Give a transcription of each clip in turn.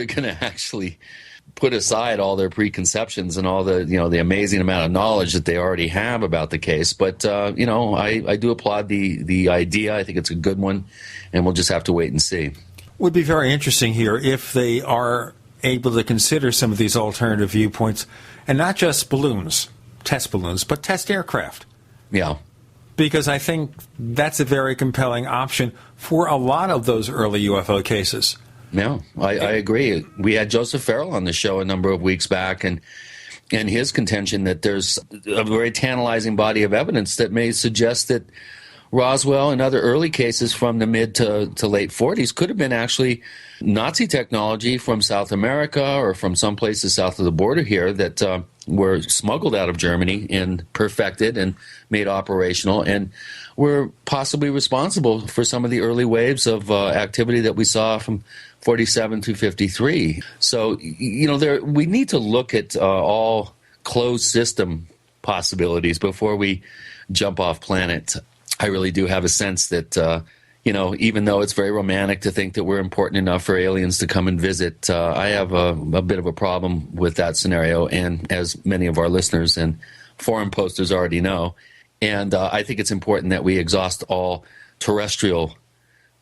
they're going to actually put aside all their preconceptions and all the, the amazing amount of knowledge that they already have about the case. But, I do applaud the idea. I think it's a good one, and we'll just have to wait and see. Would be very interesting here if they are able to consider some of these alternative viewpoints, and not just balloons, test balloons, but test aircraft. Yeah. Because I think that's a very compelling option for a lot of those early UFO cases. Yeah, I agree. We had Joseph Farrell on the show a number of weeks back, and his contention that there's a very tantalizing body of evidence that may suggest that Roswell and other early cases from the mid to late 40s could have been actually Nazi technology from South America or from some places south of the border here that were smuggled out of Germany and perfected and made operational, and were possibly responsible for some of the early waves of activity that we saw from 47 to 53. So, we need to look at all closed system possibilities before we jump off planet. I really do have a sense that, even though it's very romantic to think that we're important enough for aliens to come and visit, I have a bit of a problem with that scenario, and as many of our listeners and forum posters already know. And I think it's important that we exhaust all terrestrial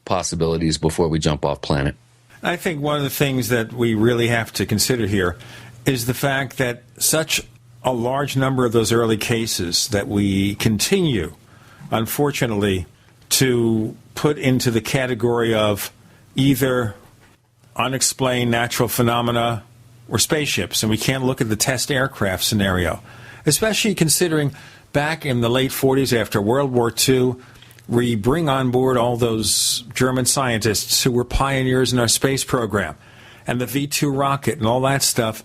possibilities before we jump off planet. I think one of the things that we really have to consider here is the fact that such a large number of those early cases that we continue, unfortunately, to put into the category of either unexplained natural phenomena or spaceships, and we can't look at the test aircraft scenario, especially considering back in the late 40s after World War II, we bring on board all those German scientists who were pioneers in our space program and the V-2 rocket and all that stuff,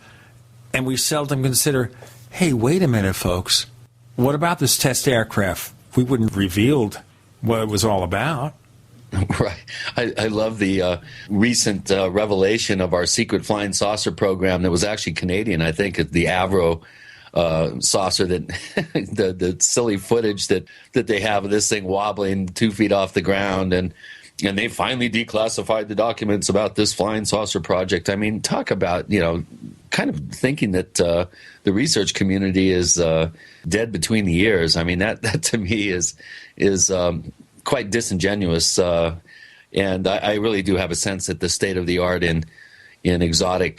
and we seldom consider, hey, wait a minute, folks, what about this test aircraft? We wouldn't have revealed what it was all about. Right. I love the recent revelation of our secret flying saucer program that was actually Canadian. I think the Avro saucer, that the silly footage that they have of this thing wobbling 2 feet off the ground, and they finally declassified the documents about this flying saucer project. I mean, talk about, kind of thinking that the research community is dead between the ears. I mean, that to me is quite disingenuous, and I really do have a sense that the state of the art in exotic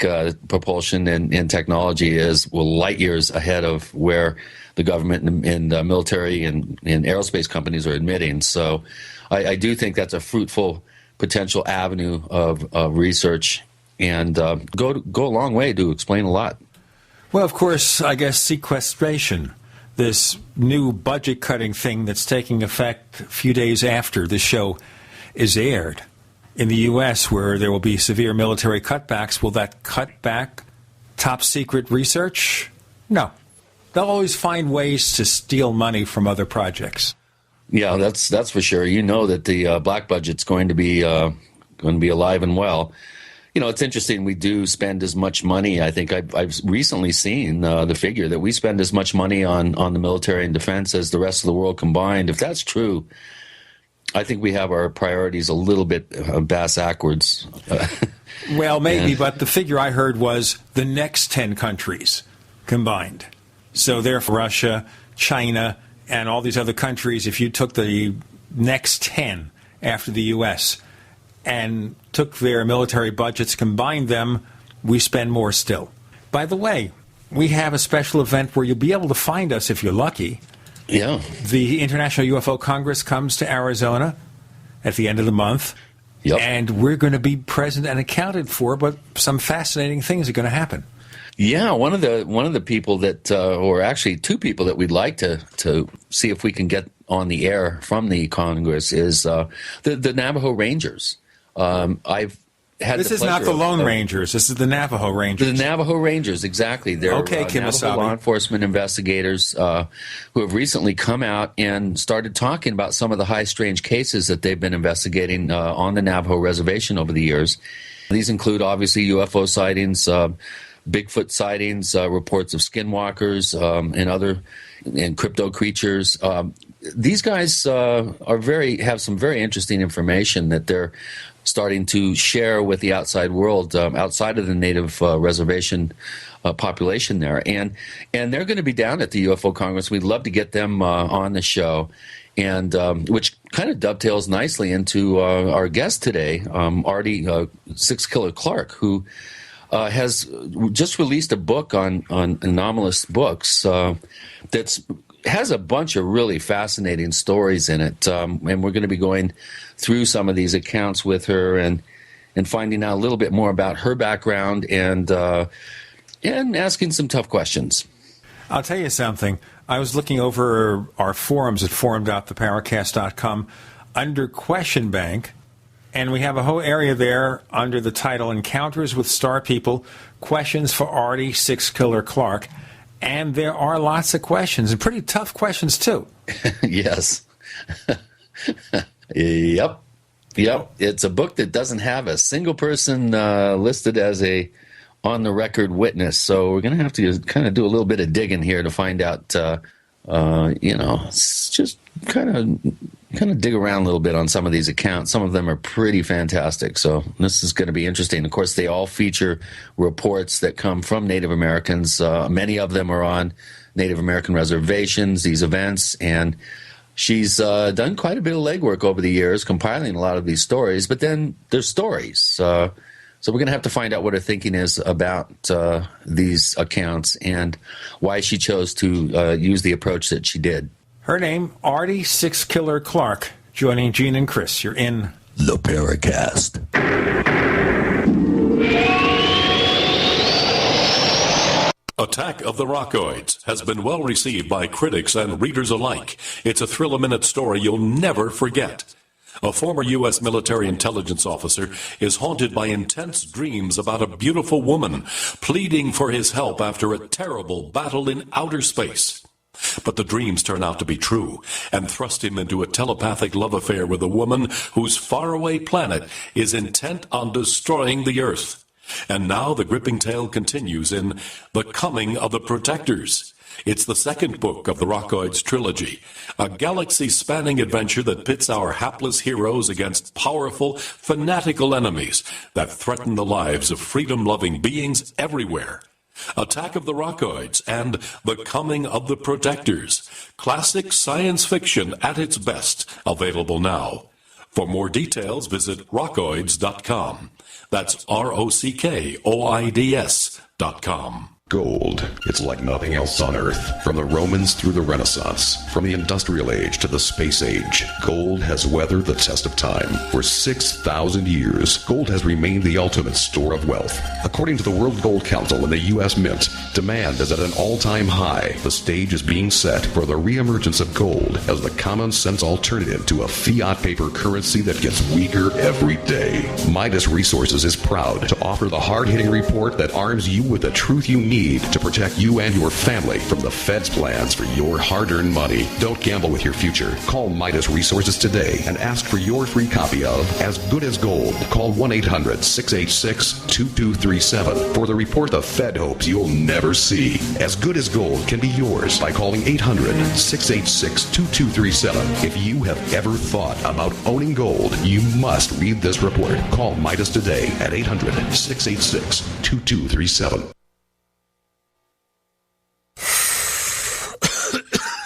propulsion and technology is light years ahead of where the government and military and aerospace companies are admitting. So I do think that's a fruitful potential avenue of research, and go a long way to explain a lot. Well, of course, I guess sequestration, this new budget-cutting thing that's taking effect a few days after the show is aired in the U.S., where there will be severe military cutbacks. Will that cut back top-secret research? No. They'll always find ways to steal money from other projects. Yeah, that's for sure. You know that the black budget's going to be alive and well. It's interesting. We do spend as much money. I think I've recently seen the figure that we spend as much money on the military and defense as the rest of the world combined. If that's true, I think we have our priorities a little bit bass-ackwards. Well, maybe, but the figure I heard was the next 10 countries combined. So therefore, Russia, China, and all these other countries, if you took the next 10 after the U.S., and took their military budgets, combined them, we spend more still. By the way, we have a special event where you'll be able to find us if you're lucky. Yeah. The International UFO Congress comes to Arizona at the end of the month. Yep. And we're going to be present and accounted for, but some fascinating things are going to happen. Yeah, one of the people that, or actually two people that we'd like to see if we can get on the air from the Congress is the Navajo Rangers. I've had this is not the Lone Rangers. This is the Navajo Rangers. The Navajo Rangers, exactly. They're Navajo law enforcement investigators who have recently come out and started talking about some of the high strange cases that they've been investigating on the Navajo reservation over the years. These include, obviously, UFO sightings, Bigfoot sightings, reports of skinwalkers and other crypto creatures. these guys have some very interesting information that they're starting to share with the outside world, outside of the native reservation population there, and they're going to be down at the UFO Congress. We'd love to get them on the show, and which kind of dovetails nicely into our guest today, Artie Six Killer Clark, who has just released a book on anomalous books that's has a bunch of really fascinating stories in it, and we're going to be going through some of these accounts with her and finding out a little bit more about her background and asking some tough questions. I'll tell you something. I was looking over our forums at forum.theparacast.com under Question Bank, and we have a whole area there under the title Encounters with Star People, Questions for Artie Six Killer Clark. And there are lots of questions, and pretty tough questions, too. Yes. Yep. It's a book that doesn't have a single person listed as a on-the-record witness, so we're going to have to kind of do a little bit of digging here to find out, just kind of dig around a little bit on some of these accounts. Some of them are pretty fantastic, so this is going to be interesting. Of course, they all feature reports that come from Native Americans. Many of them are on Native American reservations, these events, and she's done quite a bit of legwork over the years, compiling a lot of these stories, but then there's stories. So we're going to have to find out what her thinking is about these accounts and why she chose to use the approach that she did. Her name, Artie Six Killer Clark, joining Gene and Chris. You're in the Paracast. Attack of the Rockoids has been well received by critics and readers alike. It's a thrill-a-minute story you'll never forget. A former U.S. military intelligence officer is haunted by intense dreams about a beautiful woman pleading for his help after a terrible battle in outer space. But the dreams turn out to be true and thrust him into a telepathic love affair with a woman whose faraway planet is intent on destroying the Earth. And now the gripping tale continues in The Coming of the Protectors. It's the second book of the Rockoids trilogy, a galaxy-spanning adventure that pits our hapless heroes against powerful, fanatical enemies that threaten the lives of freedom-loving beings everywhere. Attack of the Rockoids and The Coming of the Protectors, classic science fiction at its best, available now. For more details, visit rockoids.com. That's ROCKOIDS.com. Gold. It's like nothing else on Earth. From the Romans through the Renaissance, from the Industrial Age to the Space Age, gold has weathered the test of time. For 6,000 years, gold has remained the ultimate store of wealth. According to the World Gold Council and the U.S. Mint, demand is at an all-time high. The stage is being set for the reemergence of gold as the common-sense alternative to a fiat paper currency that gets weaker every day. Midas Resources is proud to offer the hard-hitting report that arms you with the truth you need to protect you and your family from the Fed's plans for your hard-earned money. Don't gamble with your future. Call Midas Resources today and ask for your free copy of As Good as Gold. Call 1-800-686-2237 for the report the Fed hopes you'll never see. As Good as Gold can be yours by calling 800-686-2237. If you have ever thought about owning gold, you must read this report. Call Midas today at 800-686-2237.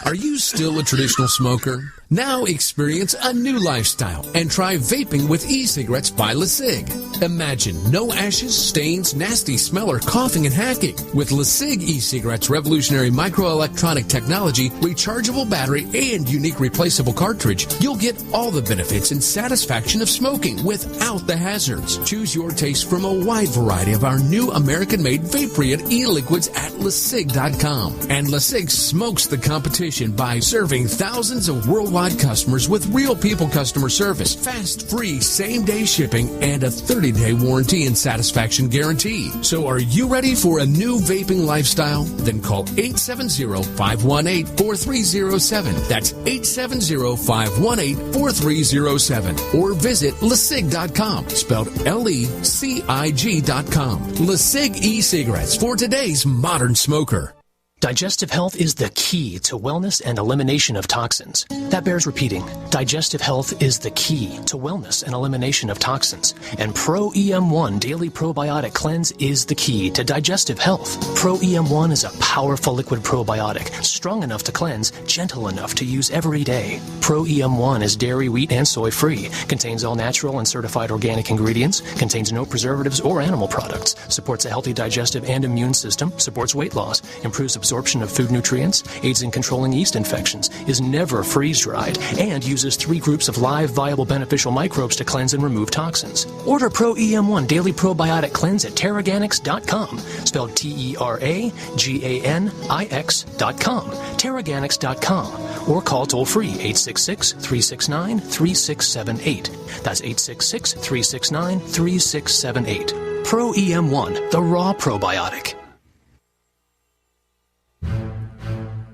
Are you still a traditional smoker? Now experience a new lifestyle and try vaping with e-cigarettes by LeSig. Imagine no ashes, stains, nasty smell, or coughing and hacking. With LeSig e-cigarettes' revolutionary microelectronic technology, rechargeable battery, and unique replaceable cartridge, you'll get all the benefits and satisfaction of smoking without the hazards. Choose your taste from a wide variety of our new American-made vape-free e-liquids at LeSig.com. And LeSig smokes the competition by serving thousands of worldwide customers with real people customer service, fast, free, same-day shipping, and a 30-day warranty and satisfaction guarantee. So are you ready for a new vaping lifestyle? Then call 870-518-4307. That's 870-518-4307. Or visit LeSig.com, spelled LECIG.com. LeSig e-cigarettes for today's modern smoker. Digestive health is the key to wellness and elimination of toxins. That bears repeating. Digestive health is the key to wellness and elimination of toxins. And Pro EM1 Daily Probiotic Cleanse is the key to digestive health. Pro EM1 is a powerful liquid probiotic, strong enough to cleanse, gentle enough to use every day. Pro EM1 is dairy, wheat, and soy free, contains all natural and certified organic ingredients, contains no preservatives or animal products, supports a healthy digestive and immune system, supports weight loss, improves absorption of food nutrients, aids in controlling yeast infections, is never freeze-dried, and uses 3 groups of live, viable, beneficial microbes to cleanse and remove toxins. Order Pro EM1 Daily Probiotic Cleanse at Teraganix.com, spelled Teraganix.com, Teraganix.com, or call toll-free 866-369-3678. That's 866-369-3678. Pro EM1, the raw probiotic.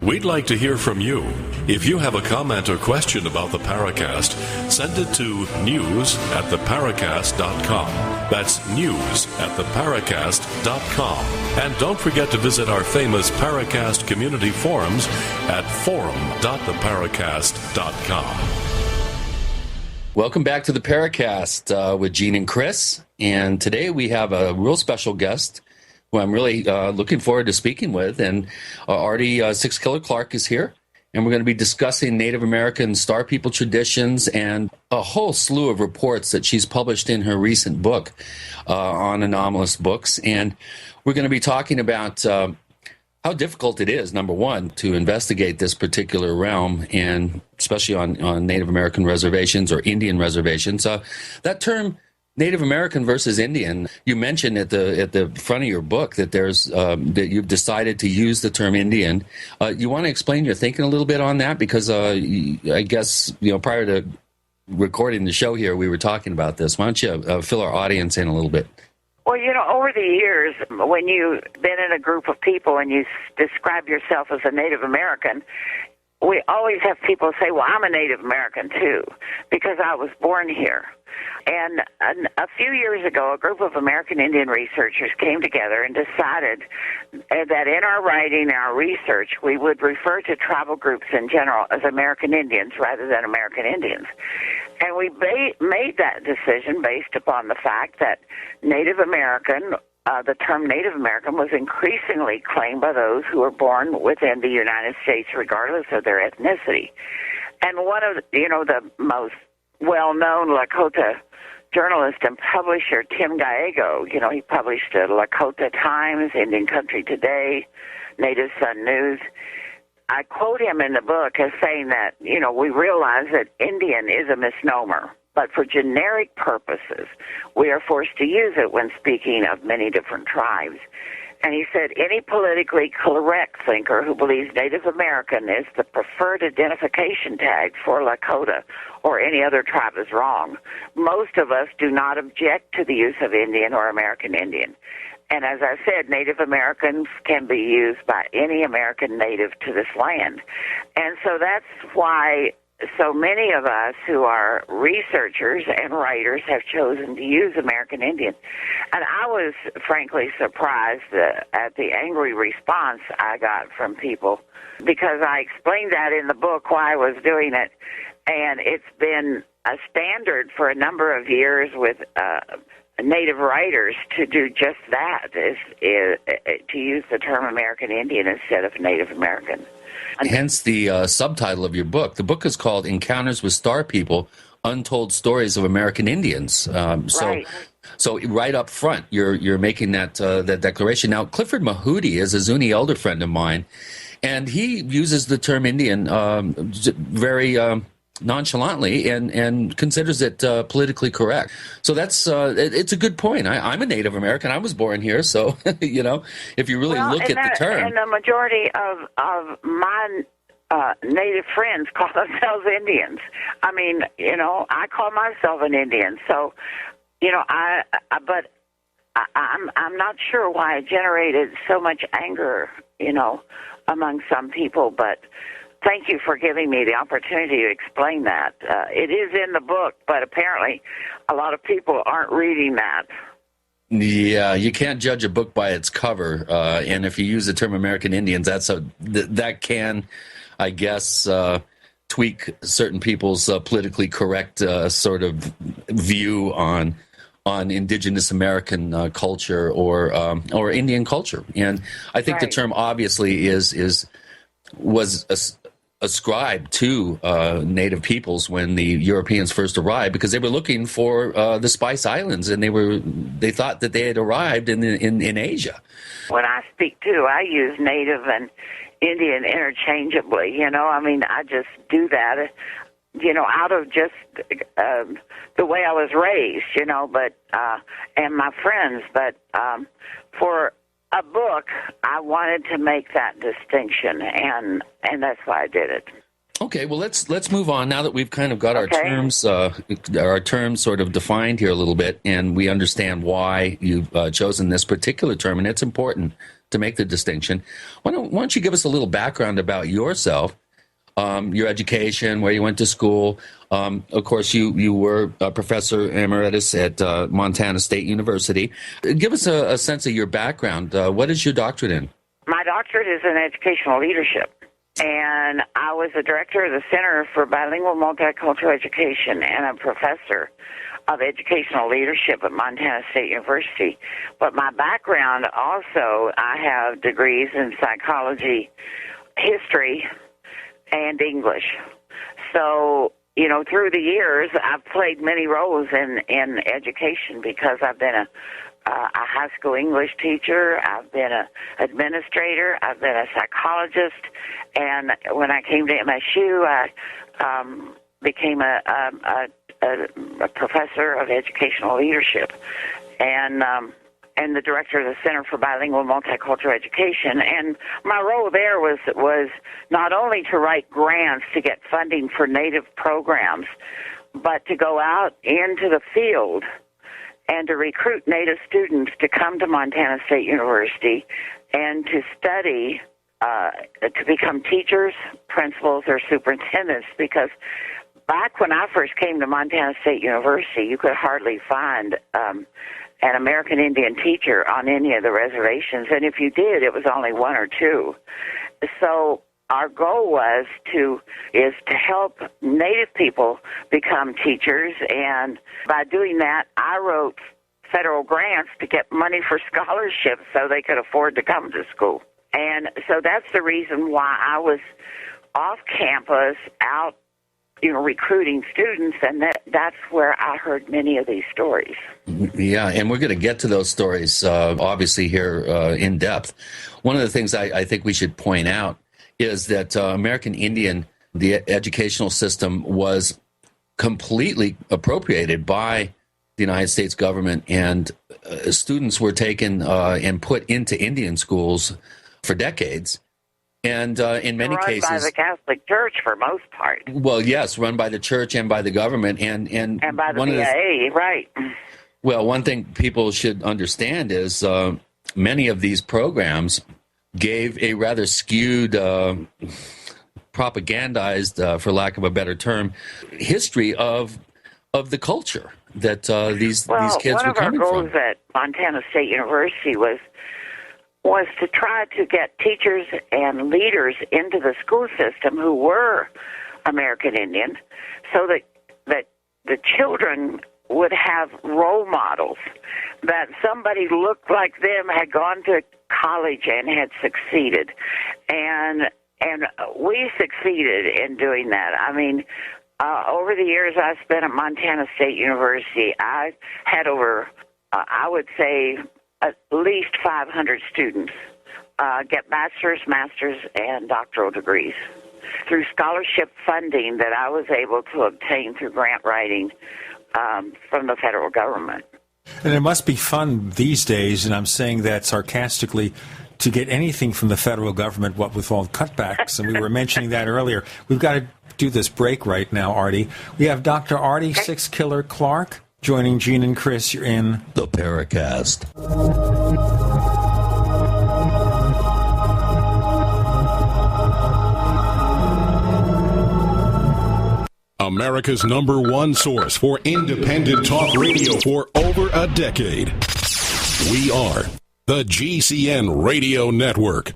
We'd like to hear from you. If you have a comment or question about the Paracast, send it to news@theparacast.com. That's news@theparacast.com. And don't forget to visit our famous Paracast community forums at forum.theparacast.com. Welcome back to the Paracast with Gene and Chris. And today we have a real special guest who I'm really looking forward to speaking with. And Artie Six Killer Clark is here. And we're going to be discussing Native American Star People traditions and a whole slew of reports that she's published in her recent book on Anomalous Books. And we're going to be talking about how difficult it is, number one, to investigate this particular realm, and especially on Native American reservations or Indian reservations. That term, Native American versus Indian, you mentioned at the front of your book that there's that you've decided to use the term Indian. You want to explain your thinking a little bit on that? Because I guess, prior to recording the show here, we were talking about this. Why don't you fill our audience in a little bit? Well, over the years, when you've been in a group of people and you describe yourself as a Native American, we always have people say, well, I'm a Native American too, because I was born here. And a few years ago, a group of American Indian researchers came together and decided that in our writing and our research, we would refer to tribal groups in general as American Indians rather than American Indians. And we made that decision based upon the fact that Native American, the term Native American, was increasingly claimed by those who were born within the United States, regardless of their ethnicity. And one of the most well-known Lakota journalist and publisher, Tim Gallego, he published the Lakota Times, Indian Country Today, Native Sun News. I quote him in the book as saying that, we realize that Indian is a misnomer, but for generic purposes, we are forced to use it when speaking of many different tribes. And he said, any politically correct thinker who believes Native American is the preferred identification tag for Lakota or any other tribe is wrong. Most of us do not object to the use of Indian or American Indian. And as I said, Native Americans can be used by any American native to this land. And so that's why so many of us who are researchers and writers have chosen to use American Indian. And I was frankly surprised at the angry response I got from people, because I explained that in the book why I was doing it. And it's been a standard for a number of years with Native writers to do just that, is to use the term American Indian instead of Native American. Hence the subtitle of your book. The book is called Encounters with Star People, Untold Stories of American Indians. Right. So right up front, you're making that declaration. Now, Clifford Mahooty is a Zuni elder friend of mine, and he uses the term Indian very nonchalantly and considers it politically correct. So that's it's a good point. I'm a Native American. I was born here, so if you really look at the term, and the majority of my Native friends call themselves Indians. I mean, I call myself an Indian. So, but I'm not sure why it generated so much anger, among some people, but. Thank you for giving me the opportunity to explain that. It is in the book, but apparently a lot of people aren't reading that. Yeah, you can't judge a book by its cover, and if you use the term American Indians, that can, I guess, tweak certain people's politically correct sort of view on indigenous American culture or Indian culture. And I think the term obviously was ascribed to native peoples when the Europeans first arrived, because they were looking for the Spice Islands, and they thought that they had arrived in Asia. When I speak too, I use native and Indian interchangeably. I mean, I just do that, out of just the way I was raised, but and my friends. But for a book, I wanted to make that distinction, and that's why I did it. Okay, well, let's move on now that we've kind of got our terms sort of defined here a little bit, and we understand why you've chosen this particular term, and it's important to make the distinction. Why don't you give us a little background about yourself, your education, where you went to school. Of course, you were a professor emeritus at Montana State University. Give us a sense of your background. What is your doctorate in? My doctorate is in educational leadership, and I was the director of the Center for Bilingual Multicultural Education and a professor of educational leadership at Montana State University. But my background also, I have degrees in psychology, history, and English. So, through the years, I've played many roles in education, because I've been a high school English teacher, I've been an administrator, I've been a psychologist, and when I came to MSU, I became a professor of educational leadership, and the director of the Center for Bilingual Multicultural Education. And my role there was not only to write grants to get funding for Native programs, but to go out into the field and to recruit Native students to come to Montana State University and to study, to become teachers, principals, or superintendents, because back when I first came to Montana State University, you could hardly find an American Indian teacher on any of the reservations, and if you did, it was only one or two. So our goal is to help Native people become teachers, and by doing that, I wrote federal grants to get money for scholarships so they could afford to come to school. And so that's the reason why I was off campus, out, recruiting students, and that's where I heard many of these stories. Yeah, and we're going to get to those stories, obviously, here in depth. One of the things I think we should point out is that American Indian, the educational system, was completely appropriated by the United States government, and students were taken and put into Indian schools for decades. And in many cases, run by the Catholic Church for most part. Well, yes, run by the church and by the government, and by the BIA, right? Well, one thing people should understand is many of these programs gave a rather skewed, propagandized, for lack of a better term, history of the culture that these kids were coming from. One of our goals at Montana State University was to try to get teachers and leaders into the school system who were American Indian, so that the children would have role models, that somebody looked like them, had gone to college and had succeeded. And we succeeded in doing that. I mean, over the years I spent at Montana State University, I had over, I would say, at least 500 students get bachelor's, master's, and doctoral degrees through scholarship funding that I was able to obtain through grant writing from the federal government. And it must be fun these days, and I'm saying that sarcastically, to get anything from the federal government, what with all cutbacks, and we were mentioning that earlier. We've got to do this break right now, Artie. We have Dr. Artie Six Killer Clark joining Gene and Chris. You're in the Paracast. America's #1 source for independent talk radio for over a decade. We are the GCN Radio Network.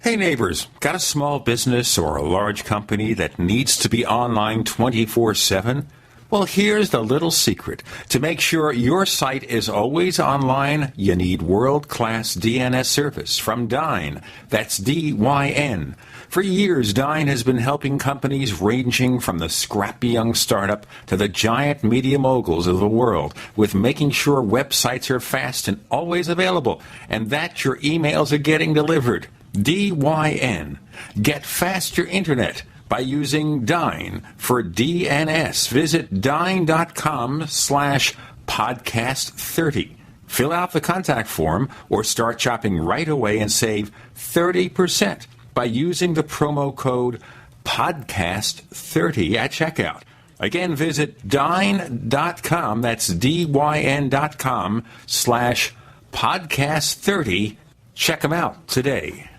Hey neighbors, got a small business or a large company that needs to be online 24/7? Well, here's the little secret. To make sure your site is always online, you need world-class DNS service from Dyn. That's D-Y-N. For years, Dyn has been helping companies ranging from the scrappy young startup to the giant media moguls of the world with making sure websites are fast and always available, and that your emails are getting delivered. DYN. Get faster internet by using Dyn for DNS. Visit dyn.com/podcast30. Fill out the contact form or start shopping right away and save 30% by using the promo code podcast30 at checkout. Again, visit dyn.com, that's dyn.com/podcast30. Check them out today.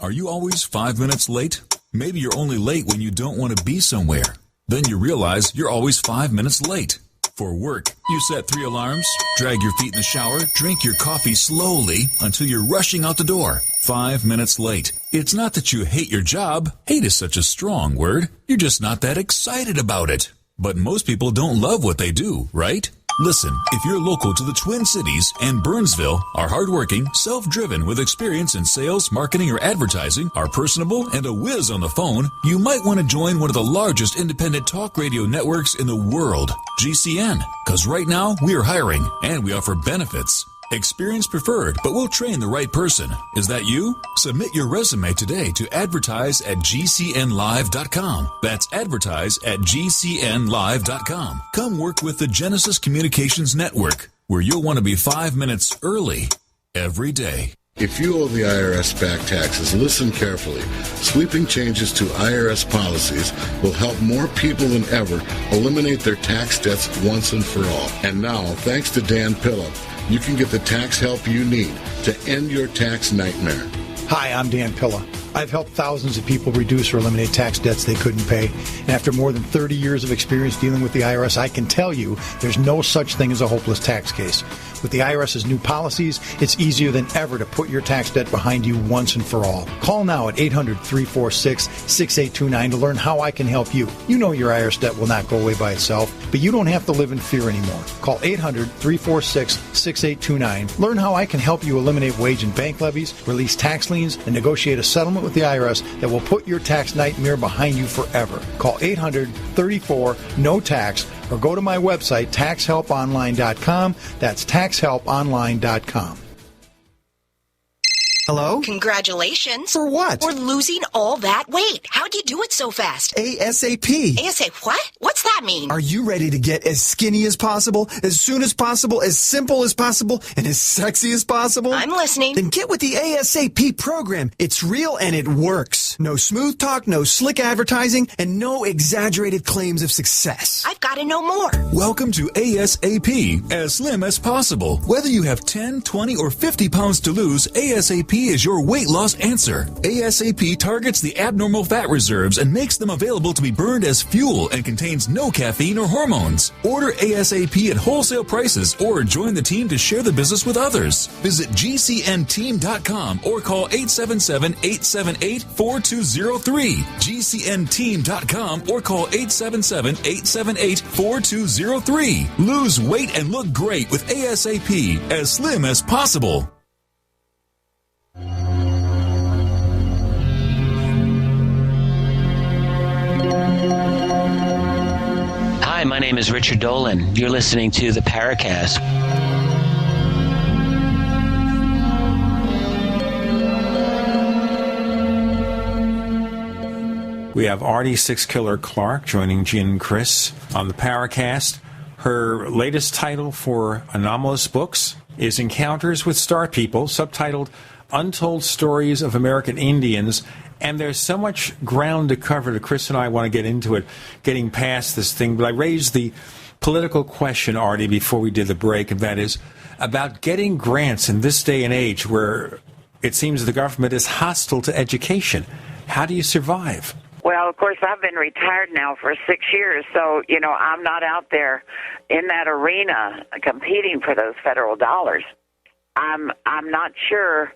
Are you always 5 minutes late? Maybe you're only late when you don't want to be somewhere. Then you realize you're always 5 minutes late. For work, you set 3 alarms, drag your feet in the shower, drink your coffee slowly until you're rushing out the door. 5 minutes late. It's not that you hate your job. Hate is such a strong word. You're just not that excited about it. But most people don't love what they do, right? Listen, if you're local to the Twin Cities and Burnsville, are hardworking, self-driven with experience in sales, marketing, or advertising, are personable, and a whiz on the phone, you might want to join one of the largest independent talk radio networks in the world, GCN. Because right now, we are hiring, and we offer benefits. Experience preferred, but we'll train the right person. Is that you? Submit your resume today to advertise at gcnlive.com. That's advertise at gcnlive.com. Come work with the Genesis Communications Network, where you'll want to be 5 minutes early every day. If you owe the IRS back taxes, listen carefully. Sweeping changes to IRS policies will help more people than ever eliminate their tax debts once and for all. And now, thanks to Dan Pilla, you can get the tax help you need to end your tax nightmare. Hi, I'm Dan Pilla. I've helped thousands of people reduce or eliminate tax debts they couldn't pay. And after more than 30 years of experience dealing with the IRS, I can tell you there's no such thing as a hopeless tax case. With the IRS's new policies, it's easier than ever to put your tax debt behind you once and for all. Call now at 800-346-6829 to learn how I can help you. You know your IRS debt will not go away by itself, but you don't have to live in fear anymore. Call 800-346-6829. Learn how I can help you eliminate wage and bank levies, release tax liens, and negotiate a settlement with the IRS that will put your tax nightmare behind you forever. Call 800-34-NO-TAX or go to my website, taxhelponline.com. That's taxhelponline.com. Hello? Congratulations. For what? For losing all that weight. How'd you do it so fast? ASAP. ASAP what? What's that mean? Are you ready to get as skinny as possible, as soon as possible, as simple as possible, and as sexy as possible? I'm listening. Then get with the ASAP program. It's real and it works. No smooth talk, no slick advertising, and no exaggerated claims of success. I've got to know more. Welcome to ASAP, as slim as possible. Whether you have 10, 20, or 50 pounds to lose, ASAP is your weight loss answer. ASAP targets the abnormal fat reserves and makes them available to be burned as fuel and contains no caffeine or hormones. Order ASAP at wholesale prices or join the team to share the business with others. Visit GCNteam.com or call 877-878-4203. GCNteam.com or call 877-878-4203. Lose weight and look great with ASAP, as slim as possible. Hi, my name is Richard Dolan. You're listening to the Paracast. We have Artie Six Killer Clark joining Jen and Chris on the Paracast. Her latest title for Anomalous Books is Encounters with Star People, subtitled Untold Stories of American Indians. And there's so much ground to cover that Chris and I want to get into it, getting past this thing. But I raised the political question, Artie, before we did the break, and that is about getting grants in this day and age where it seems the government is hostile to education. How do you survive? Well, of course, I've been retired now for 6 years, so, I'm not out there in that arena competing for those federal dollars. I'm not sure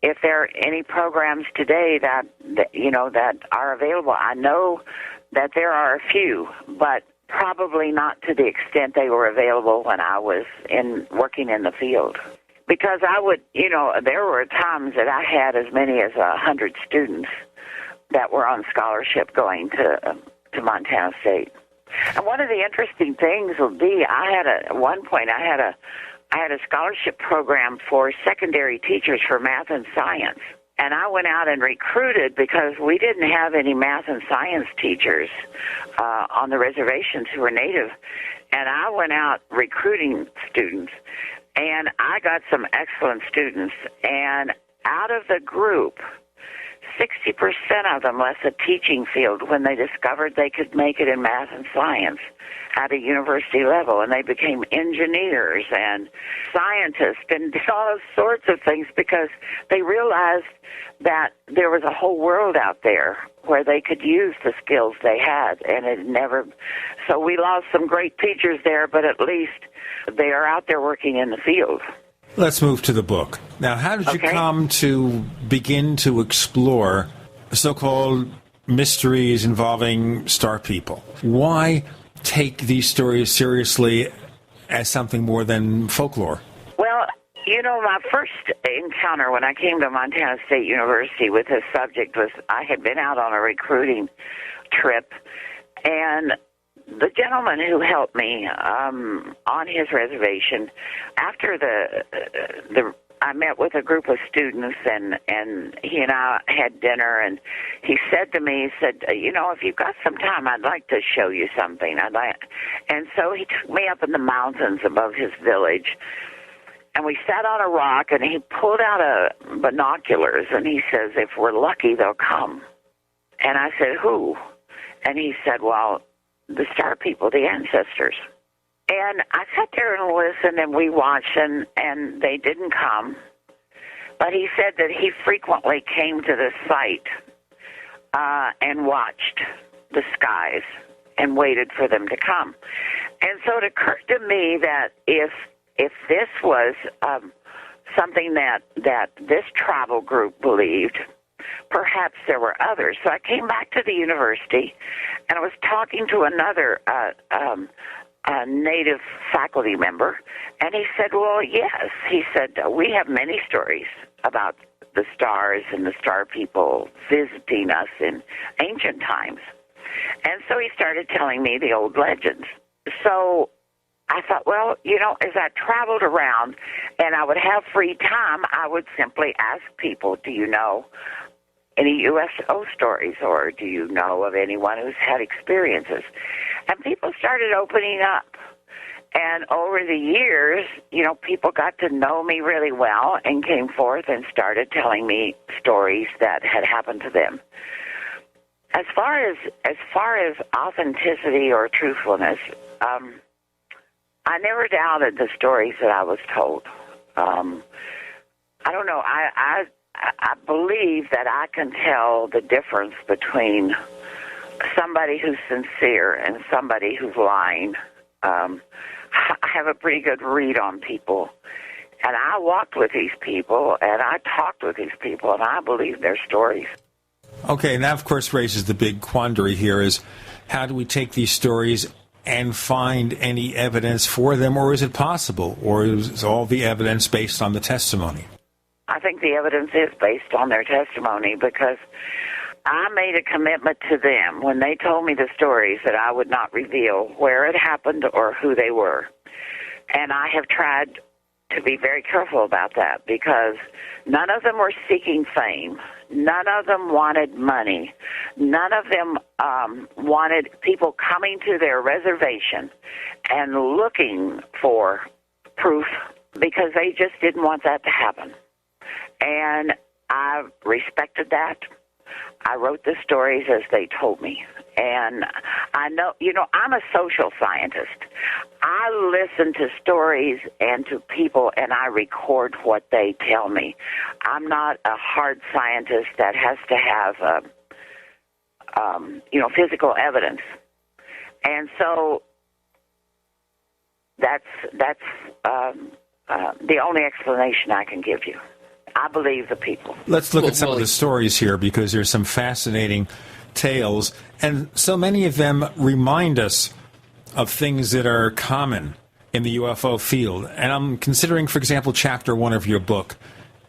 if there are any programs today that are available. I know that there are a few, but probably not to the extent they were available when I was working in the field. Because I would, there were times that I had as many as 100 students that were on scholarship going to Montana State. And one of the interesting things will be, at one point I had a scholarship program for secondary teachers for math and science. And I went out and recruited because we didn't have any math and science teachers on the reservations who were Native. And I went out recruiting students. And I got some excellent students. And out of the group, 60% of them left the teaching field when they discovered they could make it in math and science at a university level, and they became engineers and scientists and did all sorts of things because they realized that there was a whole world out there where they could use the skills they had, and so we lost some great teachers there, but at least they are out there working in the field. Let's move to the book. Now, how did you come to begin to explore so-called mysteries involving star people? Why take these stories seriously as something more than folklore? Well, my first encounter when I came to Montana State University with this subject was I had been out on a recruiting trip, and the gentleman who helped me on his reservation, after I met with a group of students, and he and I had dinner, and he said to me, if you've got some time, I'd like to show you something. And so he took me up in the mountains above his village, and we sat on a rock, and he pulled out binoculars, and he says, if we're lucky, they'll come. And I said, who? And he said, well, the star people, the ancestors. And I sat there and listened, and we watched, and they didn't come. But he said that he frequently came to the site and watched the skies and waited for them to come. And so it occurred to me that if this was something that this travel group believed, perhaps there were others. So I came back to the university, and I was talking to another Native faculty member, and he said, well, yes. He said, we have many stories about the stars and the star people visiting us in ancient times. And so he started telling me the old legends. So I thought, well, as I traveled around and I would have free time, I would simply ask people, do you know any UFO stories, or do you know of anyone who's had experiences? And people started opening up. And over the years, people got to know me really well and came forth and started telling me stories that had happened to them. As far as authenticity or truthfulness, I never doubted the stories that I was told. I don't know. I believe that I can tell the difference between somebody who's sincere and somebody who's lying. I have a pretty good read on people. And I walked with these people, and I talked with these people, and I believe their stories. Okay, and that, of course, raises the big quandary here is how do we take these stories and find any evidence for them, or is it possible, or is all the evidence based on the testimony? I think the evidence is based on their testimony, because I made a commitment to them when they told me the stories that I would not reveal where it happened or who they were. And I have tried to be very careful about that, because none of them were seeking fame. None of them wanted money. None of them wanted people coming to their reservation and looking for proof, because they just didn't want that to happen. And I respected that. I wrote the stories as they told me. And I know, I'm a social scientist. I listen to stories and to people, and I record what they tell me. I'm not a hard scientist that has to have physical evidence. And so that's the only explanation I can give you. I believe the people. Let's look at some of the stories here, because there's some fascinating tales, and so many of them remind us of things that are common in the UFO field. And I'm considering, for example, Chapter 1 of your book.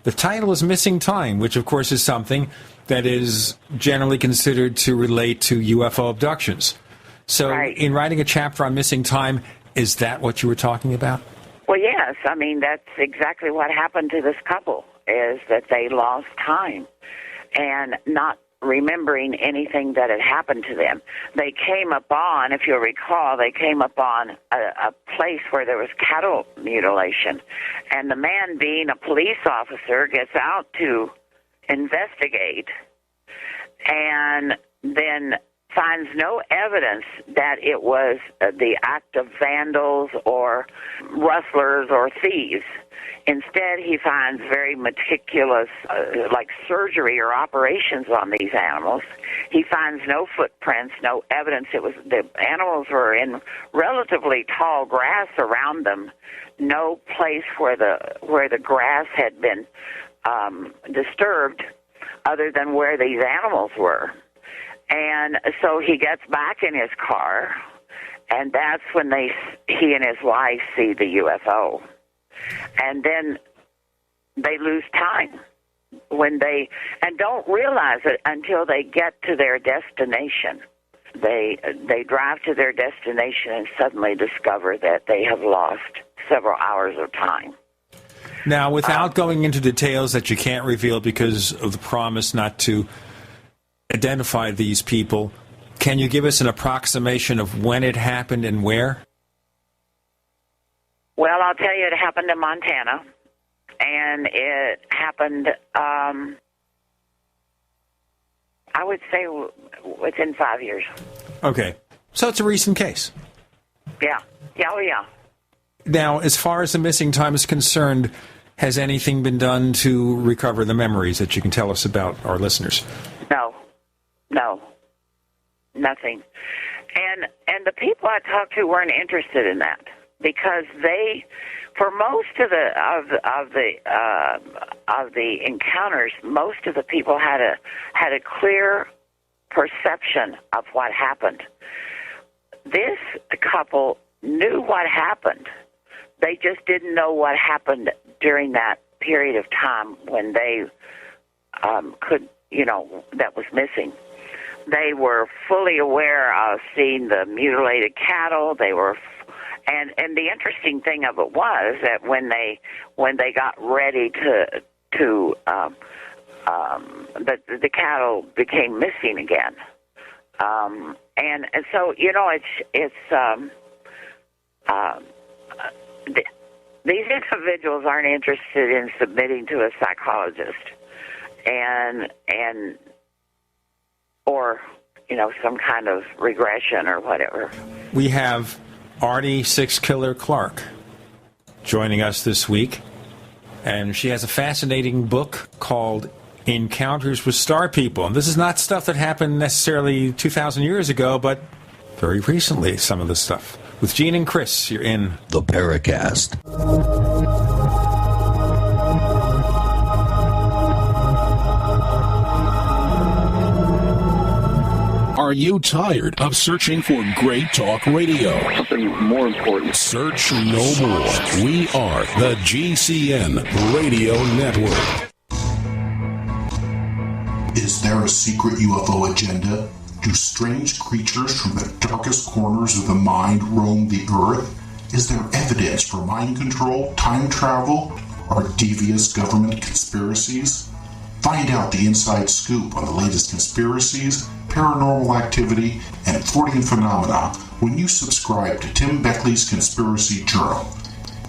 The title is Missing Time, which, of course, is something that is generally considered to relate to UFO abductions. So in writing a chapter on missing time, is that what you were talking about? Well, yes. I mean, that's exactly what happened to this couple, is that they lost time and not remembering anything that had happened to them. They came upon, if you'll recall, a place where there was cattle mutilation. And the man, being a police officer, gets out to investigate and then finds no evidence that it was the act of vandals or rustlers or thieves. Instead, he finds very meticulous, like surgery or operations on these animals. He finds no footprints, no evidence. The animals were in relatively tall grass around them, no place where the grass had been disturbed, other than where these animals were. And so he gets back in his car, and that's when he and his wife see the UFO. And then they lose time and don't realize it until they get to their destination. They drive to their destination and suddenly discover that they have lost several hours of time. Now, without going into details that you can't reveal because of the promise not to identify these people, can you give us an approximation of when it happened and where? Well, I'll tell you, it happened in Montana, and it happened, I would say, within 5 years. Okay. So it's a recent case. Yeah. Oh, yeah. Now, as far as the missing time is concerned, has anything been done to recover the memories that you can tell us about our listeners? No, nothing. And the people I talked to weren't interested in that, because for most of the encounters, most of the people had a clear perception of what happened. This couple knew what happened. They just didn't know what happened during that period of time when they that was missing. They were fully aware of seeing the mutilated cattle. They were, and the interesting thing of it was that when they got ready the cattle became missing again, and so these individuals aren't interested in submitting to a psychologist, or some kind of regression or whatever. We have Artie Six Killer Clark joining us this week, and she has a fascinating book called Encounters with Star People. And this is not stuff that happened necessarily 2,000 years ago, but very recently, some of the stuff. With Gene and Chris, you're in the Paracast. Are you tired of searching for great talk radio? Something more important. Search no more. We are the GCN Radio Network. Is there a secret UFO agenda? Do strange creatures from the darkest corners of the mind roam the earth? Is there evidence for mind control, time travel, or devious government conspiracies? Find out the inside scoop on the latest conspiracies, paranormal activity, and Fortean phenomena when you subscribe to Tim Beckley's Conspiracy Journal.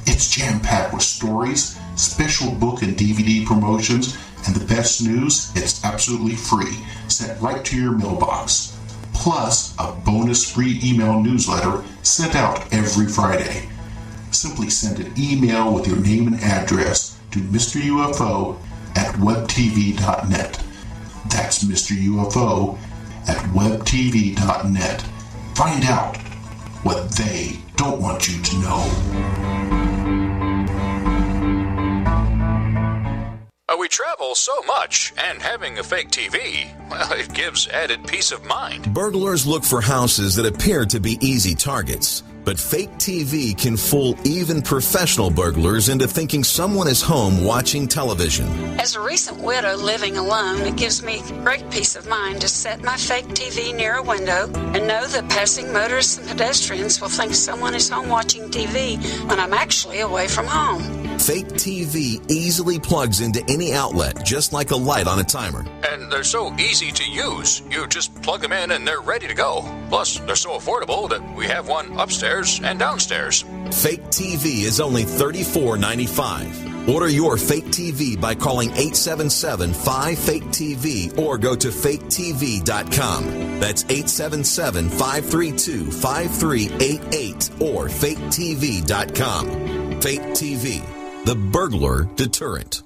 It's jam-packed with stories, special book and DVD promotions, and the best news, it's absolutely free, sent right to your mailbox. Plus, a bonus free email newsletter sent out every Friday. Simply send an email with your name and address to Mr. UFO at webtv.net. That's Mr. UFO at webtv.net. Find out what they don't want you to know. We travel so much, and having a fake TV, well, it gives added peace of mind. Burglars look for houses that appear to be easy targets. But fake TV can fool even professional burglars into thinking someone is home watching television. As a recent widow living alone, it gives me great peace of mind to set my fake TV near a window and know that passing motorists and pedestrians will think someone is home watching TV when I'm actually away from home. Fake TV easily plugs into any outlet, just like a light on a timer. And they're so easy to use. You just plug them in and they're ready to go. Plus, they're so affordable that we have one upstairs and downstairs. Fake TV is only $34.95. Order your fake TV by calling 877-5-FAKE-TV or go to faketv.com. That's 877-532-5388 or faketv.com. Fake TV, the burglar deterrent.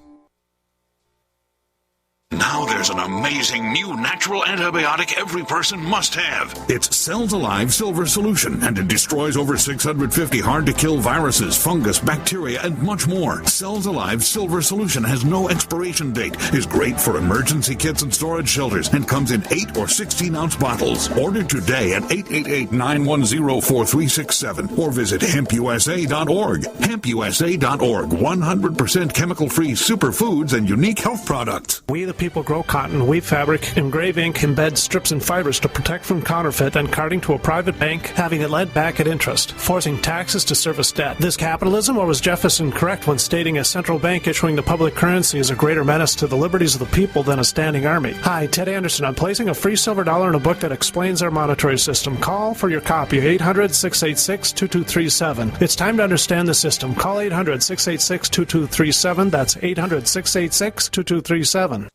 Now there's an amazing new natural antibiotic every person must have. It's Cells Alive Silver Solution, and it destroys over 650 hard-to-kill viruses, fungus, bacteria, and much more. Cells Alive Silver Solution has no expiration date, is great for emergency kits and storage shelters, and comes in 8 or 16-ounce bottles. Order today at 888-910-4367 or visit hempusa.org. Hempusa.org, 100% chemical-free superfoods and unique health products. We the people grow cotton, weave fabric, engrave ink, embed strips and fibers to protect from counterfeit and carting to a private bank, having it lent back at interest, forcing taxes to service debt. This capitalism, or was Jefferson correct when stating a central bank issuing the public currency is a greater menace to the liberties of the people than a standing army? Hi, Ted Anderson. I'm placing a free silver dollar in a book that explains our monetary system. Call for your copy, 800-686-2237. It's time to understand the system. Call 800-686-2237. That's 800-686-2237.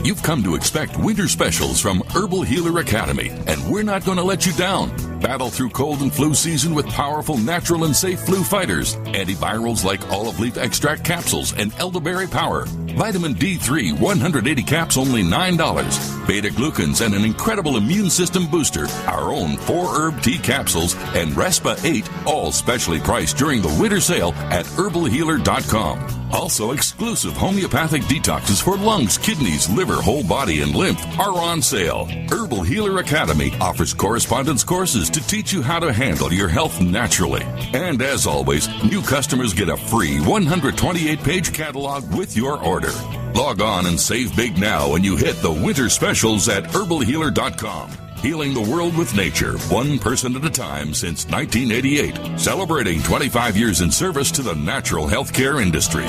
You've come to expect winter specials from Herbal Healer Academy, and we're not going to let you down. Battle through cold and flu season with powerful, natural, and safe flu fighters. Antivirals like olive leaf extract capsules and elderberry power. Vitamin D3, 180 caps, only $9. Beta-glucans and an incredible immune system booster. Our own 4-herb tea capsules and Respa 8, all specially priced during the winter sale at herbalhealer.com. Also, exclusive homeopathic detoxes for lungs, kidneys, liver, whole body, and lymph are on sale. Herbal Healer Academy offers correspondence courses to teach you how to handle your health naturally. And as always, new customers get a free 128-page catalog with your order. Log on and save big now when you hit the winter specials at herbalhealer.com. Healing the world with nature, one person at a time since 1988. Celebrating 25 years in service to the natural healthcare industry.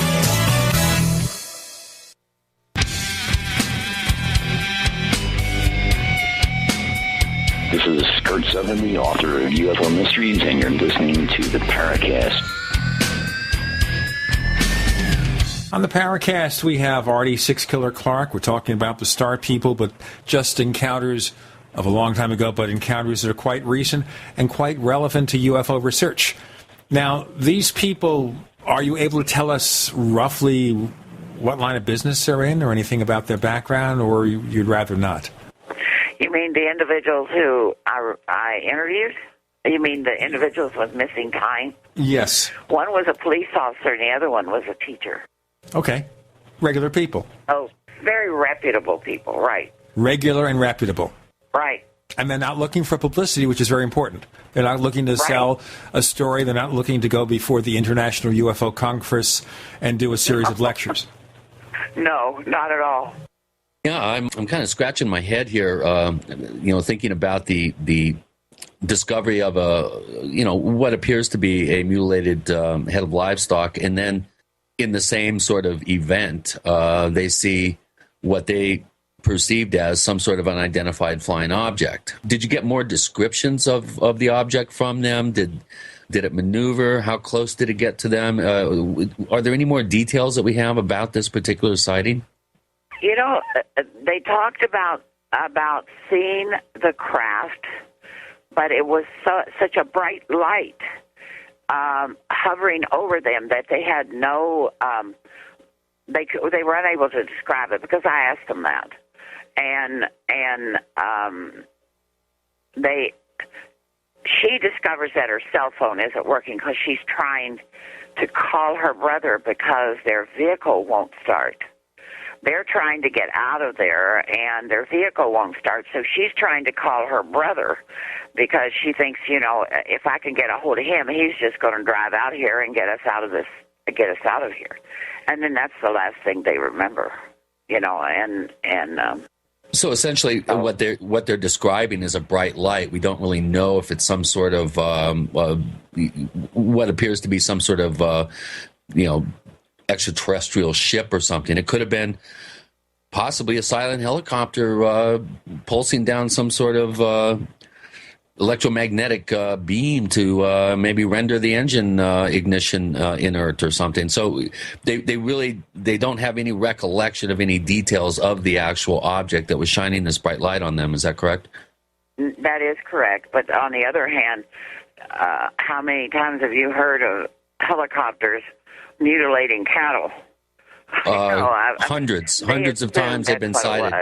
This is Kurt Sutherland, the author of UFO Mysteries, and you're listening to the Paracast. On the Paracast, we have Artie Six Killer Clark. We're talking about the Star People, but just encounters of a long time ago, but encounters that are quite recent and quite relevant to UFO research. Now, these people, are you able to tell us roughly what line of business they're in or anything about their background, or you'd rather not? You mean the individuals who I interviewed? You mean the individuals with missing time? Yes. One was a police officer and the other one was a teacher. Okay. Regular people. Oh, very reputable people, right. Regular and reputable. Right. And they're not looking for publicity, which is very important. They're not looking to sell a story. They're not looking to go before the International UFO Congress and do a series of lectures. No, not at all. Yeah, I'm kind of scratching my head here, thinking about the discovery of what appears to be a mutilated head of livestock, and then in the same sort of event, they see what they perceived as some sort of unidentified flying object. Did you get more descriptions of the object from them? Did it maneuver? How close did it get to them? Are there any more details that we have about this particular sighting? They talked about seeing the craft, but it was such a bright light hovering over them that they had no. They were unable to describe it because I asked them that. she discovers that her cell phone isn't working because she's trying to call her brother because their vehicle won't start. They're trying to get out of there, and their vehicle won't start, so she's trying to call her brother because she thinks, if I can get a hold of him, he's just going to drive out here and get us out of here. And then that's the last thing they remember, So essentially, what they're describing is a bright light. We don't really know if it's some sort of what appears to be some sort of extraterrestrial ship or something. It could have been possibly a silent helicopter pulsing down some sort of electromagnetic beam to maybe render the engine ignition inert or something. So they don't have any recollection of any details of the actual object that was shining this bright light on them. Is that correct? That is correct. But on the other hand, how many times have you heard of helicopters mutilating cattle? Hundreds of times they've been sighted.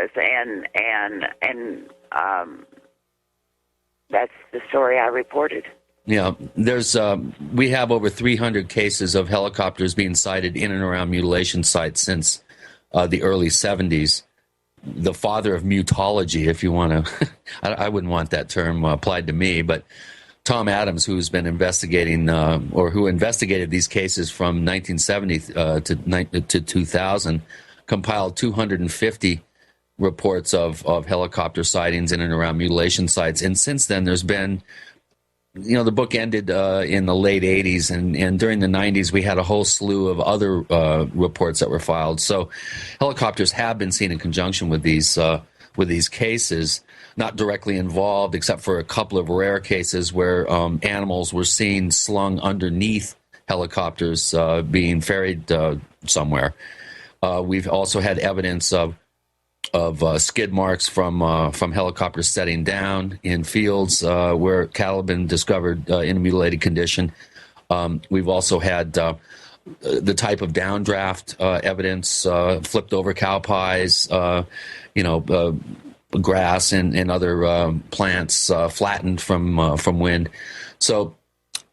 And that's the story I reported. Yeah, we have over 300 cases of helicopters being sighted in and around mutilation sites since the early 70s. The father of mutology, if you want to, I wouldn't want that term applied to me, but Tom Adams, who's been investigating or who investigated these cases from 1970 to 2000, compiled 250 reports of helicopter sightings in and around mutilation sites. And since then, there's been, the book ended in the late 80s, and during the 90s, we had a whole slew of other reports that were filed. So helicopters have been seen in conjunction with these cases, not directly involved, except for a couple of rare cases where animals were seen slung underneath helicopters being ferried somewhere. We've also had evidence of skid marks from helicopters setting down in fields where cattle have been discovered in a mutilated condition. We've also had the type of downdraft evidence, flipped over cow pies, grass and other plants flattened from wind. So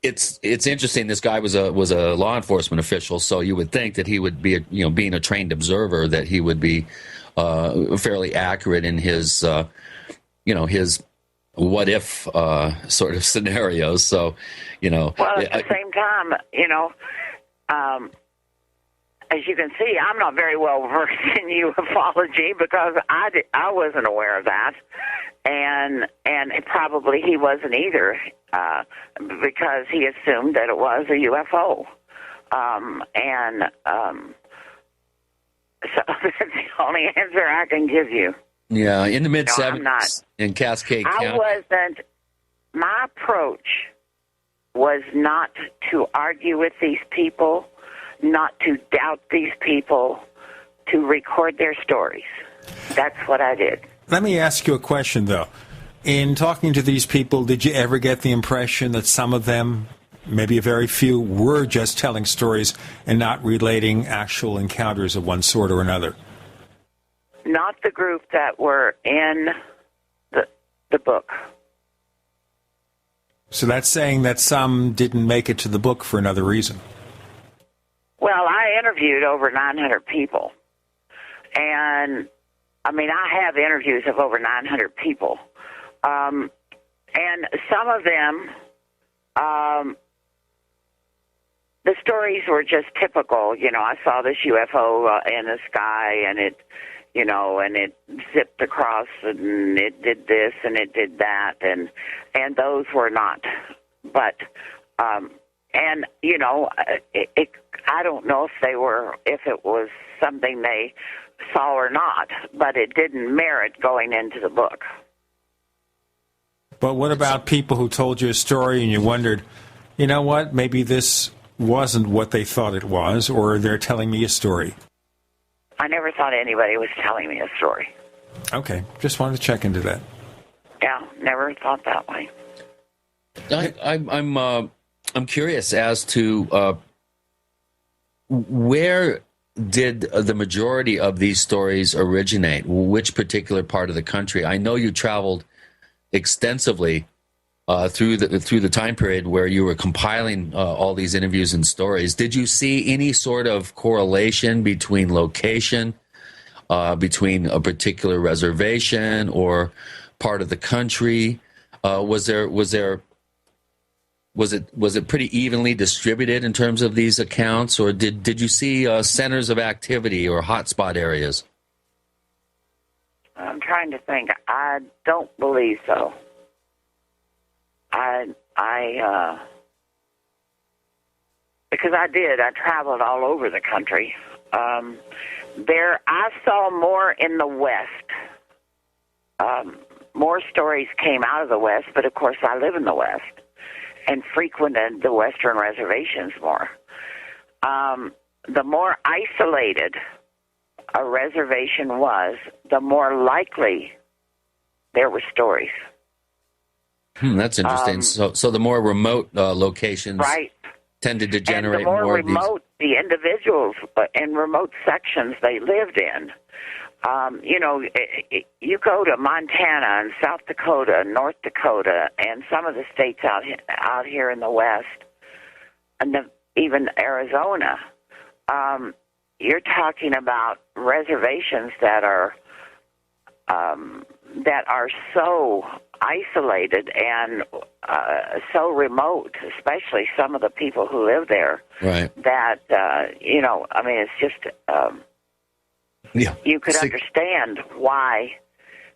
it's interesting. This guy was a law enforcement official, so you would think that he would be being a trained observer, that he would be fairly accurate in his his what if sort of scenarios. So well, at the same time, as you can see, I'm not very well versed in ufology because I wasn't aware of that, and probably he wasn't either, because he assumed that it was a UFO, so that's the only answer I can give you. Yeah, in the mid-70s in Cascade County. My approach was not to argue with these people, not to doubt these people, to record their stories. That's what I did. Let me ask you a question, though. In talking to these people, did you ever get the impression that some of them, maybe a very few, were just telling stories and not relating actual encounters of one sort or another? Not the group that were in the book. So that's saying that some didn't make it to the book for another reason. Well, I interviewed over 900 people. And, I have interviews of over 900 people. And some of them, the stories were just typical. I saw this UFO in the sky, and it zipped across, and it did this, and it did that, and those were not. But, I don't know if it was something they saw or not, but it didn't merit going into the book. But what about people who told you a story and you wondered, you know what, maybe this wasn't what they thought it was, or they're telling me a story? I never thought anybody was telling me a story. Okay, just wanted to check into that. Yeah, never thought that way. I'm curious as to where did the majority of these stories originate? Which particular part of the country? I know you traveled extensively through the time period where you were compiling all these interviews and stories. Did you see any sort of correlation between location, between a particular reservation or part of the country? Was it pretty evenly distributed in terms of these accounts, or did you see centers of activity or hotspot areas? I'm trying to think. I don't believe so. Because I traveled all over the country. I saw more in the West. More stories came out of the West, but of course I live in the West and frequented the Western reservations more. The more isolated a reservation was, the more likely there were stories. That's interesting. So the more remote locations tended to generate and the more of these. remote the individuals in remote sections they lived in. You go to Montana and South Dakota, North Dakota, and some of the states out here in the West, and even Arizona. You're talking about reservations that are so isolated and so remote, especially some of the people who live there. Right. That it's just. You could understand why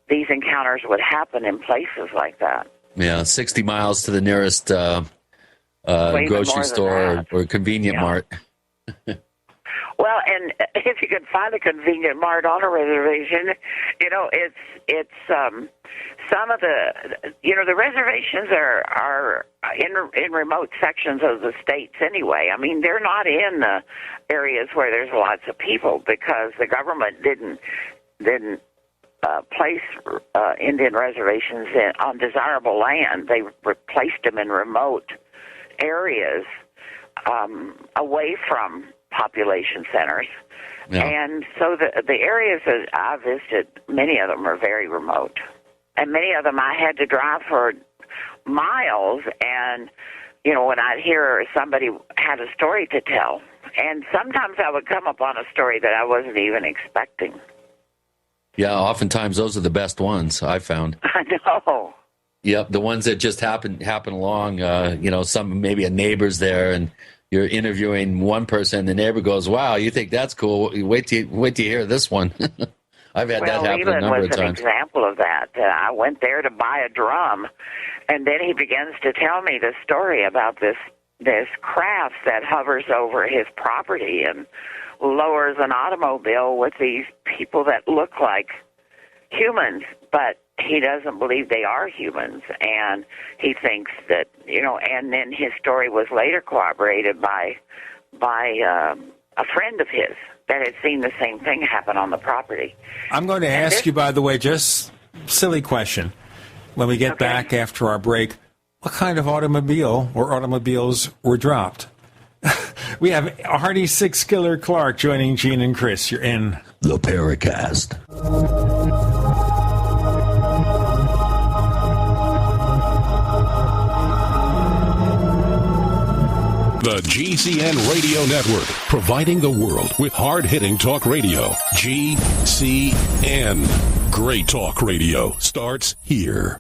these encounters would happen in places like that. Yeah, 60 miles to the nearest grocery store or convenient mart. Well, and if you can find a convenient mart on a reservation, it's some of the reservations are in remote sections of the states anyway. I mean, they're not in the areas where there's lots of people because the government didn't place Indian reservations on desirable land. They replaced them in remote areas away from population centers. Yeah. And so the areas that I visited, many of them are very remote. And many of them I had to drive for miles, and, when I'd hear somebody had a story to tell, and sometimes I would come upon a story that I wasn't even expecting. Yeah, oftentimes those are the best ones, I found. I know. Yep, the ones that just happen along, some maybe a neighbor's there, and you're interviewing one person, and the neighbor goes, "Wow, you think that's cool? Wait till you hear this one." I've had that happen a number of times. Leland was an example of that. I went there to buy a drum, and then he begins to tell me the story about this craft that hovers over his property and lowers an automobile with these people that look like humans, but he doesn't believe they are humans, and he thinks that, and then his story was later corroborated by a friend of his that had seen the same thing happen on the property. I'm going to ask you, by the way, just silly question. When we get back after our break, what kind of automobile or automobiles were dropped? We have Hardy Six Killer Clark joining Gene and Chris. You're in the Paracast. The GCN Radio Network, providing the world with hard-hitting talk radio. GCN. Great talk radio starts here.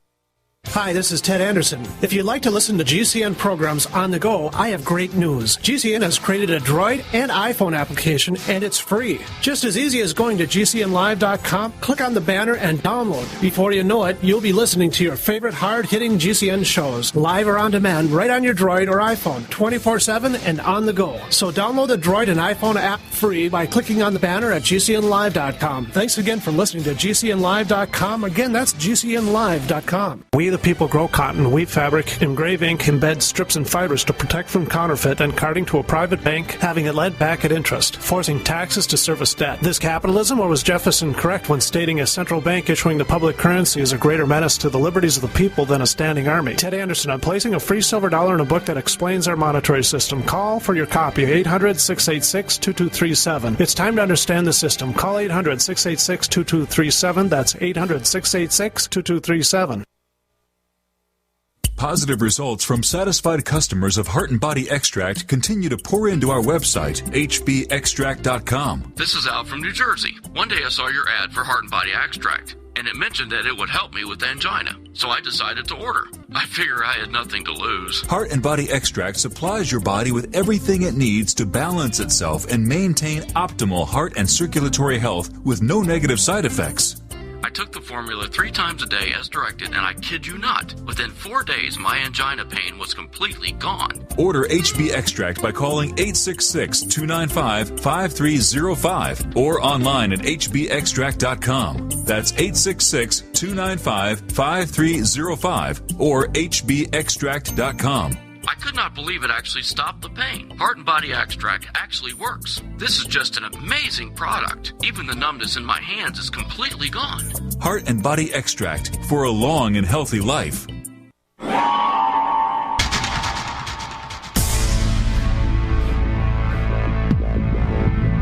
Hi, this is Ted Anderson. If you'd like to listen to GCN programs on the go, I have great news. GCN has created a Droid and iPhone application, and it's free. Just as easy as going to GCNlive.com, click on the banner, and download. Before you know it, you'll be listening to your favorite hard-hitting GCN shows, live or on demand, right on your Droid or iPhone, 24/7 and on the go. So download the Droid and iPhone app free by clicking on the banner at GCNlive.com. Thanks again for listening to GCNlive.com. Again, that's GCNlive.com. We the people grow cotton, weave fabric, engrave ink, embed strips and fibers to protect from counterfeit, and carting to a private bank, having it led back at interest, forcing taxes to service debt. This capitalism, or was Jefferson correct when stating a central bank issuing the public currency is a greater menace to the liberties of the people than a standing army? Ted Anderson, I'm placing a free silver dollar in a book that explains our monetary system. Call for your copy, 800-686-2237. It's time to understand the system. Call 800-686-2237. That's 800-686-2237. Positive results from satisfied customers of Heart and Body Extract continue to pour into our website, hbextract.com. This is Al from New Jersey. One day I saw your ad for Heart and Body Extract, and it mentioned that it would help me with angina, so I decided to order. I figure I had nothing to lose. Heart and Body Extract supplies your body with everything it needs to balance itself and maintain optimal heart and circulatory health with no negative side effects. I took the formula 3 times a day as directed, and I kid you not, within 4 days my angina pain was completely gone. Order HB Extract by calling 866-295-5305 or online at hbextract.com. That's 866-295-5305 or hbextract.com. I could not believe it actually stopped the pain. Heart and Body Extract actually works. This is just an amazing product. Even the numbness in my hands is completely gone. Heart and Body Extract for a long and healthy life.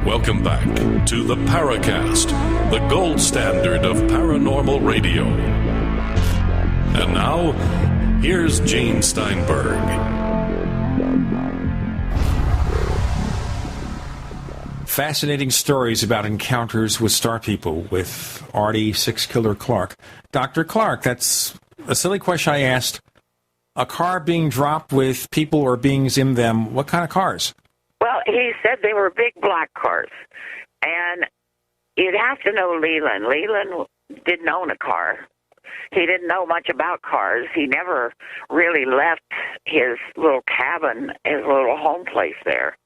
Welcome back to the Paracast, the gold standard of paranormal radio. And now, here's Gene Steinberg. Fascinating stories about encounters with star people with Artie Six Killer Clark. Dr. Clark, that's a silly question I asked. A car being dropped with people or beings in them, what kind of cars? Well, he said they were big black cars. And you'd have to know Leland. Leland didn't own a car. He didn't know much about cars. He never really left his little cabin, his little home place there.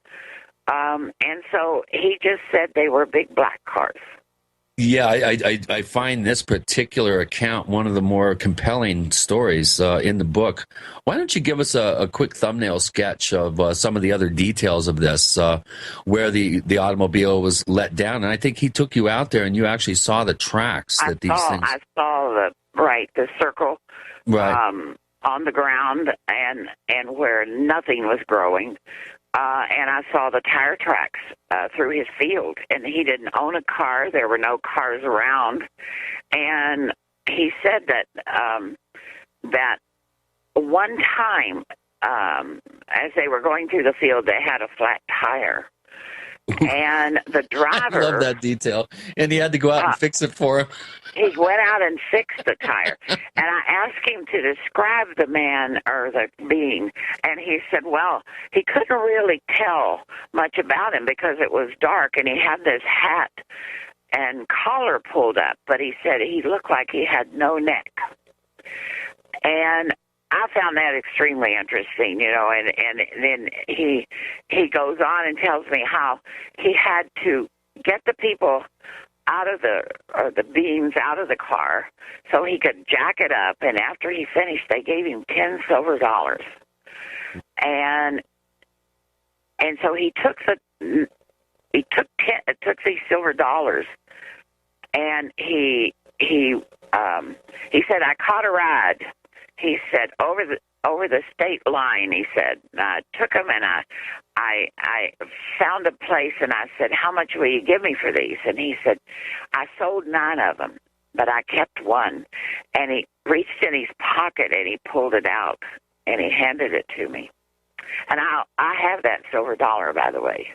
And so he just said they were big black cars. Yeah, I find this particular account one of the more compelling stories in the book. Why don't you give us a quick thumbnail sketch of some of the other details of this, where the automobile was let down? And I think he took you out there and you actually saw the tracks that these things... I saw the circle on the ground and where nothing was growing. And I saw the tire tracks through his field, and he didn't own a car. There were no cars around, and he said that that one time, as they were going through the field, they had a flat tire, and the driver... I love that detail. And he had to go out and fix it for him. He went out and fixed the tire. And I asked him to describe the man or the being, and he said, well, he couldn't really tell much about him because it was dark, and he had this hat and collar pulled up, but he said he looked like he had no neck. And I found that extremely interesting, and then he goes on and tells me how he had to get the people out of the beams out of the car so he could jack it up, and after he finished they gave him $10 silver. And so he took these silver dollars, and he said, I caught a ride. He said, over the state line, he said. I took him, and I found a place, and I said, how much will you give me for these? And he said, I sold 9 of them, but I kept one. And he reached in his pocket, and he pulled it out, and he handed it to me. And I have that silver dollar, by the way.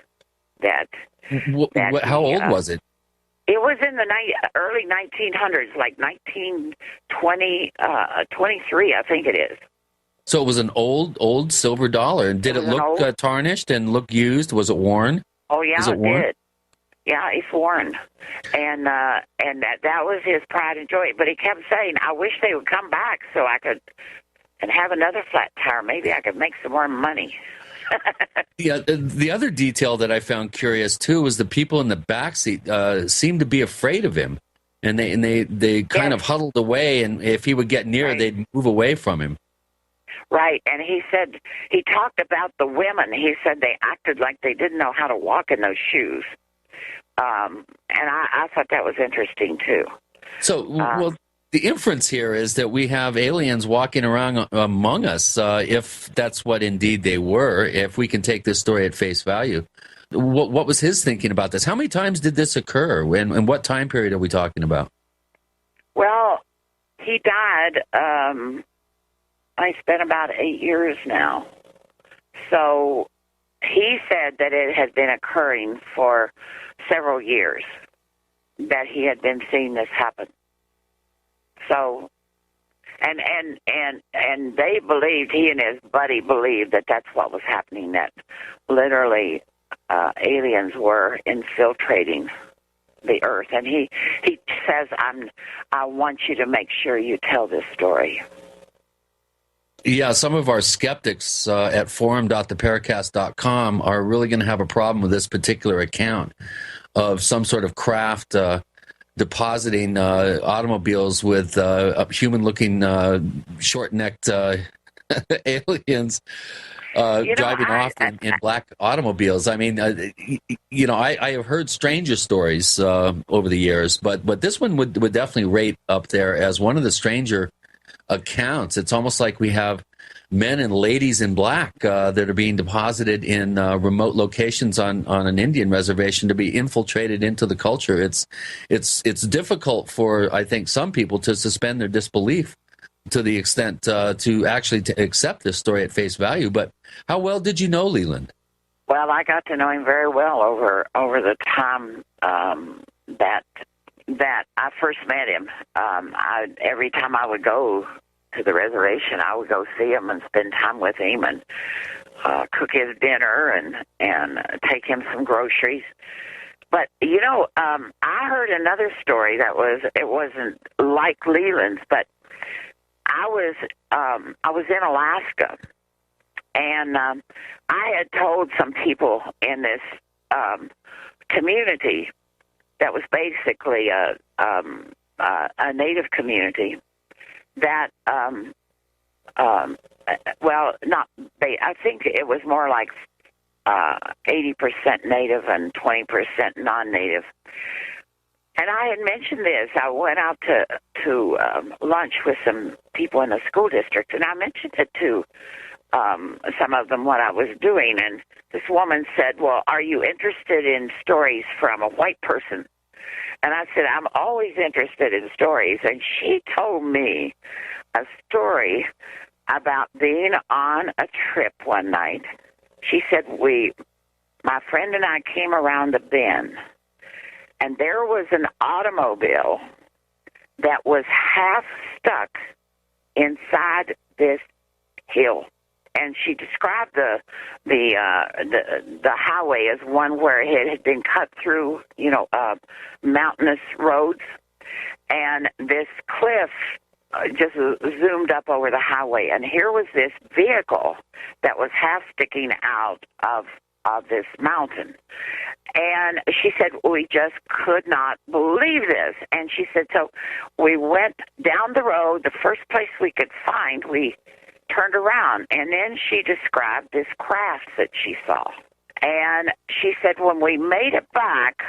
How old was it? It was in the early 1900s, like 1923, I think it is. So it was an old silver dollar. And did it look tarnished and look used? Was it worn? Oh, yeah, it did. Yeah, it's worn. And that was his pride and joy. But he kept saying, I wish they would come back so I could and have another flat tire. Maybe I could make some more money. Yeah, the other detail that I found curious, too, was the people in the backseat seemed to be afraid of him. And they kind of huddled away, and if he would get near, they'd move away from him. Right, and he said, he talked about the women. He said they acted like they didn't know how to walk in those shoes. And I thought that was interesting, too. So, well, the inference here is that we have aliens walking around among us, if that's what indeed they were, if we can take this story at face value. What was his thinking about this? How many times did this occur? And what time period are we talking about? Well, he died, it's been about 8 years now. So he said that it had been occurring for several years, that he had been seeing this happen. So, and they believed, he and his buddy believed that that's what was happening, that literally aliens were infiltrating the earth. And he says, I want you to make sure you tell this story. Yeah, some of our skeptics at forum.theparacast.com are really going to have a problem with this particular account of some sort of craft depositing automobiles with human-looking, short-necked aliens driving off in black automobiles. I mean, I have heard stranger stories over the years, but this one would definitely rate up there as one of the stranger accounts. It's almost like we have men and ladies in black that are being deposited in remote locations on an Indian reservation to be infiltrated into the culture. It's difficult for, I think, some people to suspend their disbelief to the extent to actually to accept this story at face value. But how well did you know Leland? Well, I got to know him very well over the time that I first met him. Every time I would go to the reservation, I would go see him and spend time with him and cook his dinner and take him some groceries. But I heard another story it wasn't like Leland's, but I was in Alaska, and I had told some people in this community that was basically a native community that, I think it was more like 80% native and 20% non-native. And I had mentioned this. I went out to lunch with some people in the school district, and I mentioned it to some of them what I was doing. And this woman said, well, are you interested in stories from a white person? And I said, I'm always interested in stories. And she told me a story about being on a trip one night. She said, my friend and I came around a bend, and there was an automobile that was half stuck inside this hill. And she described the highway as one where it had been cut through, mountainous roads, and this cliff just zoomed up over the highway. And here was this vehicle that was half sticking out of this mountain. And she said, we just could not believe this. And she said, so we went down the road, the first place we could find, we turned around, and then she described this craft that she saw. And she said when we made it back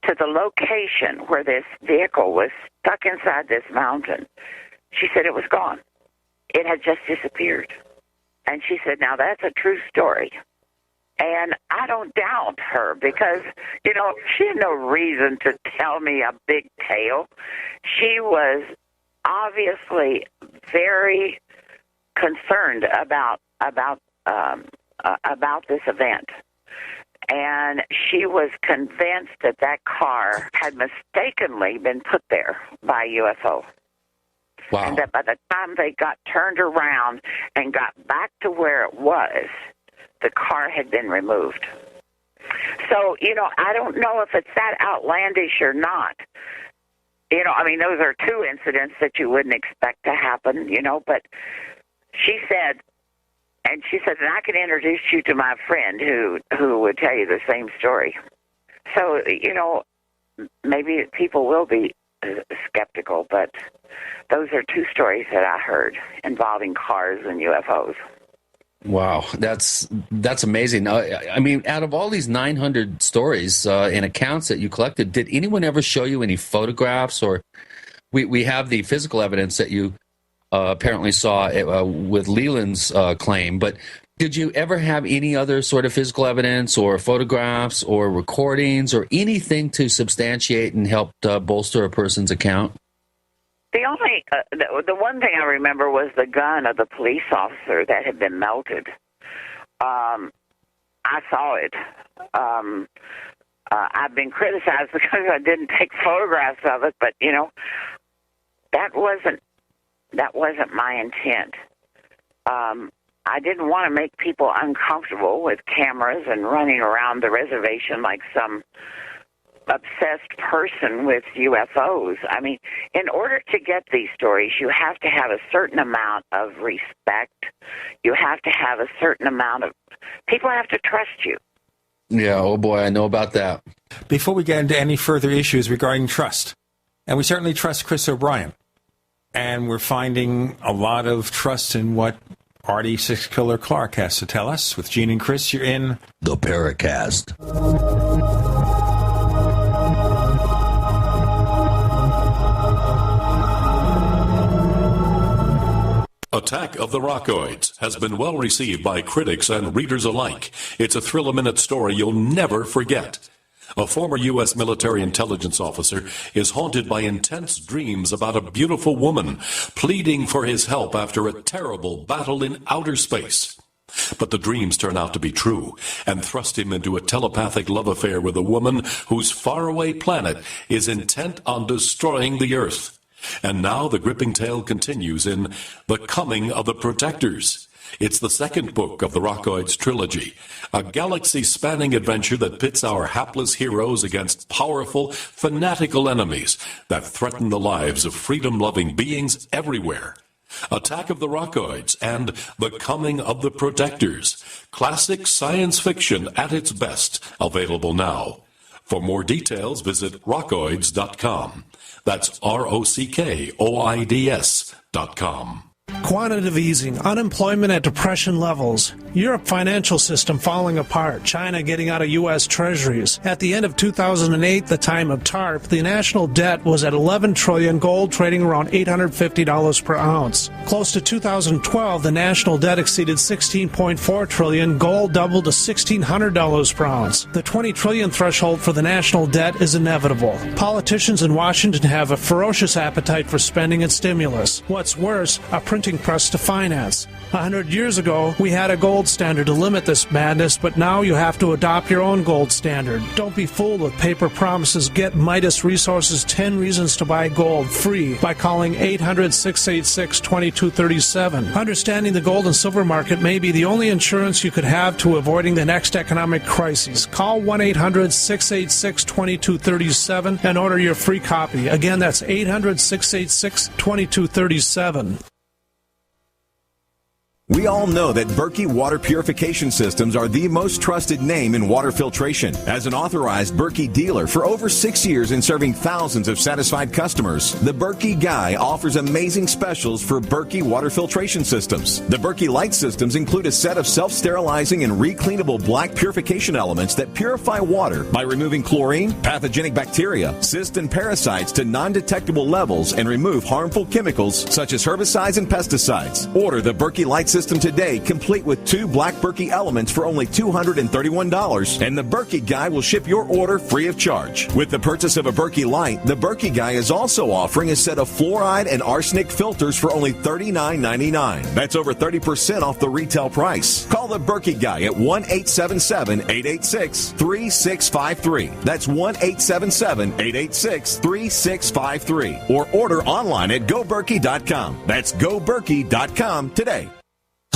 to the location where this vehicle was stuck inside this mountain, she said it was gone. It had just disappeared. And she said, now that's a true story. And I don't doubt her because, she had no reason to tell me a big tale. She was obviously very concerned about this event, and she was convinced that car had mistakenly been put there by a UFO. Wow. And that by the time they got turned around and got back to where it was, the car had been removed. So, I don't know if it's that outlandish or not. Those are two incidents that you wouldn't expect to happen, but she said, and I can introduce you to my friend who would tell you the same story. So, maybe people will be skeptical, but those are two stories that I heard involving cars and UFOs. Wow, that's amazing. I mean, out of all these 900 stories and accounts that you collected, did anyone ever show you any photographs? Or we have the physical evidence that you apparently saw with Leland's claim, but did you ever have any other sort of physical evidence or photographs or recordings or anything to substantiate and help bolster a person's account? The only, the one thing I remember was the gun of the police officer that had been melted. I saw it. I've been criticized because I didn't take photographs of it, but that wasn't my intent. I didn't want to make people uncomfortable with cameras and running around the reservation like some obsessed person with UFOs. I mean, in order to get these stories, you have to have a certain amount of respect. You have to have a certain amount of, people have to trust you. Yeah, oh boy, I know about that. Before we get into any further issues regarding trust, and we certainly trust Chris O'Brien, and we're finding a lot of trust in what Artie Six Killer Clark has to tell us. With Gene and Chris, you're in the Paracast. Attack of the Rockoids has been well received by critics and readers alike. It's a thrill-a-minute story you'll never forget. A former U.S. military intelligence officer is haunted by intense dreams about a beautiful woman pleading for his help after a terrible battle in outer space. But the dreams turn out to be true and thrust him into a telepathic love affair with a woman whose faraway planet is intent on destroying the Earth. And now the gripping tale continues in The Coming of the Protectors. It's the second book of the Rockoids trilogy, a galaxy-spanning adventure that pits our hapless heroes against powerful, fanatical enemies that threaten the lives of freedom-loving beings everywhere. Attack of the Rockoids and The Coming of the Protectors, classic science fiction at its best, available now. For more details, visit rockoids.com. That's ROCKOIDS.com. Quantitative easing, unemployment at depression levels, Europe financial system falling apart, China getting out of U.S. treasuries. At the end of 2008, the time of TARP, the national debt was at $11 trillion, gold trading around $850 per ounce. Close to 2012, the national debt exceeded $16.4 trillion, gold doubled to $1,600 per ounce. The $20 trillion threshold for the national debt is inevitable. Politicians in Washington have a ferocious appetite for spending and stimulus. What's worse, a printing press to finance. 100 years ago, we had a gold standard to limit this madness, but now you have to adopt your own gold standard. Don't be fooled with paper promises. Get Midas Resources 10 Reasons to Buy Gold free by calling 800-686-2237. Understanding the gold and silver market may be the only insurance you could have to avoiding the next economic crisis. Call 1-800-686-2237 and order your free copy. Again, that's 800-686-2237. We all know that Berkey Water Purification Systems are the most trusted name in water filtration. As an authorized Berkey dealer for over 6 years and serving thousands of satisfied customers, the Berkey Guy offers amazing specials for Berkey Water Filtration Systems. The Berkey Light Systems include a set of self-sterilizing and recleanable black purification elements that purify water by removing chlorine, pathogenic bacteria, cysts, and parasites to non-detectable levels and remove harmful chemicals such as herbicides and pesticides. Order the Berkey Light System today, complete with 2 black Berkey elements for only $231, and the Berkey Guy will ship your order free of charge. With the purchase of a Berkey Light, the Berkey Guy is also offering a set of fluoride and arsenic filters for only $39.99. That's over 30% off the retail price. Call the Berkey Guy at 1-877-886-3653. That's 1-877-886-3653. Or order online at GoBerkey.com. That's GoBerkey.com today.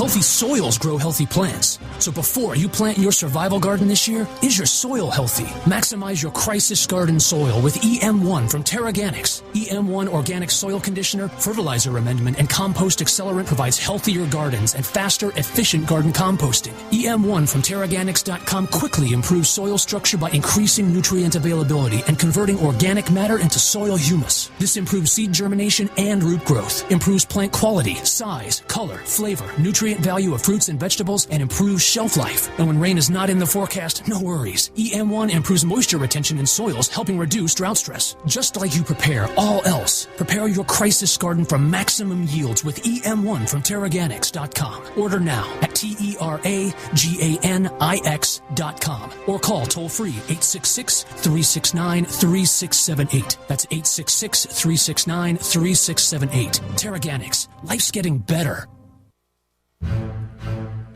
Healthy soils grow healthy plants. So before you plant your survival garden this year, is your soil healthy? Maximize your crisis garden soil with EM1 from Terraganics. EM1 Organic Soil Conditioner, Fertilizer Amendment, and Compost Accelerant provides healthier gardens and faster, efficient garden composting. EM1 from Terraganics.com quickly improves soil structure by increasing nutrient availability and converting organic matter into soil humus. This improves seed germination and root growth, improves plant quality, size, color, flavor, nutrient value of fruits and vegetables, and improves shelf life. And when rain is not in the forecast, no worries. EM1 improves moisture retention in soils, helping reduce drought stress. Just like you prepare all else, prepare your crisis garden for maximum yields with EM1 from Terraganics.com. Order now at TERAGANIX.com or call toll-free 866-369-3678. That's 866-369-3678. Terraganics. Life's getting better.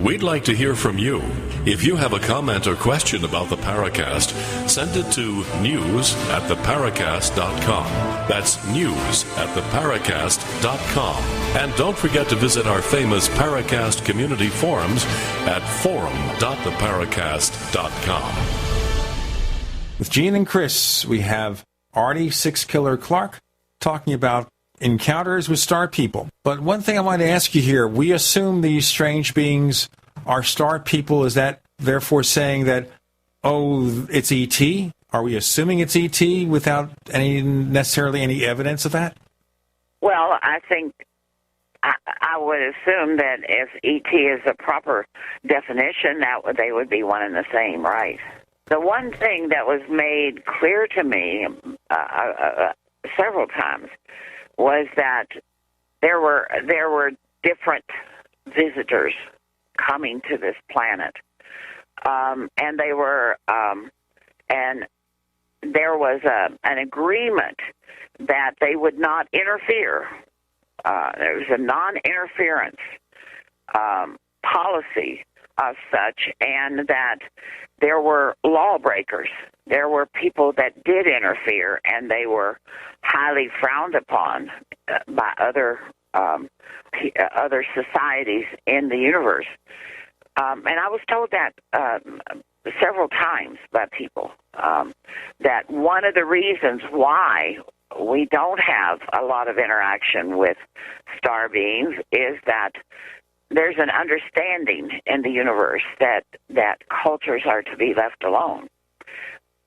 We'd like to hear from you. If you have a comment or question about the Paracast, send it to news@theparacast.com. That's news@theparacast.com. And don't forget to visit our famous Paracast community forums at forum.theparacast.com. With Gene and Chris, we have Artie Six Killer Clark talking about encounters with star people. But one thing I want to ask you here, we assume these strange beings are star people. Is that therefore saying that, oh, it's E.T.? Are we assuming it's E.T. without necessarily any evidence of that? Well, I think I would assume that if E.T. is a proper definition, they would be one and the same, right? The one thing that was made clear to me several times was that there were different visitors coming to this planet, and they were, and there was an agreement that they would not interfere. There was a non-interference policy of such, and that there were lawbreakers. There were people that did interfere, and they were highly frowned upon by other societies in the universe. And I was told that several times by people, that one of the reasons why we don't have a lot of interaction with star beings is that there's an understanding in the universe that cultures are to be left alone.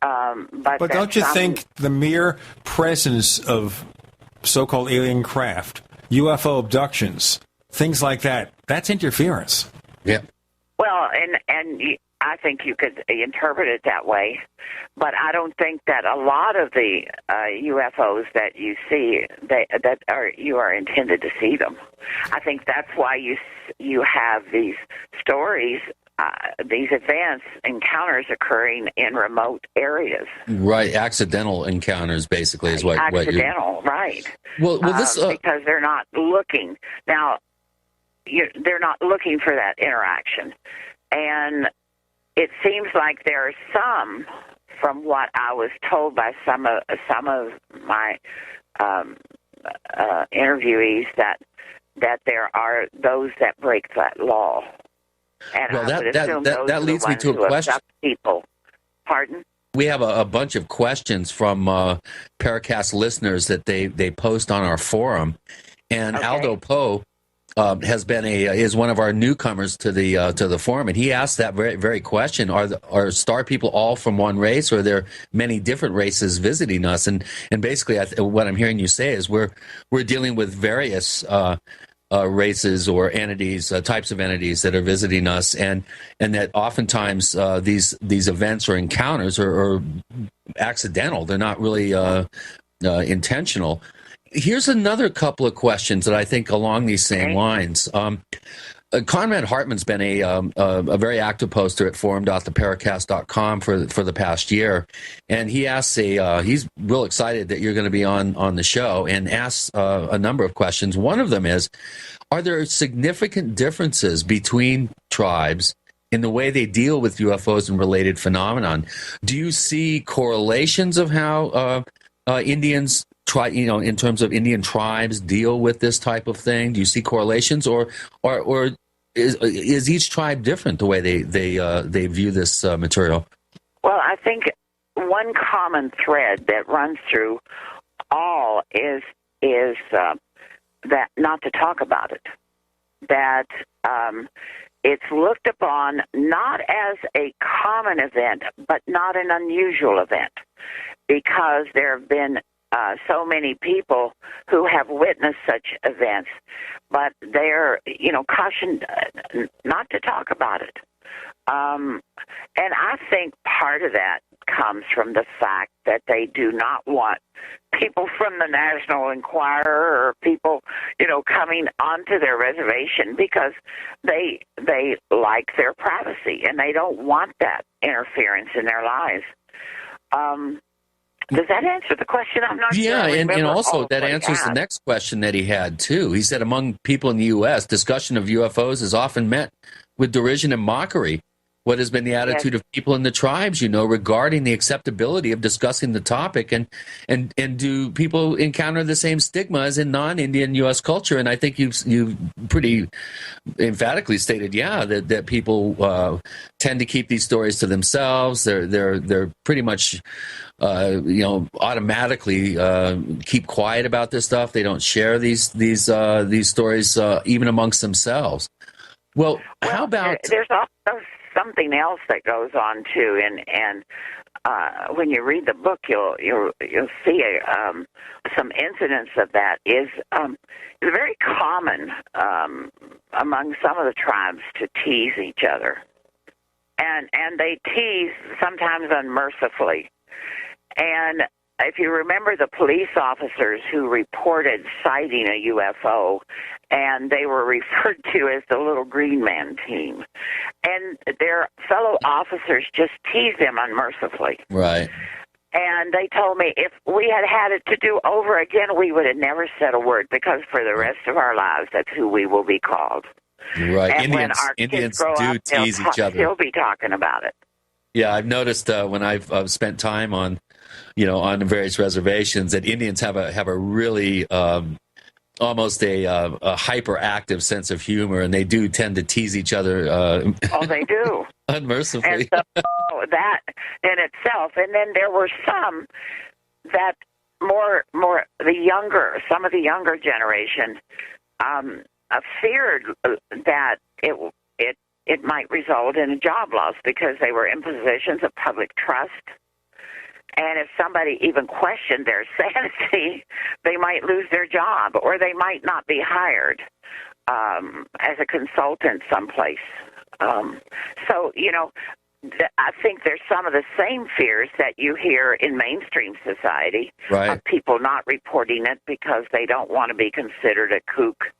But don't you think the mere presence of so-called alien craft, UFO abductions, things like that, that's interference? Yeah. Well, and I think you could interpret it that way, but I don't think that a lot of the UFOs that you see you are intended to see them. I think that's why you have these stories, these events, encounters occurring in remote areas. Right, accidental encounters, basically, is what accidental, right? Well, this because they're not looking now. They're not looking for that interaction, and it seems like there are some, from what I was told by some of my interviewees, that there are those that break that law. And well, I would assume that leads me to a question. People, pardon? We have a bunch of questions from Paracast listeners that they post on our forum, and okay. Aldo Poe is one of our newcomers to the forum, and he asked that very, very question: Are star people all from one race, or are there many different races visiting us? And basically, what I'm hearing you say is we're dealing with various races or entities, types of entities that are visiting us, and that oftentimes these events or encounters are accidental. They're not really intentional. Here's another couple of questions that I think along these same lines. Conrad Hartman's been a very active poster at forum.theparacast.com for the past year, and he asks he's real excited that you're going to be on the show, and asks a number of questions. One of them is, are there significant differences between tribes in the way they deal with UFOs and related phenomenon? Do you see correlations of how Indians in terms of Indian tribes deal with this type of thing? Do you see correlations, or is each tribe different the way they view this material? Well, I think one common thread that runs through all is that not to talk about it. That it's looked upon not as a common event, but not an unusual event, because there have been so many people who have witnessed such events, but they're, cautioned not to talk about it. And I think part of that comes from the fact that they do not want people from the National Enquirer or people, coming onto their reservation, because they like their privacy and they don't want that interference in their lives. Does that answer the question? I'm not sure. Yeah, and also that answers had. the next question that he had, too. He said among people in the U.S., discussion of UFOs is often met with derision and mockery. What has been the attitude of people in the tribes, regarding the acceptability of discussing the topic, and do people encounter the same stigma as in non-Indian U.S. culture? And I think you've pretty emphatically stated, that people tend to keep these stories to themselves. They're pretty much automatically keep quiet about this stuff. They don't share these stories even amongst themselves. Well, how about there's also something else that goes on too, and when you read the book, you'll see some incidents of that. Is very common among some of the tribes to tease each other, and they tease sometimes unmercifully. And if you remember the police officers who reported sighting a UFO, and they were referred to as the Little Green Man team, and their fellow officers just teased them unmercifully. Right. And they told me if we had it to do over again, we would have never said a word, because for the rest of our lives, that's who we will be called. Right. And Indians, when our Indians kids grow do up, tease each other. They'll be talking about it. Yeah, I've noticed when I've spent time on the various reservations, that Indians have a really almost a hyperactive sense of humor, and they do tend to tease each other. Oh, they do. Unmercifully. And so that in itself, and then there were some that some of the younger generation feared that it might result in a job loss, because they were in positions of public trust. And if somebody even questioned their sanity, they might lose their job, or they might not be hired as a consultant someplace. So, I think there's some of the same fears that you hear in mainstream society, right, of people not reporting it because they don't want to be considered a kook.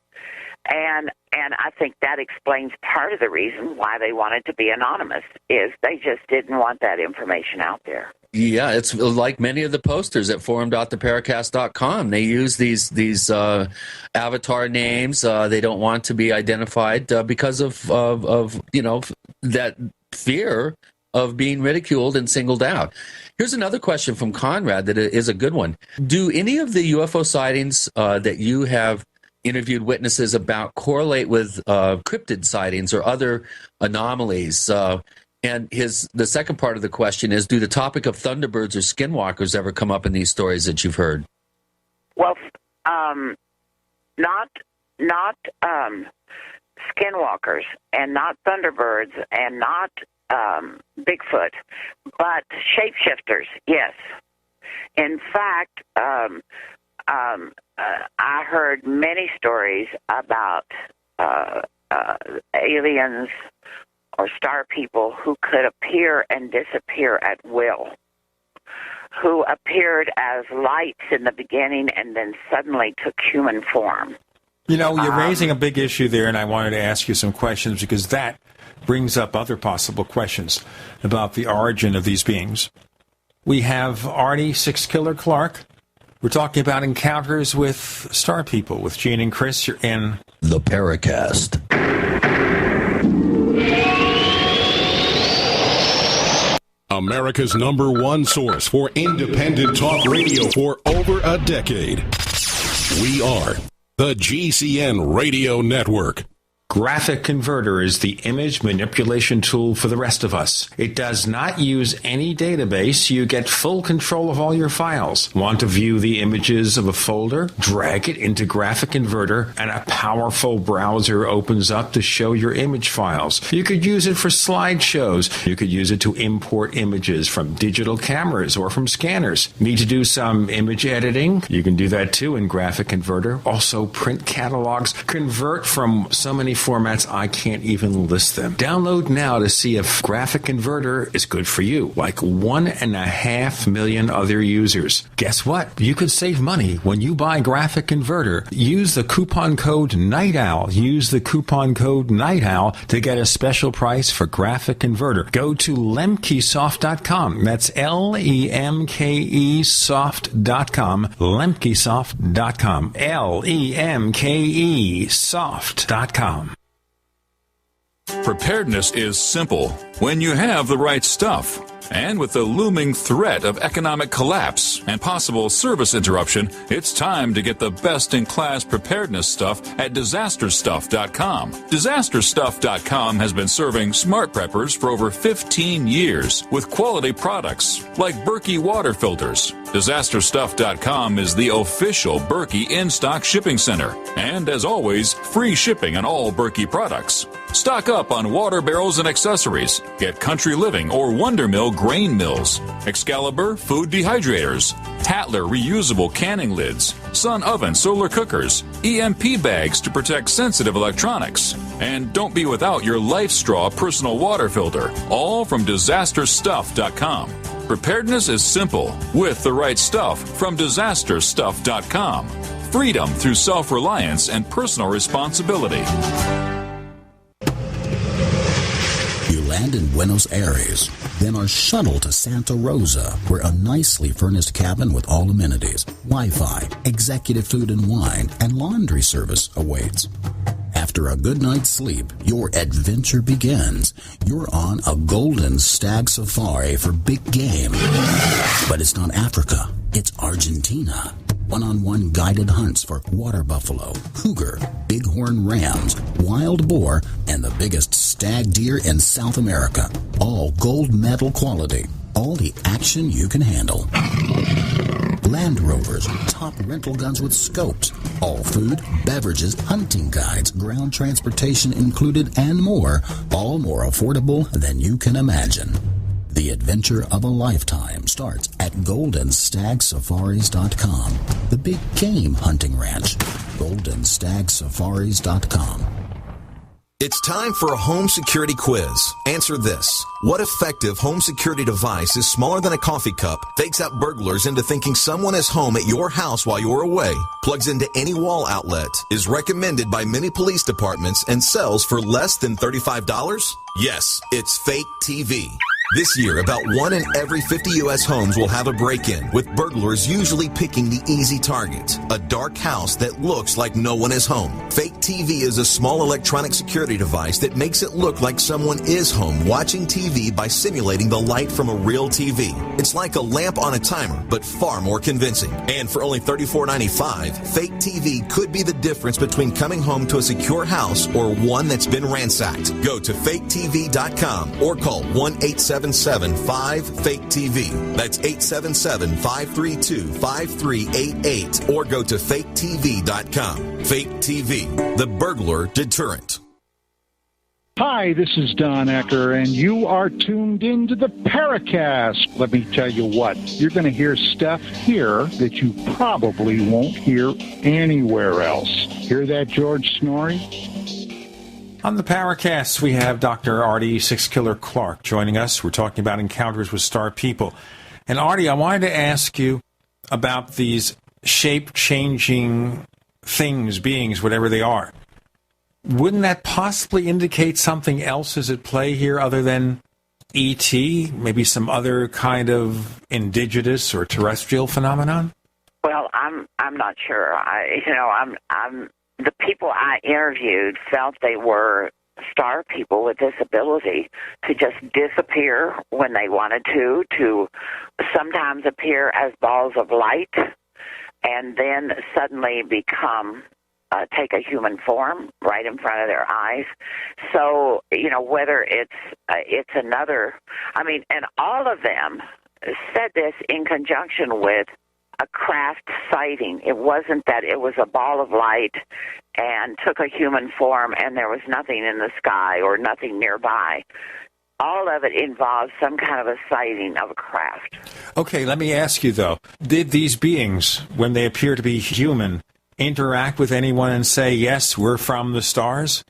And I think that explains part of the reason why they wanted to be anonymous, is they just didn't want that information out there. Yeah, it's like many of the posters at forum.theparacast.com. They use these avatar names. They don't want to be identified because of that fear of being ridiculed and singled out. Here's another question from Conrad that is a good one. Do any of the UFO sightings that you have interviewed witnesses about correlate with cryptid sightings or other anomalies? And the second part of the question is, do the topic of Thunderbirds or Skinwalkers ever come up in these stories that you've heard? Well, not Skinwalkers, and not Thunderbirds, and not Bigfoot, but shapeshifters, yes. In fact, I heard many stories about aliens or star people who could appear and disappear at will, who appeared as lights in the beginning and then suddenly took human form. You're raising a big issue there, and I wanted to ask you some questions, because that brings up other possible questions about the origin of these beings. We have Artie Six Killer Clark. We're talking about encounters with star people with Gene and Chris. You're in the Paracast. America's #1 source for independent talk radio for over a decade. We are the GCN Radio Network. Graphic Converter is the image manipulation tool for the rest of us. It does not use any database. You get full control of all your files. Want to view the images of a folder? Drag it into Graphic Converter and a powerful browser opens up to show your image files. You could use it for slideshows. You could use it to import images from digital cameras or from scanners. Need to do some image editing? You can do that too in Graphic Converter. Also print catalogs. Convert from so many formats I can't even list them. Download now to see if Graphic Converter is good for you, like 1.5 million other users. Guess what? You could save money when you buy Graphic Converter. Use the coupon code Night Owl. Use the coupon code Night Owl to get a special price for Graphic Converter. Go to lemkesoft.com. That's LEMKE soft.com. lemkesoft.com. LEMKE soft.com. Preparedness is simple when you have the right stuff. And with the looming threat of economic collapse and possible service interruption, it's time to get the best-in-class preparedness stuff at DisasterStuff.com. DisasterStuff.com has been serving smart preppers for over 15 years with quality products like Berkey water filters. DisasterStuff.com is the official Berkey in-stock shipping center. And as always, free shipping on all Berkey products. Stock up on water barrels and accessories. Get Country Living or Wonder Mill grain mills, Excalibur food dehydrators, Tatler reusable canning lids, Sun oven solar cookers, EMP bags to protect sensitive electronics. And don't be without your Life Straw personal water filter, all from DisasterStuff.com. Preparedness is simple with the right stuff from DisasterStuff.com. Freedom through self-reliance and personal responsibility. Land in Buenos Aires, then are shuttled to Santa Rosa, where a nicely furnished cabin with all amenities, Wi-Fi, executive food and wine, and laundry service awaits. After a good night's sleep, your adventure begins. You're on a golden stag safari for big game. But it's not Africa, it's Argentina. One-on-one guided hunts for water buffalo, cougar, bighorn rams, wild boar, and the biggest stag deer in South America. All gold medal quality. All the action you can handle. Land Rovers, top rental guns with scopes. All food, beverages, hunting guides, ground transportation included, and more. All more affordable than you can imagine. The adventure of a lifetime starts at GoldenStagSafaris.com. The big game hunting ranch. GoldenStagSafaris.com. It's time for a home security quiz. Answer this. What effective home security device is smaller than a coffee cup, fakes out burglars into thinking someone is home at your house while you're away, plugs into any wall outlet, is recommended by many police departments, and sells for less than $35? Yes, it's Fake TV. This year, about 1 in every 50 U.S. homes will have a break-in, with burglars usually picking the easy target, a dark house that looks like no one is home. Fake TV is a small electronic security device that makes it look like someone is home watching TV by simulating the light from a real TV. It's like a lamp on a timer, but far more convincing. And for only $34.95, Fake TV could be the difference between coming home to a secure house or one that's been ransacked. Go to faketv.com or call 1-877-5-FAKE-TV. That's 877-532-5388. Or go to faketv.com. Fake TV, the burglar deterrent. Hi, this is Don Ecker, and you are tuned into the Paracast. Let me tell you what, you're going to hear stuff here that you probably won't hear anywhere else. Hear that, George Snorri? On the Paracast, we have Dr. Artie Six Killer Clark joining us. We're talking about encounters with star people. And Artie, I wanted to ask you about these shape-changing things, beings, whatever they are. Wouldn't that possibly indicate something else is at play here other than E.T., maybe some other kind of indigenous or terrestrial phenomenon? Well, I'm not sure. The people I interviewed felt they were star people with this ability to just disappear when they wanted to sometimes appear as balls of light, and then suddenly become take a human form right in front of their eyes. So, whether it's another, and all of them said this in conjunction with a craft sighting. It wasn't that it was a ball of light and took a human form and there was nothing in the sky or nothing nearby. All of it involves some kind of a sighting of a craft. Okay, let me ask you, though. Did these beings, when they appear to be human, interact with anyone and say, yes, we're from the stars,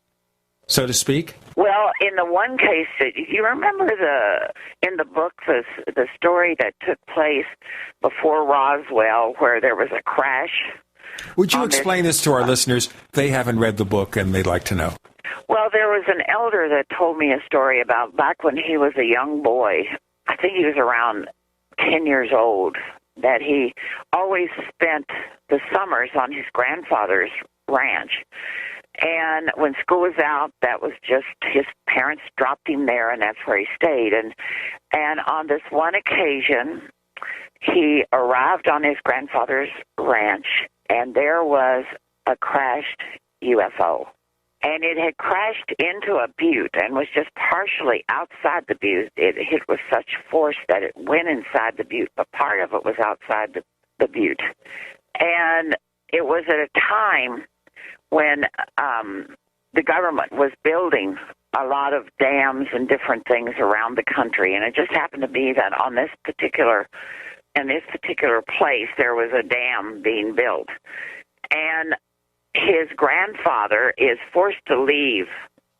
so to speak? Well, in the one case, you remember in the book the story that took place before Roswell where there was a crash? Would you explain this to our listeners? They haven't read the book and they'd like to know. Well, there was an elder that told me a story about back when he was a young boy. I think he was around 10 years old, that he always spent the summers on his grandfather's ranch. And when school was out, that was just his parents dropped him there, and that's where he stayed. And on this one occasion, he arrived on his grandfather's ranch, and there was a crashed UFO. And it had crashed into a butte and was just partially outside the butte. It hit with such force that it went inside the butte, but part of it was outside the butte. And it was at a time when the government was building a lot of dams and different things around the country. And it just happened to be that in this particular place, there was a dam being built. And his grandfather is forced to leave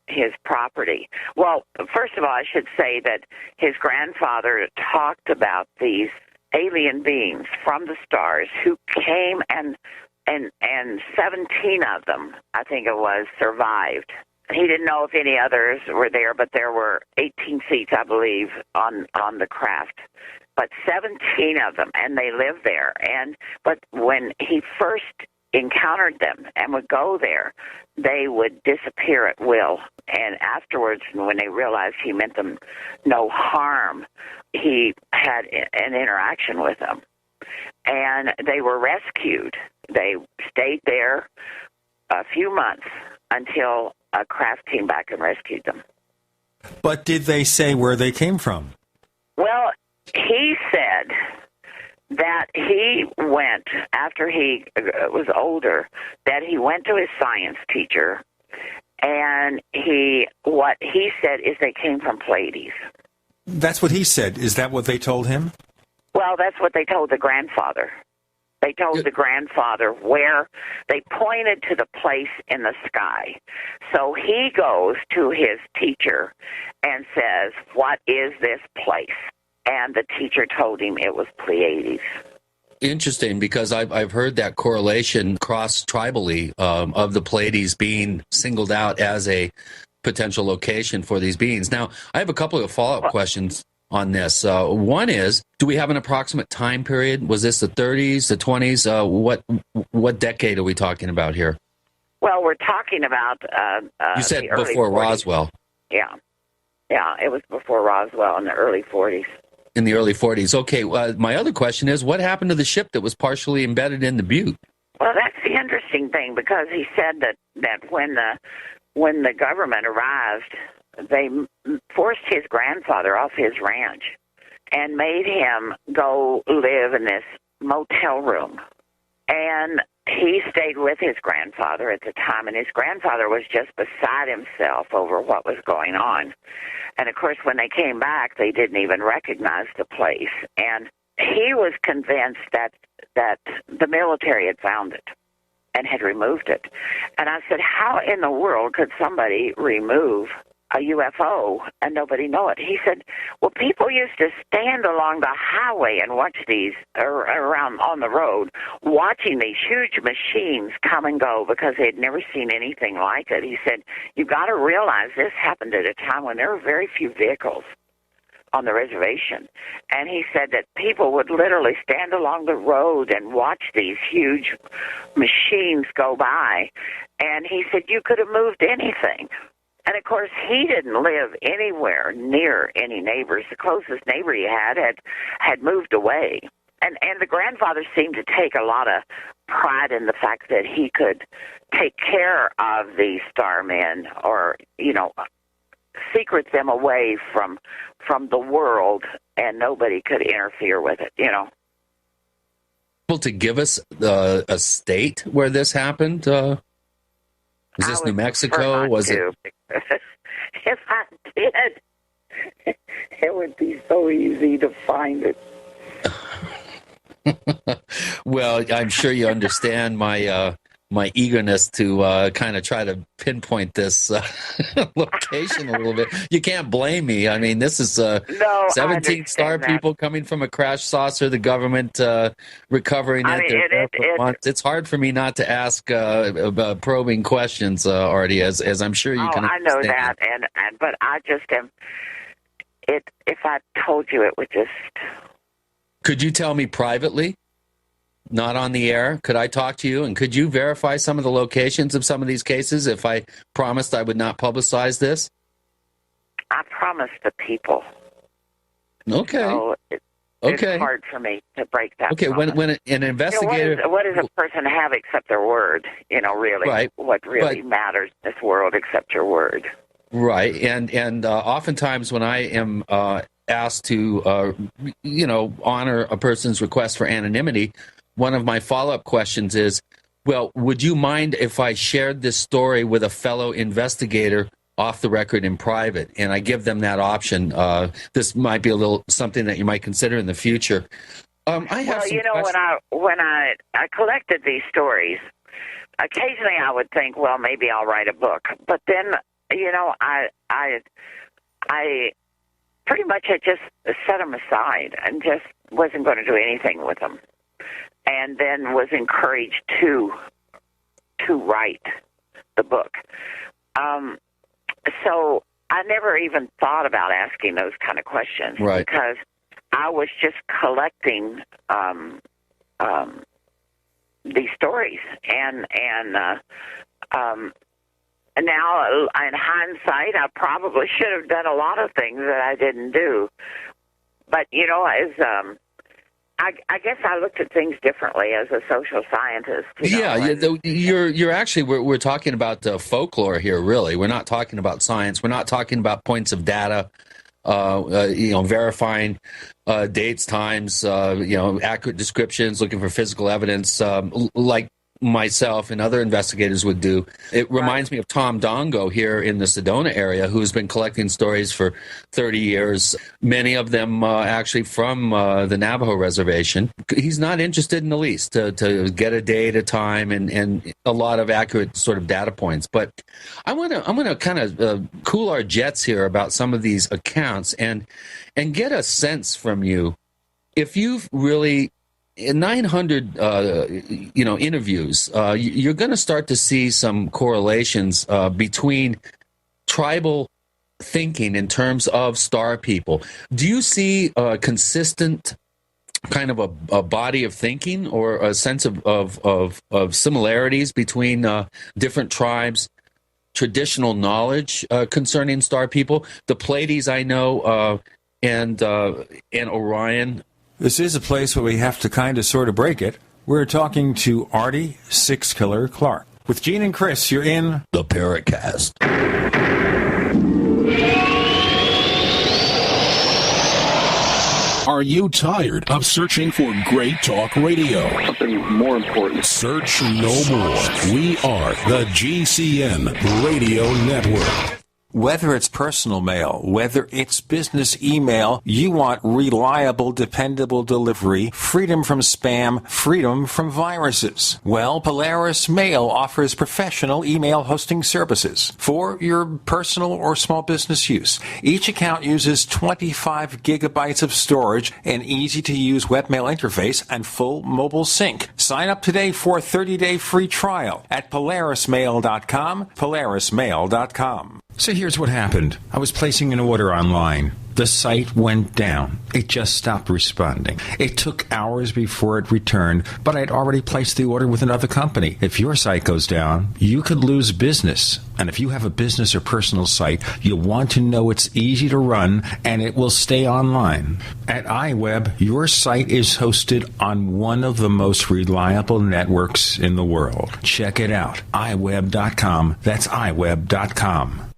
his property. Well, first of all, I should say that his grandfather talked about these alien beings from the stars who came and 17 of them, I think it was, survived. He didn't know if any others were there, but there were 18 seats, I believe, on the craft. But 17 of them, and they lived there. But when he first encountered them and would go there, they would disappear at will. And afterwards, when they realized he meant them no harm, he had an interaction with them. And they were rescued. They stayed there a few months until a craft came back and rescued them. But did they say where they came from? Well, he said that he went, after he was older, that he went to his science teacher, and what he said is they came from Pleiades. That's what he said. Is that what they told him? Well, that's what they told the grandfather. They told the grandfather where they pointed to the place in the sky. So he goes to his teacher and says, "What is this place?" And the teacher told him it was Pleiades. Interesting, because I've heard that correlation cross-tribally of the Pleiades being singled out as a potential location for these beings. Now, I have a couple of follow-up questions on this. One is, do we have an approximate time period? Was this the 30s, the 20s? What decade are we talking about here? Well, we're talking about you said the before 40s. Roswell. Yeah, it was before Roswell in the early 40s. In the early 40s. Okay, my other question is, what happened to the ship that was partially embedded in the butte? Well, that's the interesting thing, because he said that when the government arrived, they forced his grandfather off his ranch and made him go live in this motel room. And he stayed with his grandfather at the time, and his grandfather was just beside himself over what was going on. And, of course, when they came back, they didn't even recognize the place. And he was convinced that the military had found it and had removed it. And I said, how in the world could somebody remove a UFO and nobody know it? He said, well, people used to stand along the highway and watch these, or around on the road, watching these huge machines come and go because they had never seen anything like it. He said, you've got to realize this happened at a time when there were very few vehicles on the reservation. And he said that people would literally stand along the road and watch these huge machines go by. And he said you could have moved anything. And, of course, he didn't live anywhere near any neighbors. The closest neighbor he had moved away. And the grandfather seemed to take a lot of pride in the fact that he could take care of these starmen, or secret them away from the world, and nobody could interfere with it. Able to give us a state where this happened? Was this New Mexico? Was it? If I did, it would be so easy to find it. Well, I'm sure you understand my eagerness to kind of try to pinpoint this location a little bit. You can't blame me. I mean, this is 17 star people coming from a crash saucer, the government recovering it. They're there for months. It's hard for me not to ask probing questions, Artie, as I'm sure you can understand. I know that, but I just am. If I told you, it would just. Could you tell me privately? Not on the air? Could I talk to you, and could you verify some of the locations of some of these cases if I promised I would not publicize this? I promised the people. Okay. So it's hard for me to break that. Okay, promise. when an investigator... what does a person have except their word? Really, right. What really matters in this world except your word? Right, and oftentimes when I am asked to, honor a person's request for anonymity, one of my follow-up questions is, well, would you mind if I shared this story with a fellow investigator off the record in private? And I give them that option. This might be a little something that you might consider in the future. When I collected these stories, occasionally I would think, well, maybe I'll write a book. But then, I pretty much I just set them aside and just wasn't going to do anything with them. And then was encouraged to write the book. So I never even thought about asking those kind of questions, right? Because I was just collecting these stories, and now in hindsight, I probably should have done a lot of things that I didn't do. But I guess I looked at things differently as a social scientist. You're actually we're talking about folklore here. Really, we're not talking about science. We're not talking about points of data. Verifying dates, times, accurate descriptions, looking for physical evidence, like myself and other investigators would do. It reminds me of Tom Dongo here in the Sedona area, who's been collecting stories for 30 years, many of them actually from the Navajo reservation. He's not interested in the least to get a date, a time, and a lot of accurate sort of data points. But I'm gonna kind of cool our jets here about some of these accounts and get a sense from you if you've really, in 900 interviews, you're going to start to see some correlations between tribal thinking in terms of star people. Do you see a consistent kind of a body of thinking or a sense of similarities between different tribes, traditional knowledge concerning star people? The Pleiades, I know, and Orion. This is a place where we have to kind of sort of break it. We're talking to Artie Six Killer Clark. With Gene and Chris, you're in the Paracast. Are you tired of searching for great talk radio? Something more important. Search no more. We are the GCN Radio Network. Whether it's personal mail, whether it's business email, you want reliable, dependable delivery, freedom from spam, freedom from viruses. Well, Polaris Mail offers professional email hosting services for your personal or small business use. Each account uses 25 gigabytes of storage, an easy-to-use webmail interface, and full mobile sync. Sign up today for a 30-day free trial at polarismail.com, polarismail.com. So here's what happened. I was placing an order online. The site went down. It just stopped responding. It took hours before it returned, but I'd already placed the order with another company. If your site goes down, you could lose business. And if you have a business or personal site, you'll want to know it's easy to run and it will stay online. At iWeb, your site is hosted on one of the most reliable networks in the world. Check it out. iWeb.com. That's iWeb.com.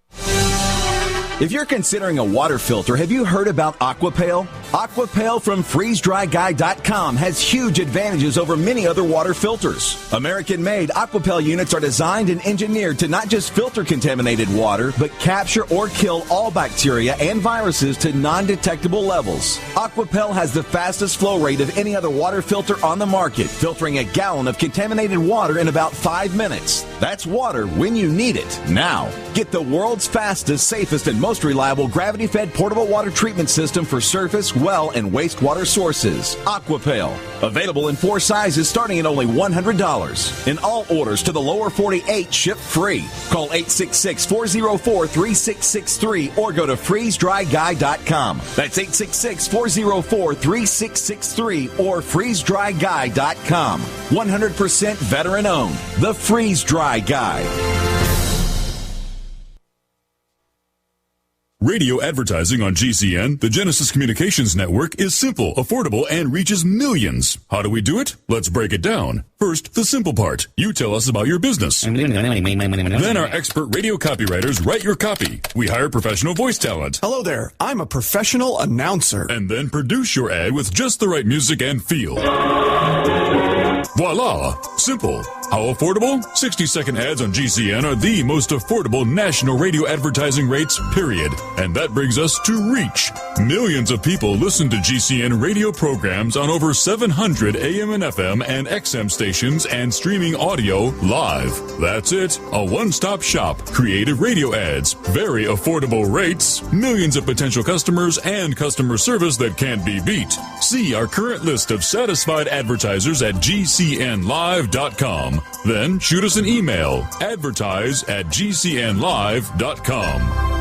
If you're considering a water filter, have you heard about Aquapail? Aquapail from FreezeDryGuy.com has huge advantages over many other water filters. American-made Aquapail units are designed and engineered to not just filter contaminated water, but capture or kill all bacteria and viruses to non-detectable levels. Aquapail has the fastest flow rate of any other water filter on the market, filtering a gallon of contaminated water in about 5 minutes. That's water when you need it, now. Get the world's fastest, safest, and most reliable gravity-fed portable water treatment system for surface, well, and wastewater sources. Aquapail. Available in 4 sizes starting at only $100. And all orders to the lower 48 ship free. Call 866-404-3663 or go to freezedryguy.com. That's 866-404-3663 or freezedryguy.com. 100% veteran owned. The Freeze Dry Guy. Radio advertising on GCN, the Genesis Communications Network, is simple, affordable, and reaches millions. How do we do it? Let's break it down. First, the simple part. You tell us about your business. Then our expert radio copywriters write your copy. We hire professional voice talent. Hello there. I'm a professional announcer. And then produce your ad with just the right music and feel. Voila! Simple. How affordable? 60-second ads on GCN are the most affordable national radio advertising rates, period. And that brings us to reach. Millions of people listen to GCN radio programs on over 700 AM and FM and XM stations and streaming audio live. That's it. A one-stop shop. Creative radio ads. Very affordable rates. Millions of potential customers and customer service that can't be beat. See our current list of satisfied advertisers at GCNlive.com. Then shoot us an email. advertise@gcnlive.com.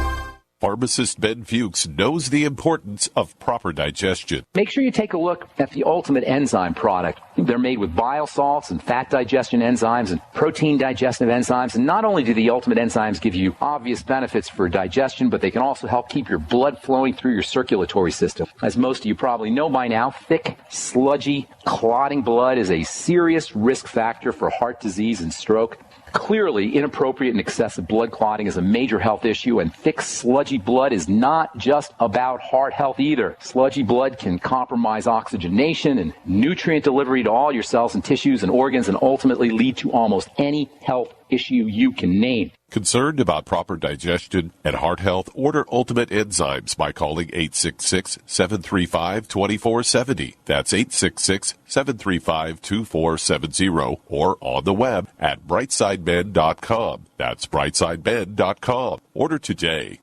Pharmacist Ben Fuchs knows the importance of proper digestion. Make sure you take a look at the Ultimate Enzyme product. They're made with bile salts and fat digestion enzymes and protein digestive enzymes. And not only do the Ultimate Enzymes give you obvious benefits for digestion, but they can also help keep your blood flowing through your circulatory system. As most of you probably know by now, thick, sludgy, clotting blood is a serious risk factor for heart disease and stroke. Clearly, inappropriate and excessive blood clotting is a major health issue, and thick, sludgy blood is not just about heart health either. Sludgy blood can compromise oxygenation and nutrient delivery to all your cells and tissues and organs and ultimately lead to almost any health issue you can name. Concerned about proper digestion and heart health? Order Ultimate Enzymes by calling 866-735-2470. That's 866-735-2470 or on the web at brightsideben.com. That's brightsideben.com. Order today.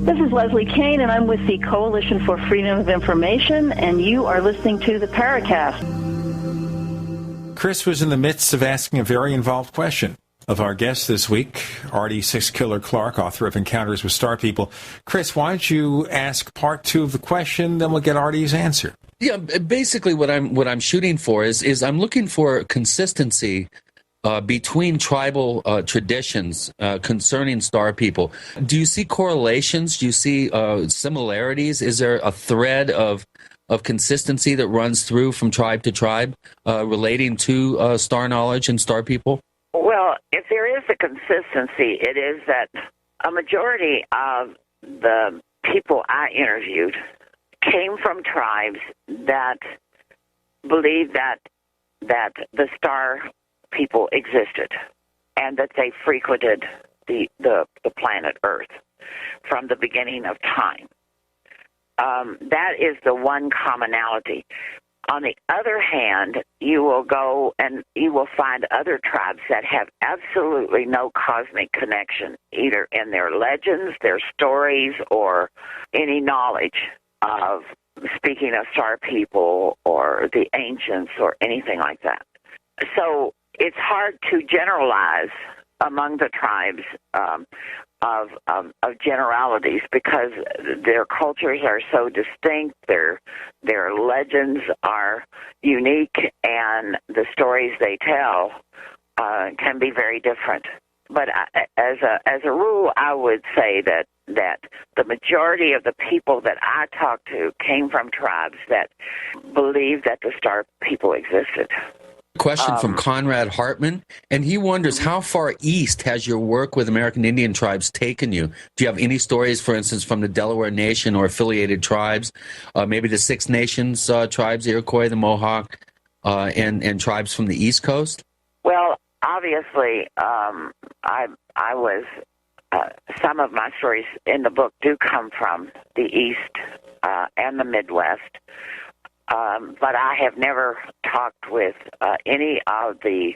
This is Leslie Kane, and I'm with the Coalition for Freedom of Information, and you are listening to the Paracast. Chris was in the midst of asking a very involved question of our guest this week, Artie Six Killer Clark, author of Encounters with Star People. Chris, why don't you ask part 2 of the question, then we'll get Artie's answer. Yeah, basically what I'm shooting for is I'm looking for consistency between tribal traditions concerning star people. Do you see correlations? Do you see similarities? Is there a thread of consistency that runs through from tribe to tribe relating to star knowledge and star people? Well, if there is a consistency, it is that a majority of the people I interviewed came from tribes that believed that the star people existed and that they frequented the planet Earth from the beginning of time. That is the one commonality. On the other hand, you will go and you will find other tribes that have absolutely no cosmic connection, either in their legends, their stories, or any knowledge of, speaking of star people or the ancients or anything like that. So it's hard to generalize among the tribes of generalities, because their cultures are so distinct, their legends are unique, and the stories they tell can be very different. But as a rule, I would say that the majority of the people that I talked to came from tribes that believed that the Star people existed. Question from Conrad Hartman, and he wonders, how far east has your work with American Indian tribes taken you? Do you have any stories, for instance, from the Delaware Nation or affiliated tribes, maybe the Six Nations tribes, the Iroquois, the Mohawk, and tribes from the East Coast? Well, obviously, I was some of my stories in the book do come from the East and the Midwest. But I have never talked with any of the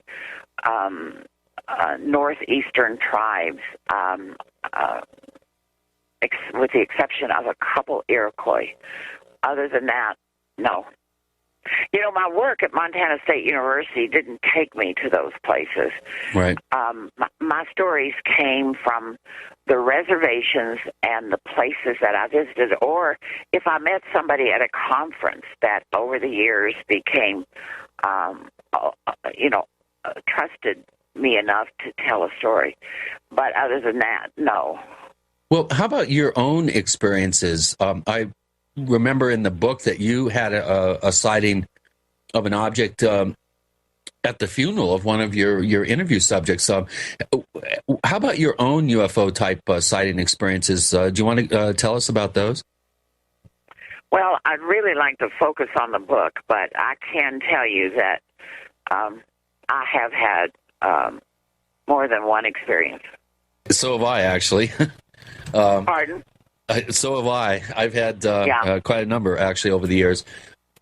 northeastern tribes, with the exception of a couple Iroquois. Other than that, no. You know, my work at Montana State University didn't take me to those places. Right. My stories came from the reservations and the places that I visited, or if I met somebody at a conference that over the years became, trusted me enough to tell a story. But other than that, no. Well, how about your own experiences? I remember in the book that you had a sighting of an object at the funeral of one of your interview subjects. How about your own UFO type sighting experiences? Do you want to tell us about those? Well, I'd really like to focus on the book, but I can tell you that I have had more than one experience. So have I, actually. Pardon? So have I. I've had quite a number, actually, over the years.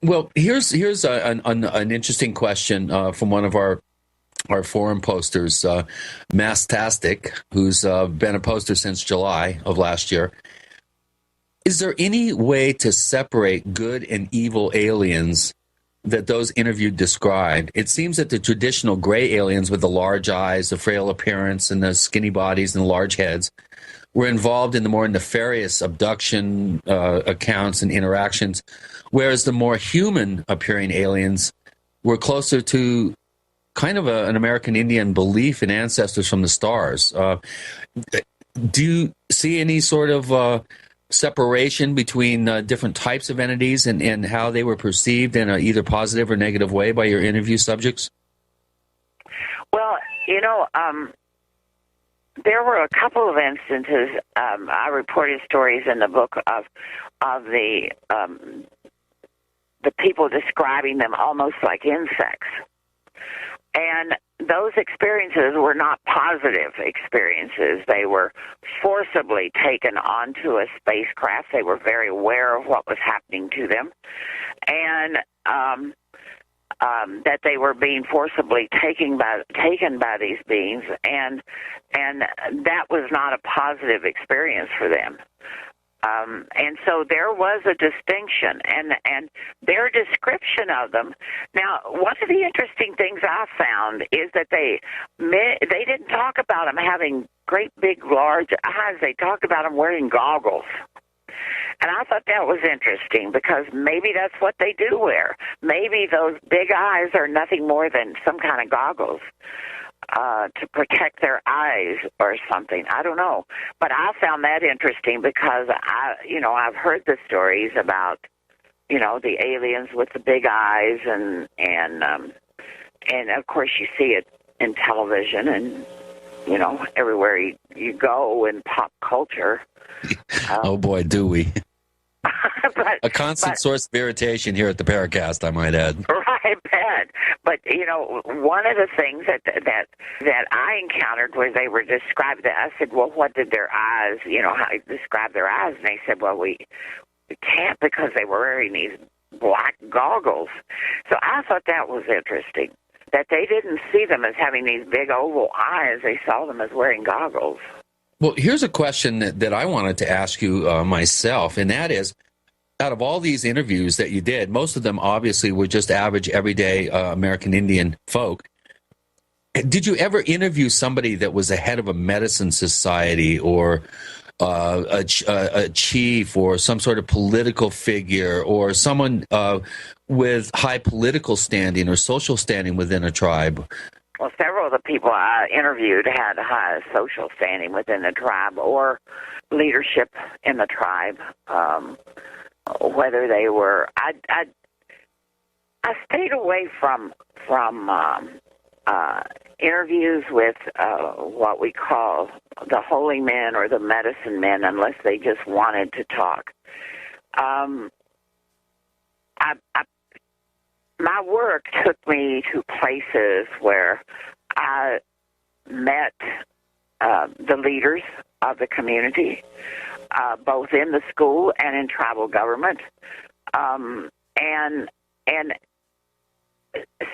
Well, here's an interesting question from one of our forum posters, Mastastic, who's been a poster since July of last year. Is there any way to separate good and evil aliens that those interviewed described? It seems that the traditional gray aliens with the large eyes, the frail appearance, and the skinny bodies and the large heads were involved in the more nefarious abduction accounts and interactions, whereas the more human-appearing aliens were closer to kind of an American Indian belief in ancestors from the stars. Do you see any sort of separation between different types of entities and how they were perceived in a either positive or negative way by your interview subjects? Well, there were a couple of instances. I reported stories in the book of the people describing them almost like insects, and those experiences were not positive experiences. They were forcibly taken onto a spacecraft. They were very aware of what was happening to them, and that they were being forcibly taken by these beings, and that was not a positive experience for them. And so there was a distinction, and their description of them. Now, one of the interesting things I found is that they didn't talk about them having great big large eyes. They talked about them wearing goggles. And I thought that was interesting because maybe that's what they do wear. Maybe those big eyes are nothing more than some kind of goggles to protect their eyes or something. I don't know. But I found that interesting because I've heard the stories about, the aliens with the big eyes and of course you see it in television and, everywhere you go in pop culture. Oh boy, do we. A constant source of irritation here at the Paracast, I might add. Right, bad. But one of the things that I encountered where they were described, I said, well, what did their eyes, how you describe their eyes? And they said, well, we can't because they were wearing these black goggles. So I thought that was interesting, that they didn't see them as having these big oval eyes. They saw them as wearing goggles. Well, here's a question that I wanted to ask you myself, and that is, out of all these interviews that you did, most of them obviously were just average, everyday American Indian folk. Did you ever interview somebody that was the head of a medicine society or a chief or some sort of political figure or someone with high political standing or social standing within a tribe? Well, several of the people I interviewed had a high social standing within the tribe or leadership in the tribe. Whether they were, I stayed away from interviews with what we call the holy men or the medicine men, unless they just wanted to talk. My work took me to places where I met the leaders of the community, both in the school and in tribal government, and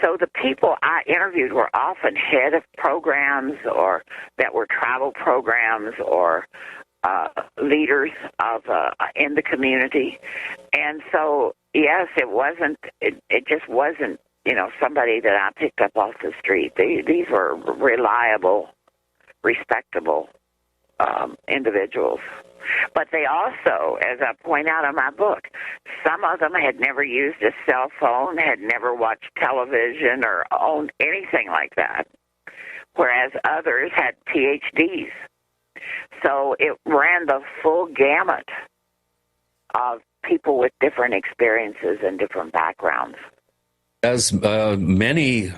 so the people I interviewed were often head of programs or that were tribal programs or leaders of in the community. And so, yes, it just wasn't, somebody that I picked up off the street. These were reliable, respectable individuals. But they also, as I point out in my book, some of them had never used a cell phone, had never watched television or owned anything like that, whereas others had PhDs. So it ran the full gamut of people with different experiences and different backgrounds. As many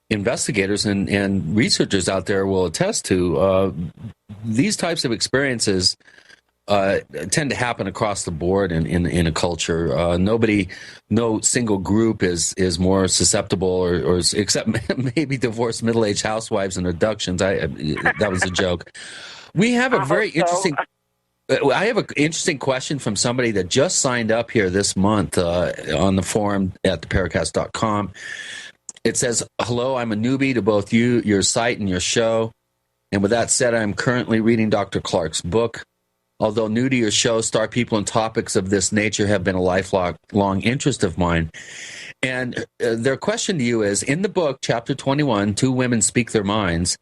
investigators and researchers out there will attest to, these types of experiences tend to happen across the board in a culture. No single group is more susceptible, or except maybe divorced middle-aged housewives and abductions. That was a joke. We have a very interesting. I have an interesting question from somebody that just signed up here this month on the forum at theparacast.com. It says, "Hello, I'm a newbie to both your site and your show. And with that said, I'm currently reading Dr. Clark's book. Although new to your show, star people and topics of this nature have been a lifelong interest of mine." And their question to you is, in the book, chapter 21, Two Women Speak Their Minds,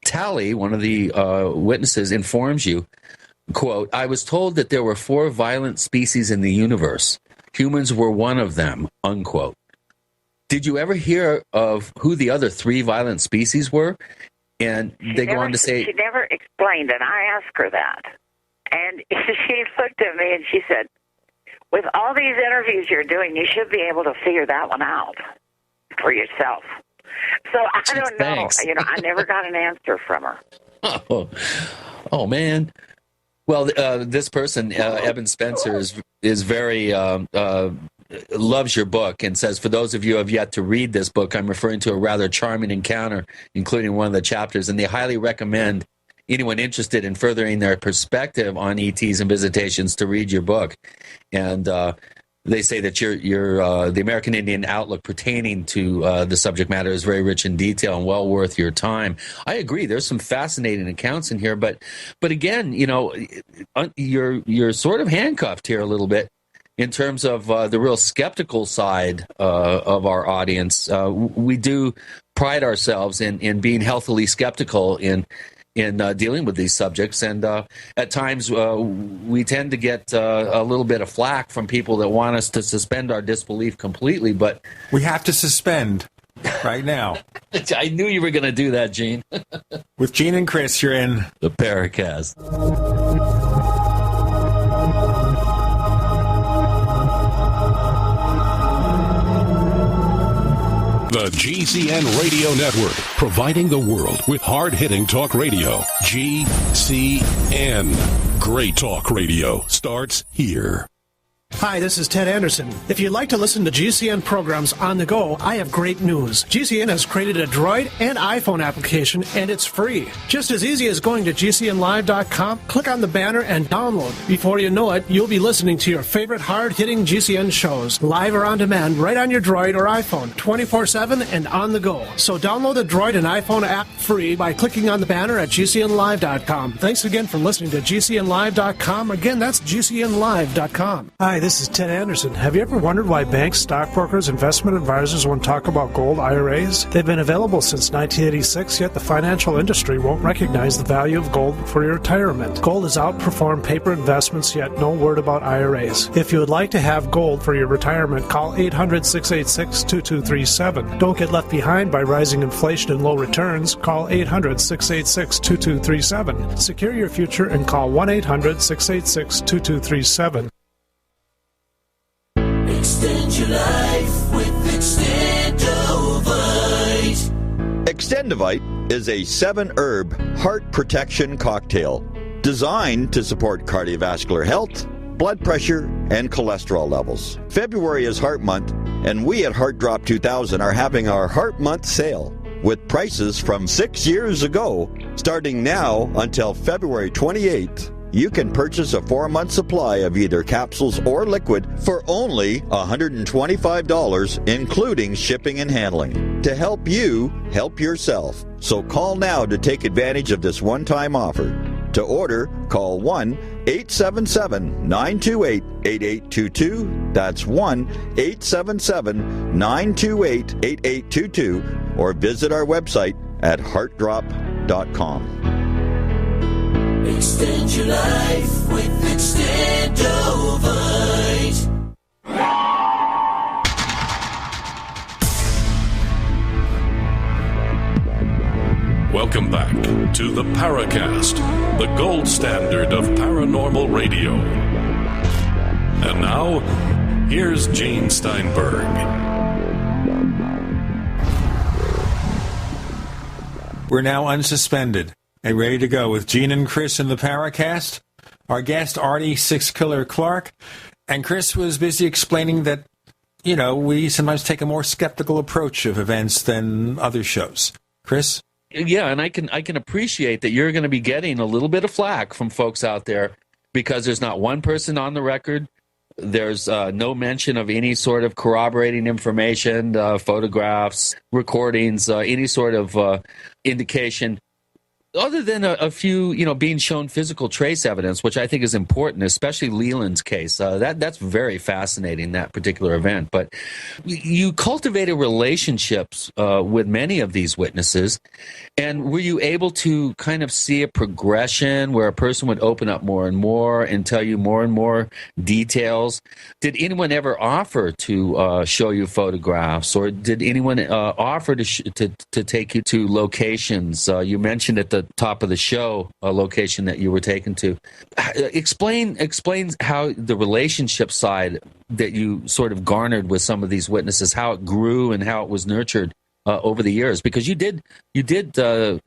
Tally, one of the witnesses, informs you, quote, "I was told that there were 4 violent species in the universe. Humans were one of them," unquote. Did you ever hear of who the other 3 violent species were? And they go on to say... She never explained, and I asked her that. And she looked at me and she said, "With all these interviews you're doing, you should be able to figure that one out for yourself." So I don't know. Thanks. I never got an answer from her. Oh man. Well, this person, Eben Spencer, is very loves your book and says, "For those of you who have yet to read this book, I'm referring to a rather charming encounter, including one of the chapters, and they highly recommend anyone interested in furthering their perspective on ETs and visitations to read your book." And they say that your the American Indian outlook pertaining to the subject matter is very rich in detail and well worth your time. I agree. There's some fascinating accounts in here, but again, you're sort of handcuffed here a little bit in terms of the real skeptical side of our audience. We do pride ourselves in being healthily skeptical in dealing with these subjects, and at times we tend to get a little bit of flack from people that want us to suspend our disbelief completely, but we have to suspend right now. I knew you were going to do that, Gene. With Gene and Chris, you're in the Paracast. The GCN Radio Network, providing the world with hard-hitting talk radio. GCN. Great talk radio starts here. Hi, this is Ted Anderson. If you'd like to listen to GCN programs on the go, I have great news. GCN has created a Droid and iPhone application, and it's free. Just as easy as going to GCNlive.com, click on the banner, and download. Before you know it, you'll be listening to your favorite hard-hitting GCN shows, live or on demand, right on your Droid or iPhone, 24/7 and on the go. So download the Droid and iPhone app free by clicking on the banner at GCNlive.com. Thanks again for listening to GCNlive.com. Again, that's GCNlive.com. Hi, this is Ted Anderson. Have you ever wondered why banks, stockbrokers, investment advisors won't talk about gold IRAs? They've been available since 1986, yet the financial industry won't recognize the value of gold for your retirement. Gold has outperformed paper investments, yet no word about IRAs. If you would like to have gold for your retirement, call 800-686-2237. Don't get left behind by rising inflation and low returns. Call 800-686-2237. Secure your future and call 1-800-686-2237. Extend your life with Extendovite. Extendovite is a 7-herb heart protection cocktail designed to support cardiovascular health, blood pressure, and cholesterol levels. February is Heart Month, and we at Heart Drop 2000 are having our Heart Month sale with prices from 6 years ago. Starting now until February 28th, you can purchase a 4-month supply of either capsules or liquid for only $125, including shipping and handling, to help you help yourself. So call now to take advantage of this one-time offer. To order, call 1-877-928-8822. That's 1-877-928-8822. Or visit our website at heartdrop.com. Extend your life with Extendovite. Welcome back to the Paracast, the gold standard of paranormal radio. And now, here's Gene Steinberg. We're now unsuspended and ready to go with Gene and Chris in the Paracast. Our guest, Artie Six Killer Clark. And Chris was busy explaining that, you know, we sometimes take a more skeptical approach of events than other shows. Chris? Yeah, and I can appreciate that you're going to be getting a little bit of flack from folks out there because there's not one person on the record. There's no mention of any sort of corroborating information, photographs, recordings, any sort of indication, other than a few, you know, being shown physical trace evidence, which I think is important, especially Leland's case. That's very fascinating, that particular event. But you cultivated relationships with many of these witnesses, and were you able to kind of see a progression where a person would open up more and tell you more and more details? Did anyone ever offer to show you photographs, or did anyone offer to take you to locations? You mentioned at the top of the show a location that you were taken to. Explain how the relationship side that you sort of garnered with some of these witnesses, how it grew and how it was nurtured over the years, because you did get to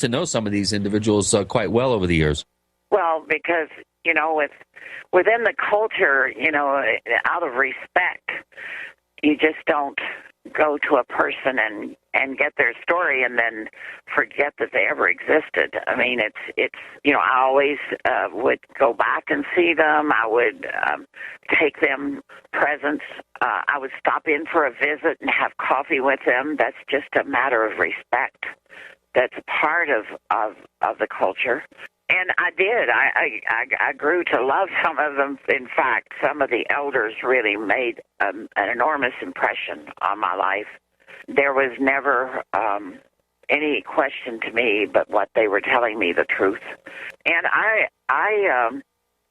know some of these individuals quite well over the years. Well, because, you know, within the culture, you know, out of respect, you just don't go to a person and get their story and then forget that they ever existed. I mean, it's you know, I always would go back and see them. I would take them presents. I would stop in for a visit and have coffee with them. That's just a matter of respect. That's part of the culture. And I did. I grew to love some of them. In fact, some of the elders really made an enormous impression on my life. There was never any question to me but what they were telling me the truth. And I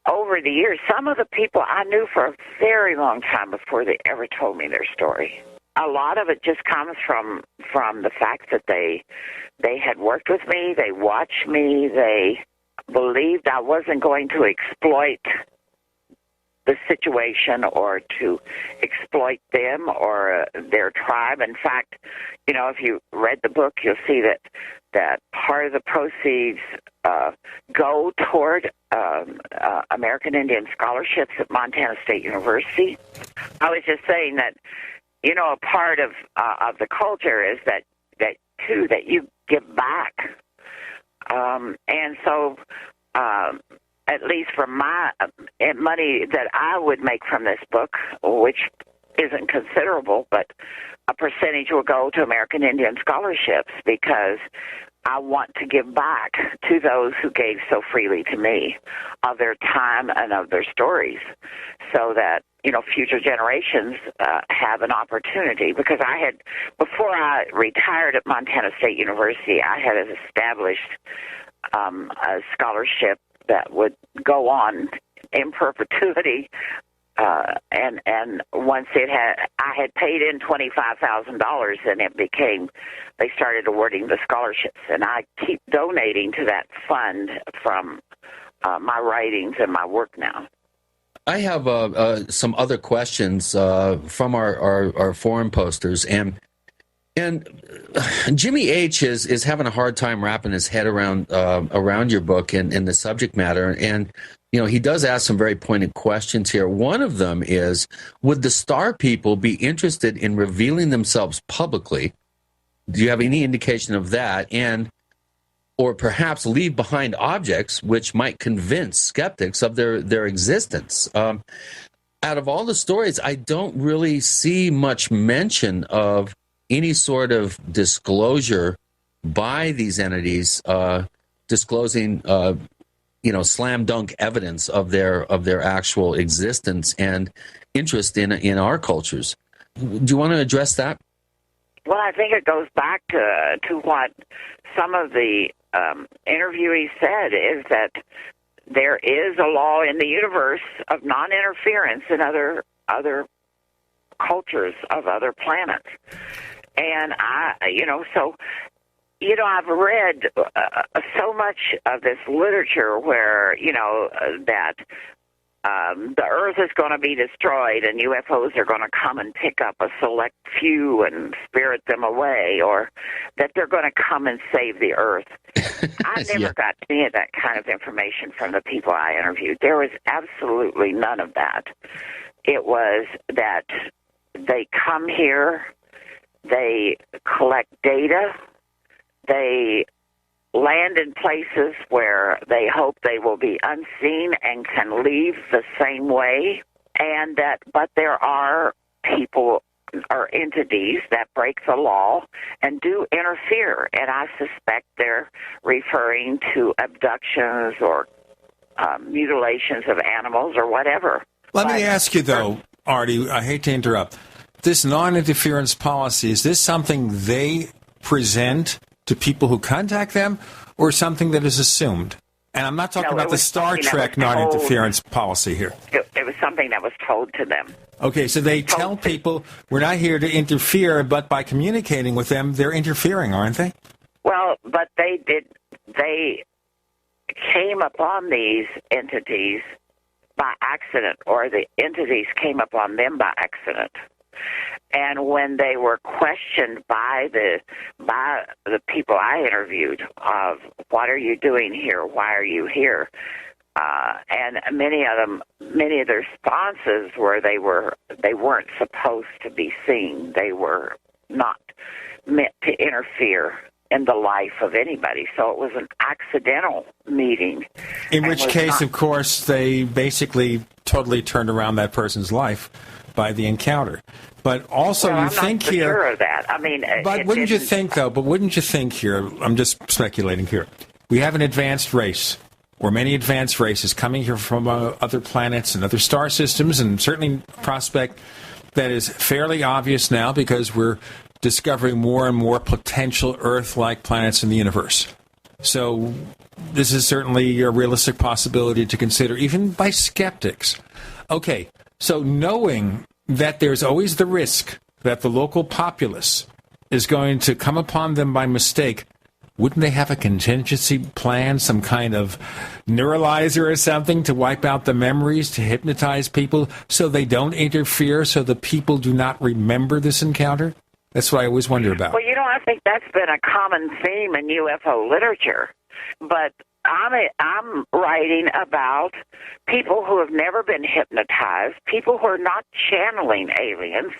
over the years, some of the people I knew for a very long time before they ever told me their story. A lot of it just comes from the fact that they had worked with me, they watched me, they believed I wasn't going to exploit the situation or to exploit them or their tribe. In fact, you know, if you read the book, you'll see that part of the proceeds go toward American Indian scholarships at Montana State University. I was just saying that, you know, a part of the culture is that you give back. And so, at least from my money that I would make from this book, which isn't considerable, but a percentage will go to American Indian scholarships because I want to give back to those who gave so freely to me of their time and of their stories, so that, future generations have an opportunity. Because before I retired at Montana State University, I had established a scholarship that would go on in perpetuity. And once I had paid in $25,000, and they started awarding the scholarships, and I keep donating to that fund from my writings and my work now. I have some other questions from our forum posters, and Jimmy H is having a hard time wrapping his head around your book and the subject matter, and he does ask some very pointed questions here. One of them is, would the star people be interested in revealing themselves publicly? Do you have any indication of that? Or perhaps leave behind objects which might convince skeptics of their existence? Out of all the stories, I don't really see much mention of any sort of disclosure by these entities, disclosing slam dunk evidence of their actual existence and interest in our cultures. Do you want to address that? Well, I think it goes back to what some of the interviewees said, is that there is a law in the universe of non-interference in other cultures of other planets. And I've read so much of this literature where, that the Earth is going to be destroyed and UFOs are going to come and pick up a select few and spirit them away, or that they're going to come and save the Earth. I never got any of that kind of information from the people I interviewed. There was absolutely none of that. It was that they come here, they collect data, they land in places where they hope they will be unseen and can leave the same way, but there are people or entities that break the law and do interfere, and I suspect they're referring to abductions or mutilations of animals or whatever. Let me ask you, though, Artie, I hate to interrupt. This non-interference policy, is this something they present to people who contact them, or something that is assumed? And I'm not talking about the Star Trek non-interference policy here. It was something that was told to them. Okay, so they tell people, we're not here to interfere, but by communicating with them, they're interfering, aren't they? Well, but they came upon these entities by accident, or the entities came upon them by accident. And when they were questioned by the people I interviewed of, what are you doing here? Why are you here? And many of their responses were they weren't supposed to be seen. They were not meant to interfere in the life of anybody. So it was an accidental meeting. In which case, of course, they basically totally turned around that person's life by the encounter. But also, well, you think here. here. I'm not sure of that. I mean, but wouldn't you think, though? But wouldn't you think here? I'm just speculating here. We have an advanced race, or many advanced races coming here from other planets and other star systems, and certainly prospect that is fairly obvious now because we're discovering more and more potential Earth-like planets in the universe. So this is certainly a realistic possibility to consider, even by skeptics. Okay, so knowing that there's always the risk that the local populace is going to come upon them by mistake, wouldn't they have a contingency plan, some kind of neuralizer or something to wipe out the memories, to hypnotize people so they don't interfere, so the people do not remember this encounter? That's what I always wonder about. Well, I think that's been a common theme in UFO literature. But I'm writing about people who have never been hypnotized, people who are not channeling aliens,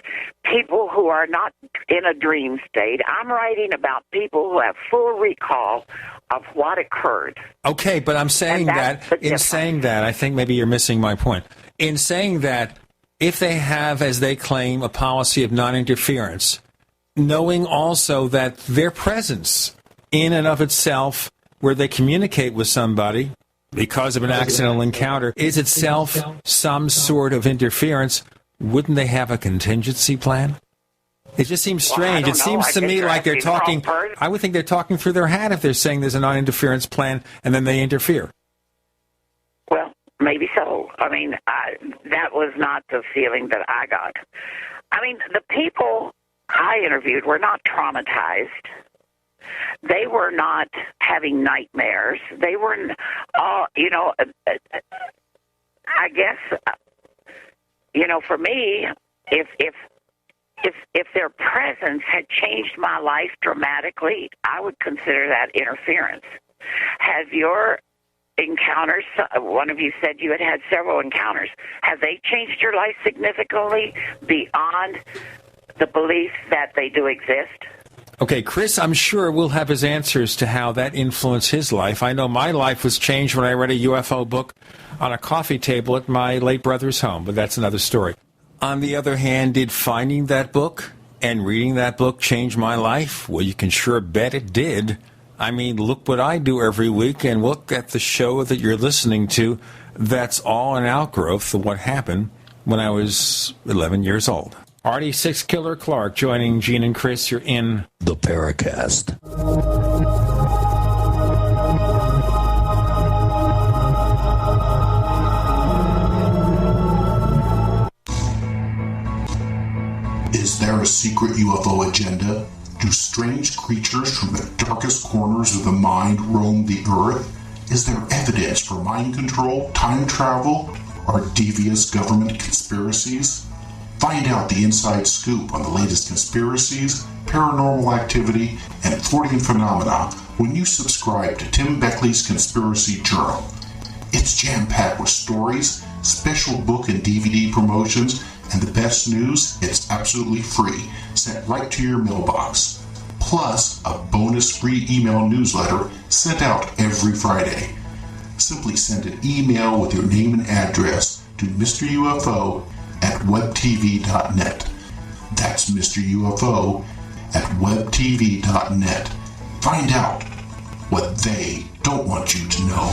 people who are not in a dream state. I'm writing about people who have full recall of what occurred. Okay, but I'm saying that, I think maybe you're missing my point. In saying that, if they have, as they claim, a policy of non-interference, knowing also that their presence in and of itself, where they communicate with somebody because of an accidental encounter, is itself some sort of interference? Wouldn't they have a contingency plan? It just seems strange. It seems to me like they're talking, I would think they're talking through their hat if they're saying there's a non-interference plan and then they interfere. Well, maybe so. I mean, that was not the feeling that I got. I mean, the people I interviewed were not traumatized. They were not having nightmares. They were, I guess, for me, if their presence had changed my life dramatically, I would consider that interference. Have your encounters, one of you said you had several encounters, have they changed your life significantly beyond the belief that they do exist? Okay, Chris, I'm sure will have his answers to how that influenced his life. I know my life was changed when I read a UFO book on a coffee table at my late brother's home, but that's another story. On the other hand, did finding that book and reading that book change my life? Well, you can sure bet it did. I mean, look what I do every week and look at the show that you're listening to. That's all an outgrowth of what happened when I was 11 years old. Artie Six Killer Clark joining Gene and Chris. You're in the Paracast. Is there a secret UFO agenda? Do strange creatures from the darkest corners of the mind roam the earth? Is there evidence for mind control, time travel, or devious government conspiracies? Find out the inside scoop on the latest conspiracies, paranormal activity, and Freudian phenomena when you subscribe to Tim Beckley's Conspiracy Journal. It's jam-packed with stories, special book and DVD promotions, and the best news, it's absolutely free, sent right to your mailbox. Plus, a bonus free email newsletter sent out every Friday. Simply send an email with your name and address to Mr. UFO at webtv.net. That's Mr. UFO at webtv.net. Find out what they don't want you to know.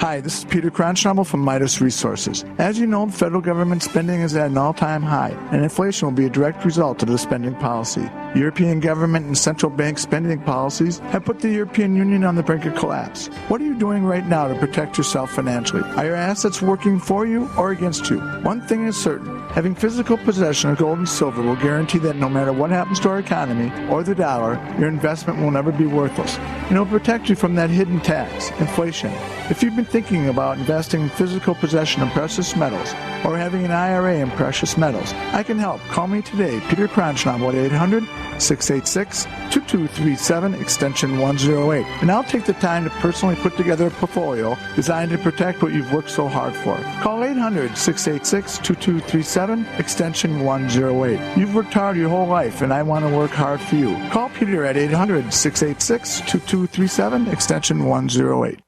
Hi, this is Peter Cronschnabel from Midas Resources. As you know, the federal government spending is at an all-time high, and inflation will be a direct result of the spending policy. European government and central bank spending policies have put the European Union on the brink of collapse. What are you doing right now to protect yourself financially? Are your assets working for you or against you? One thing is certain. Having physical possession of gold and silver will guarantee that no matter what happens to our economy or the dollar, your investment will never be worthless. And it will protect you from that hidden tax, inflation. If you've been thinking about investing in physical possession of precious metals or having an IRA in precious metals, I can help. Call me today, Peter Cronschnabel at 800-686-2237, extension 108. And I'll take the time to personally put together a portfolio designed to protect what you've worked so hard for. Call 800-686-2237, extension 108. You've worked hard your whole life, and I want to work hard for you. Call Peter at 800-686-2237, extension 108.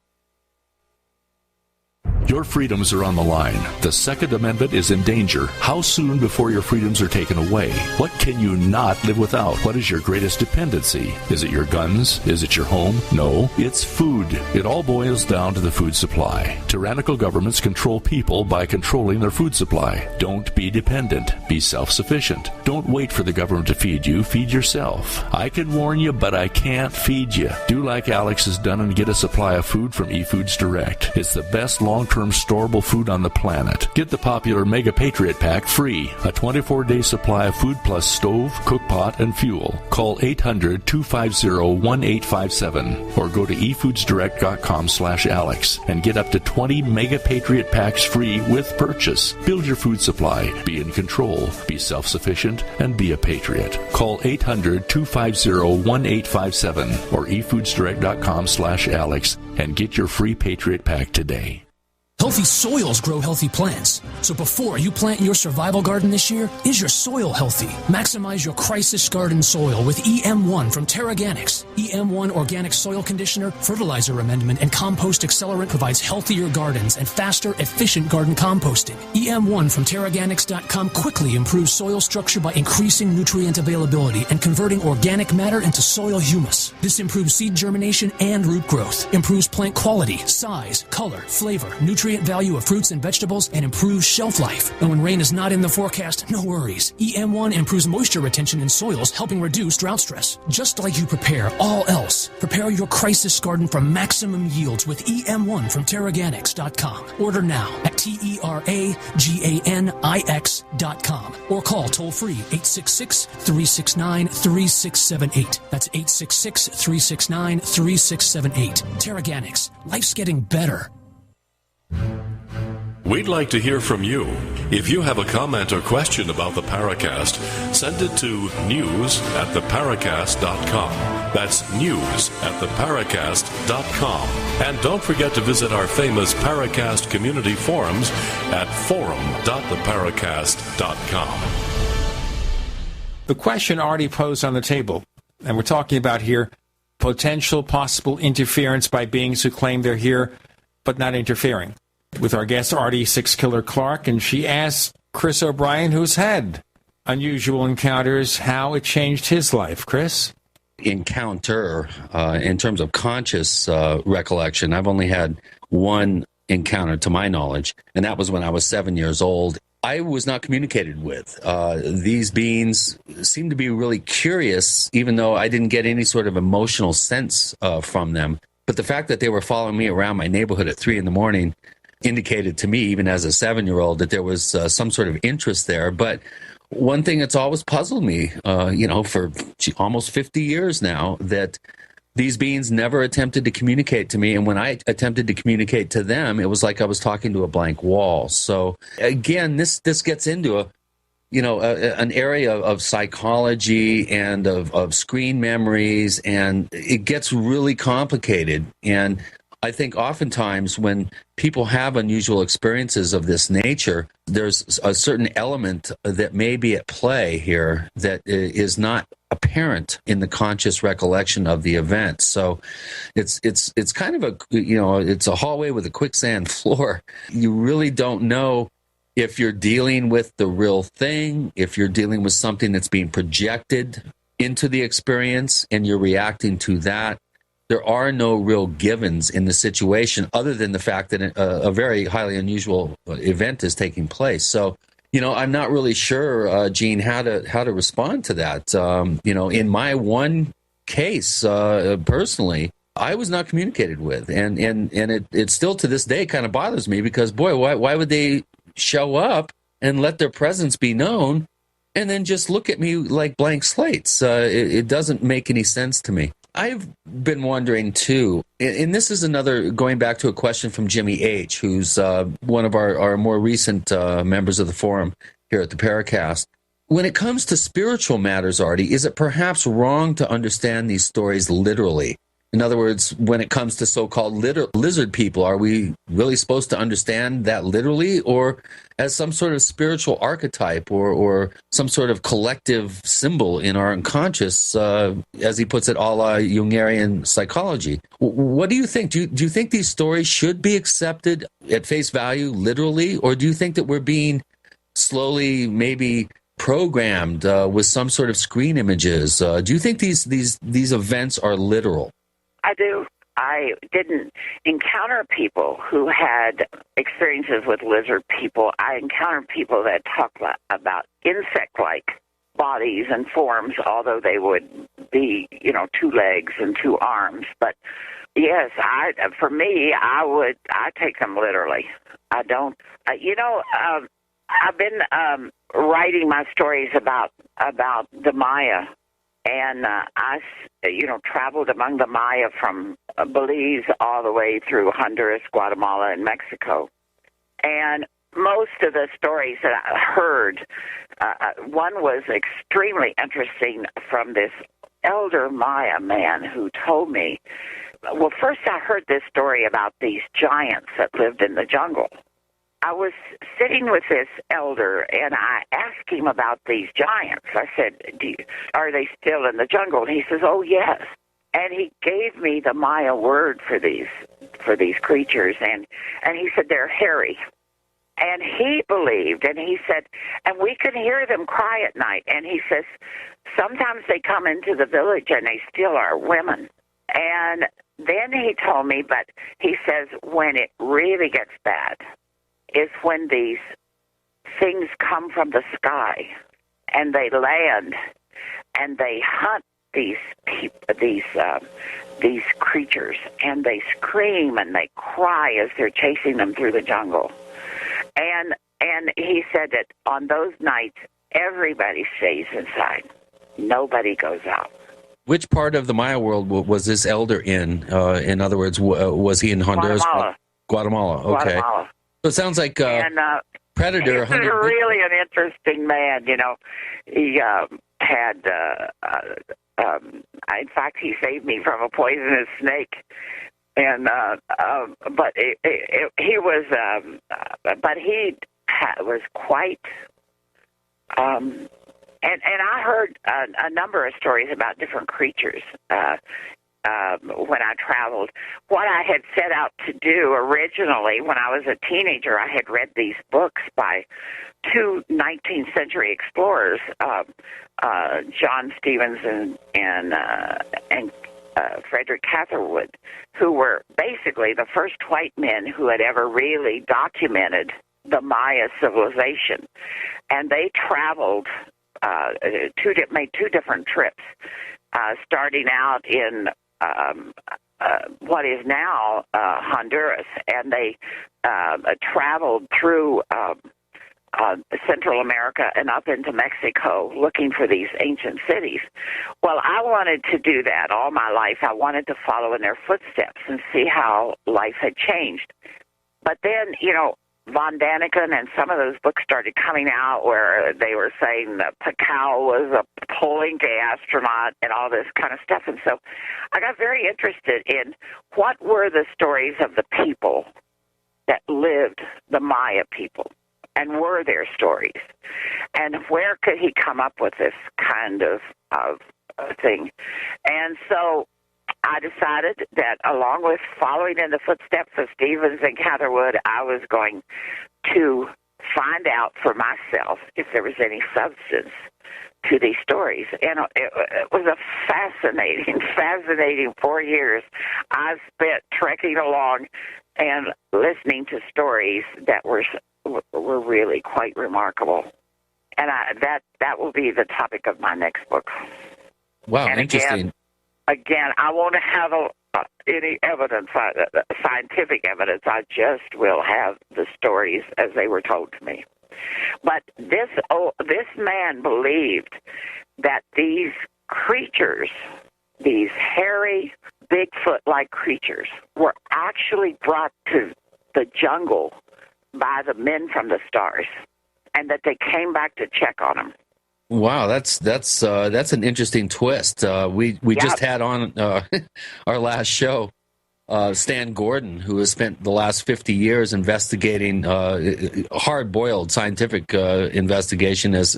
Your freedoms are on the line. The Second Amendment is in danger. How soon before your freedoms are taken away? What can you not live without? What is your greatest dependency? Is it your guns? Is it your home? No, it's food. It all boils down to the food supply. Tyrannical governments control people by controlling their food supply. Don't be dependent. Be self-sufficient. Don't wait for the government to feed you. Feed yourself. I can warn you, but I can't feed you. Do like Alex has done and get a supply of food from eFoods Direct. It's the best long-term storable food on the planet. Get the popular Mega Patriot Pack free. A 24-day supply of food plus stove, cookpot, and fuel. Call 800-250-1857 or go to efoodsdirect.com/Alex and get up to 20 Mega Patriot Packs free with purchase. Build your food supply. Be in control. Be self-sufficient and be a patriot. Call 800-250-1857 or efoodsdirect.com/Alex and get your free Patriot Pack today. Healthy soils grow healthy plants. So before you plant your survival garden this year, is your soil healthy? Maximize your crisis garden soil with EM1 from Terraganics. EM1 Organic Soil Conditioner, Fertilizer Amendment, and Compost Accelerant provides healthier gardens and faster, efficient garden composting. EM1 from Terraganics.com quickly improves soil structure by increasing nutrient availability and converting organic matter into soil humus. This improves seed germination and root growth, improves plant quality, size, color, flavor, nutrient value of fruits and vegetables, and improves shelf life. And when rain is not in the forecast, no worries. EM1 improves moisture retention in soils, helping reduce drought stress. Just like you prepare all else, prepare your crisis garden for maximum yields with EM1 from Terraganics.com. Order now at TERAGANIX.com or call toll-free 866-369-3678. That's 866-369-3678. Terraganics. Life's getting better. We'd like to hear from you. If you have a comment or question about the Paracast, send it to news@theparacast.com. That's news@theparacast.com. And don't forget to visit our famous Paracast community forums at forum.theparacast.com. The question already posed on the table, and we're talking about here potential possible interference by beings who claim they're here but not interfering. With our guest, Artie Six Killer Clark, and she asked Chris O'Brien, who's had unusual encounters, how it changed his life. Chris? Encounter, in terms of conscious recollection, I've only had one encounter to my knowledge, and that was when I was 7 years old. I was not communicated with. These beings seemed to be really curious, even though I didn't get any sort of emotional sense from them. But the fact that they were following me around my neighborhood at 3 a.m. indicated to me, even as a 7-year-old, that there was some sort of interest there. But one thing that's always puzzled me, for almost 50 years now, that these beings never attempted to communicate to me. And when I attempted to communicate to them, it was like I was talking to a blank wall. So again, this gets into an area of psychology and of screen memories, and it gets really complicated. And I think oftentimes when people have unusual experiences of this nature, there's a certain element that may be at play here that is not apparent in the conscious recollection of the event. So it's kind of it's a hallway with a quicksand floor. You really don't know if you're dealing with the real thing, if you're dealing with something that's being projected into the experience and you're reacting to that. There are no real givens in the situation other than the fact that a very highly unusual event is taking place. So, I'm not really sure, Gene, how to respond to that. In my one case, personally, I was not communicated with, and it still to this day kind of bothers me because, boy, why would they show up and let their presence be known and then just look at me like blank slates? It doesn't make any sense to me. I've been wondering, too, and this is another, going back to a question from Jimmy H., who's one of our more recent members of the forum here at the Paracast. When it comes to spiritual matters, Artie, is it perhaps wrong to understand these stories literally? In other words, when it comes to so-called lizard people, are we really supposed to understand that literally, or as some sort of spiritual archetype or some sort of collective symbol in our unconscious, as he puts it, a la Jungarian psychology? What do you think? Do you think these stories should be accepted at face value literally, or do you think that we're being slowly maybe programmed with some sort of screen images? Do you think these events are literal? I do. I didn't encounter people who had experiences with lizard people. I encountered people that talked about insect-like bodies and forms, although they would be, 2 legs and 2 arms. But yes, I take them literally. I don't. I've been writing my stories about the Maya. And I traveled among the Maya from Belize all the way through Honduras, Guatemala, and Mexico. And most of the stories that I heard, one was extremely interesting from this elder Maya man who told me, well, first I heard this story about these giants that lived in the jungle. I was sitting with this elder, and I asked him about these giants. I said, are they still in the jungle? And he says, oh, yes. And he gave me the Maya word for these creatures, and he said they're hairy. And he believed, and he said, and we can hear them cry at night. And he says, sometimes they come into the village and they steal our women. And then he told me, but he says, when it really gets bad is when these things come from the sky and they land and they hunt these creatures, and they scream and they cry as they're chasing them through the jungle. And he said that on those nights, everybody stays inside. Nobody goes out. Which part of the Maya world was this elder in? In other words, was he in Honduras? Guatemala. Okay. Guatemala. So it sounds like Predator. He's really an interesting man. You know, he had. In fact, he saved me from a poisonous snake. And but he was, but he was quite. And I heard a number of stories about different creatures when I traveled. What I had set out to do originally when I was a teenager, I had read these books by two 19th century explorers, John Stevens and Frederick Catherwood, who were basically the first white men who had ever really documented the Maya civilization. And they traveled, made two different trips, starting out in what is now Honduras, and they traveled through Central America and up into Mexico looking for these ancient cities. Well, I wanted to do that all my life. I wanted to follow in their footsteps and see how life had changed. But then, you know, Von Daniken and some of those books started coming out where they were saying that Pacau was a Palenque astronaut and all this kind of stuff. And so I got very interested in what were the stories of the people that lived, the Maya people, and were their stories, and where could he come up with this kind of thing. And so I decided that along with following in the footsteps of Stevens and Catherwood, I was going to find out for myself if there was any substance to these stories. And it was a fascinating 4 years I spent trekking along and listening to stories that were really quite remarkable. And that will be the topic of my next book. Wow, and interesting. Again, I won't have any evidence, scientific evidence. I just will have the stories as they were told to me. But this man believed that these creatures, these hairy, Bigfoot-like creatures, were actually brought to the jungle by the men from the stars, and that they came back to check on them. Wow, that's an interesting twist. We just had on our last show Stan Gordon, who has spent the last 50 years investigating hard-boiled scientific investigation as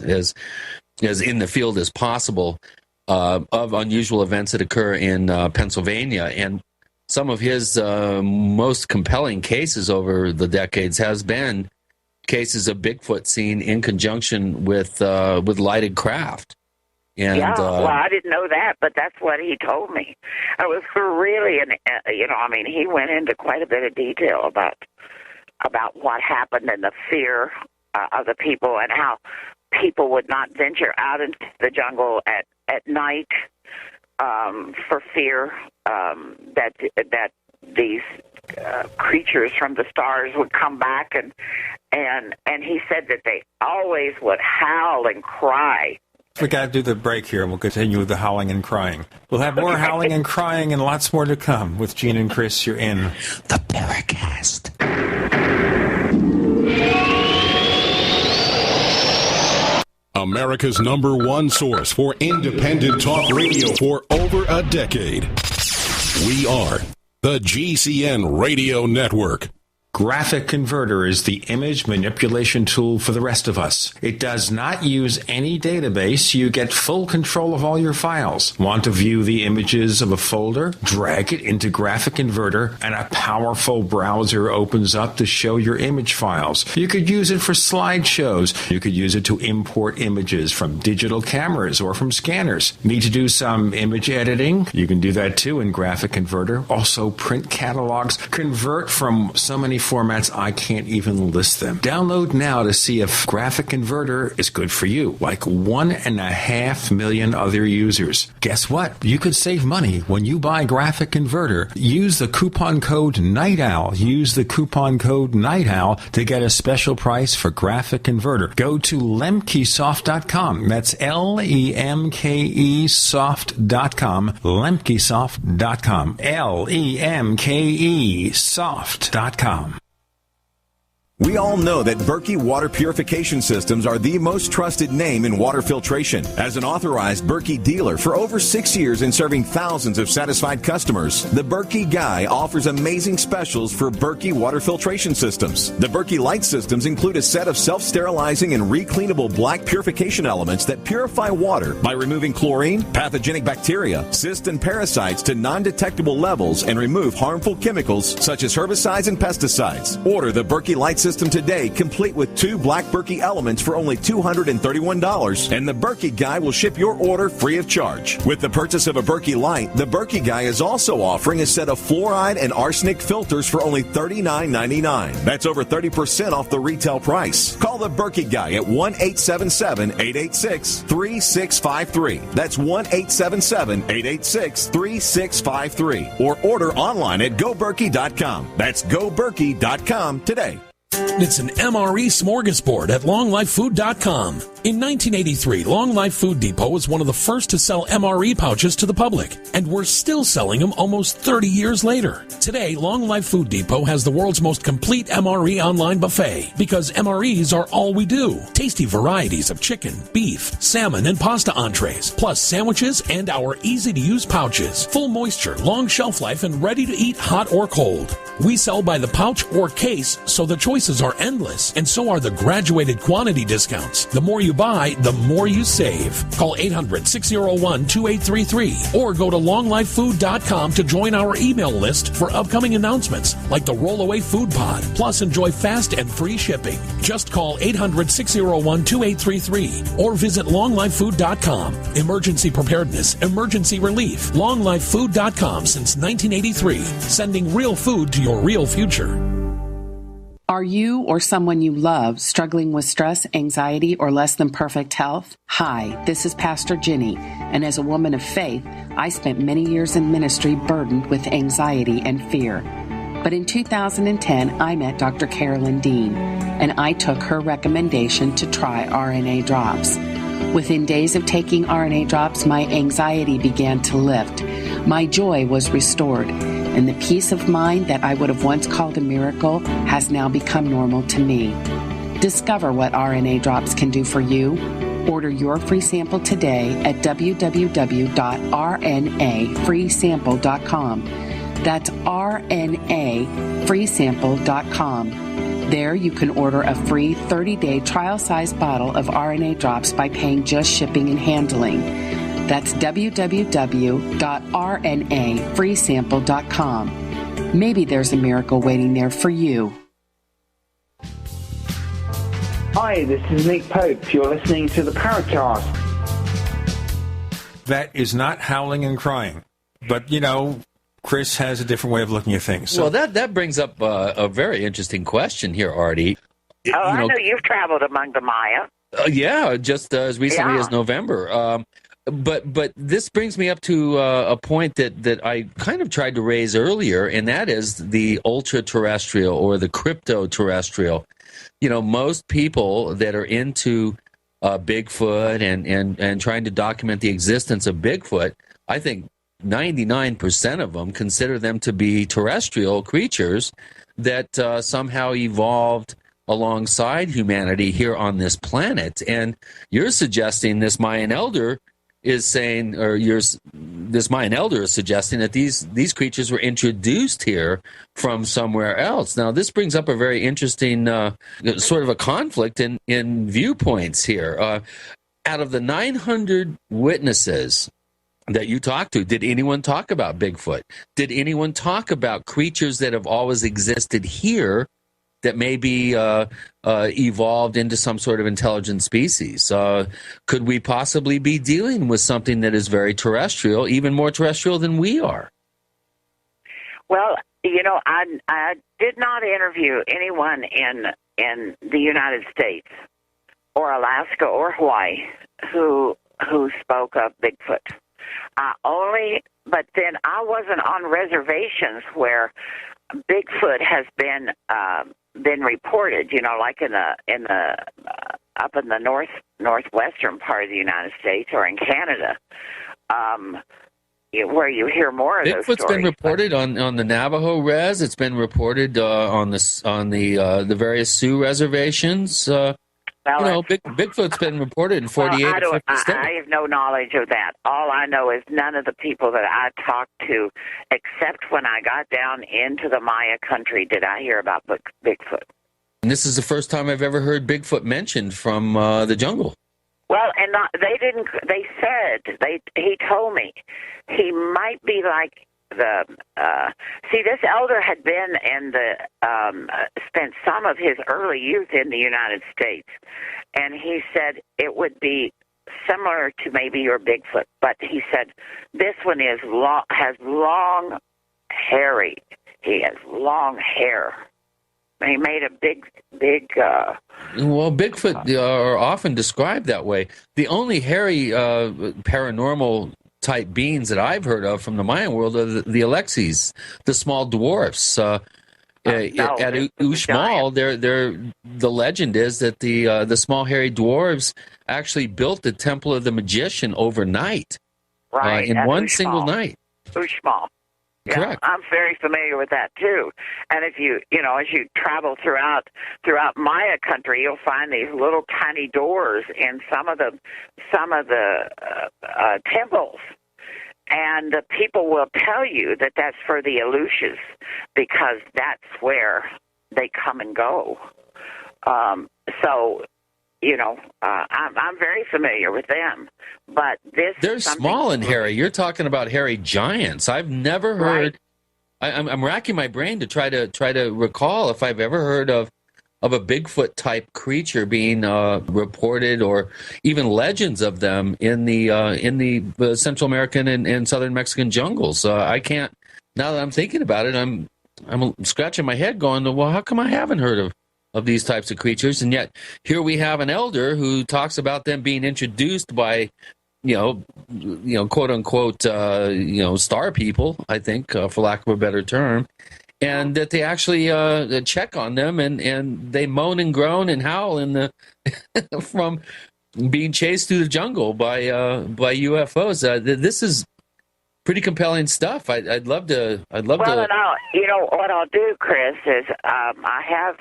in the field as possible of unusual events that occur in Pennsylvania. And some of his most compelling cases over the decades has been cases of Bigfoot seen in conjunction with lighted craft. And, well, I didn't know that, but that's what he told me. It was really, he went into quite a bit of detail about what happened and the fear of the people and how people would not venture out into the jungle at night for fear that these creatures from the stars would come back, and he said that they always would howl and cry. We got to do the break here, and we'll continue with the howling and crying. We'll have more howling and crying and lots more to come with Gene and Chris. You're in the Paracast. America's #1 source for independent talk radio for over a decade. We are the GCN Radio Network. Graphic Converter is the image manipulation tool for the rest of us. It does not use any database. You get full control of all your files. Want to view the images of a folder? Drag it into Graphic Converter, and a powerful browser opens up to show your image files. You could use it for slideshows. You could use it to import images from digital cameras or from scanners. Need to do some image editing? You can do that too in Graphic Converter. Also print catalogs. Convert from so many formats I can't even list them. Download now to see if Graphic Converter is good for you, like 1.5 million other users. Guess what? You could save money when you buy Graphic Converter. Use the coupon code Night Owl. Use the coupon code Night Owl to get a special price for Graphic Converter. Go to lemkesoft.com. That's Lemke soft.com. Lemkesoft.com. Lemke soft.com. We all know that Berkey water purification systems are the most trusted name in water filtration. As an authorized Berkey dealer for over 6 years and serving thousands of satisfied customers, the Berkey Guy offers amazing specials for Berkey water filtration systems. The Berkey Light systems include a set of self-sterilizing and recleanable black purification elements that purify water by removing chlorine, pathogenic bacteria, cysts, and parasites to non-detectable levels and remove harmful chemicals such as herbicides and pesticides. Order the Berkey Light system today, complete with 2 black Berkey elements for only $231, and the Berkey Guy will ship your order free of charge. With the purchase of a Berkey Light, the Berkey Guy is also offering a set of fluoride and arsenic filters for only $39.99. That's over 30% off the retail price. Call the Berkey Guy at 1-877-886-3653. That's 1-877-886-3653. Or order online at goberkey.com. That's goberkey.com today. It's an MRE smorgasbord at longlifefood.com. In 1983, Long Life Food Depot was one of the first to sell MRE pouches to the public, and we're still selling them almost 30 years later. Today, Long Life Food Depot has the world's most complete MRE online buffet, because MREs are all we do. Tasty varieties of chicken, beef, salmon, and pasta entrees, plus sandwiches and our easy-to-use pouches. Full moisture, long shelf life, and ready to eat hot or cold. We sell by the pouch or case, so the choices are endless, and so are the graduated quantity discounts. The more you buy, the more you save. Call 800-601-2833 or go to longlifefood.com to join our email list for upcoming announcements like the Rollaway Food Pod. Plus, enjoy fast and free shipping. Just call 800-601-2833 or visit longlifefood.com. Emergency preparedness, emergency relief. longlifefood.com since 1983. Sending real food to your real future. Are you or someone you love struggling with stress, anxiety, or less than perfect health? Hi, this is Pastor Ginny, and as a woman of faith, I spent many years in ministry burdened with anxiety and fear. But in 2010, I met Dr. Carolyn Dean, and I took her recommendation to try RNA drops. Within days of taking RNA drops, my anxiety began to lift. My joy was restored, and the peace of mind that I would have once called a miracle has now become normal to me. Discover what RNA drops can do for you. Order your free sample today at www.rnafreesample.com. That's rnafreesample.com. There you can order a free 30-day trial-size bottle of RNA drops by paying just shipping and handling. That's www.rnafreesample.com. Maybe there's a miracle waiting there for you. Hi, this is Nick Pope. You're listening to the Paracast. That is not howling and crying. But, you know, Chris has a different way of looking at things. So. Well, that brings up a very interesting question here, Artie. I know you've traveled among the Maya. Yeah, just as recently as November. But this brings me up to a point that I kind of tried to raise earlier, and that is the ultra-terrestrial or the crypto-terrestrial. You know, most people that are into Bigfoot and trying to document the existence of Bigfoot, I think 99% of them consider them to be terrestrial creatures that somehow evolved alongside humanity here on this planet. And you're suggesting this Mayan elder is saying, or this Mayan elder is suggesting that these creatures were introduced here from somewhere else. Now, this brings up a very interesting sort of a conflict in viewpoints here. Out of the 900 witnesses that you talked to, did anyone talk about Bigfoot? Did anyone talk about creatures that have always existed here that may be evolved into some sort of intelligent species? Could we possibly be dealing with something that is very terrestrial, even more terrestrial than we are? Well, I did not interview anyone in the United States or Alaska or Hawaii who spoke of Bigfoot. But then I wasn't on reservations where Bigfoot has been reported. Like in the up in the northwestern part of the United States or in Canada, where you hear more of those stories. Bigfoot's been reported on the Navajo res. It's been reported on the various Sioux reservations. Bigfoot's been reported in 48 or 50 states. I have no knowledge of that. All I know is none of the people that I talked to, except when I got down into the Maya country, did I hear about Bigfoot. And this is the first time I've ever heard Bigfoot mentioned from the jungle. Well, and they didn't. They said he told me he might be like this elder had been spent some of his early youth in the United States, and he said it would be similar to maybe your Bigfoot, but he said this one has long, hairy. He has long hair. He made a big. Well, Bigfoot are often described that way. The only hairy paranormal type beings that I've heard of from the Mayan world are the Alexis, the small dwarfs. At Uxmal, the legend is that the small hairy dwarves actually built the Temple of the Magician overnight, right? In one Uxmal. Single night. Uxmal. Yeah, correct. I'm very familiar with that too. And if you as you travel throughout Maya country, you'll find these little tiny doors in some of the temples, and the people will tell you that that's for the Aleutians because that's where they come and go. I'm very familiar with them, but they're small and hairy. You're talking about hairy giants. I've never heard. Right. I'm racking my brain to try to recall if I've ever heard of a Bigfoot type creature being reported, or even legends of them in the Central American and Southern Mexican jungles. I can't. Now that I'm thinking about it, I'm scratching my head, going, well, how come I haven't heard of these types of creatures? And yet here we have an elder who talks about them being introduced by, quote unquote, star people, I think, for lack of a better term, and that they actually check on them and they moan and groan and howl from being chased through the jungle by UFOs. This is pretty compelling stuff. I'd love to. And what I'll do, Chris, is I have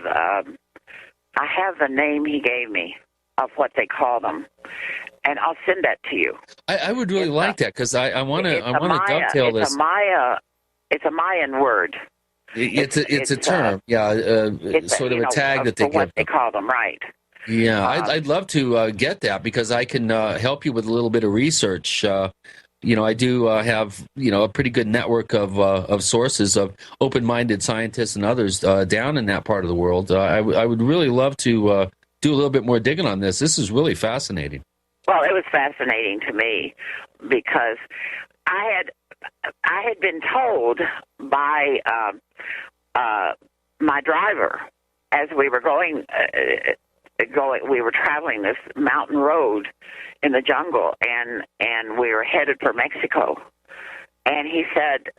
the name he gave me of what they call them, and I'll send that to you. I would really like that because I want to dovetail this. It's a Mayan word. It's a term, sort of a tag that they give. What they call them, right? Yeah, I'd love to get that because I can help you with a little bit of research. I do have a pretty good network of sources of open-minded scientists and others down in that part of the world. I would really love to do a little bit more digging on this. This is really fascinating. Well, it was fascinating to me because I had been told by my driver as we were we were traveling this mountain road in the jungle, and we were headed for Mexico. And he said,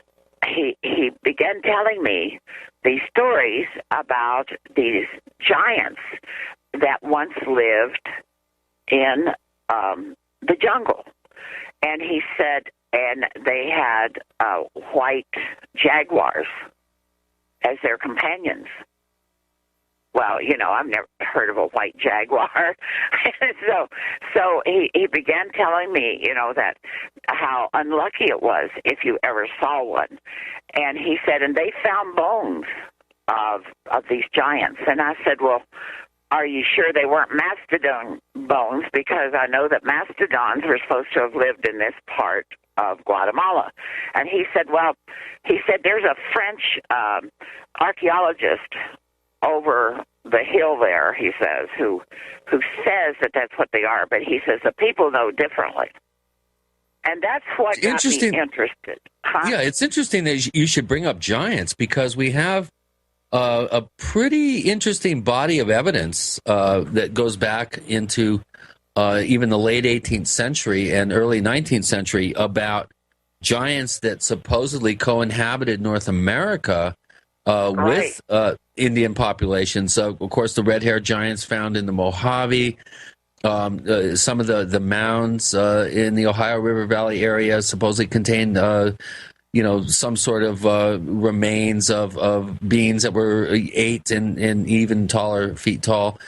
he began telling me these stories about these giants that once lived in the jungle. And he said, and they had white jaguars as their companions. well, I've never heard of a white jaguar. so he began telling me, that how unlucky it was if you ever saw one. And he said, and they found bones of these giants. And I said, well, are you sure they weren't mastodon bones? Because I know that mastodons were supposed to have lived in this part of Guatemala. And he said, there's a French archaeologist over the hill there, he says, who says that that's what they are. But he says the people know differently. And that's what got me interested. Huh? Yeah, it's interesting that you should bring up giants, because we have a pretty interesting body of evidence that goes back into even the late 18th century and early 19th century about giants that supposedly co-inhabited North America with Indian populations. Of course, the red-haired giants found in the Mojave. Some of the mounds in the Ohio River Valley area supposedly contained some sort of remains of beings that were 8 and even taller, feet tall.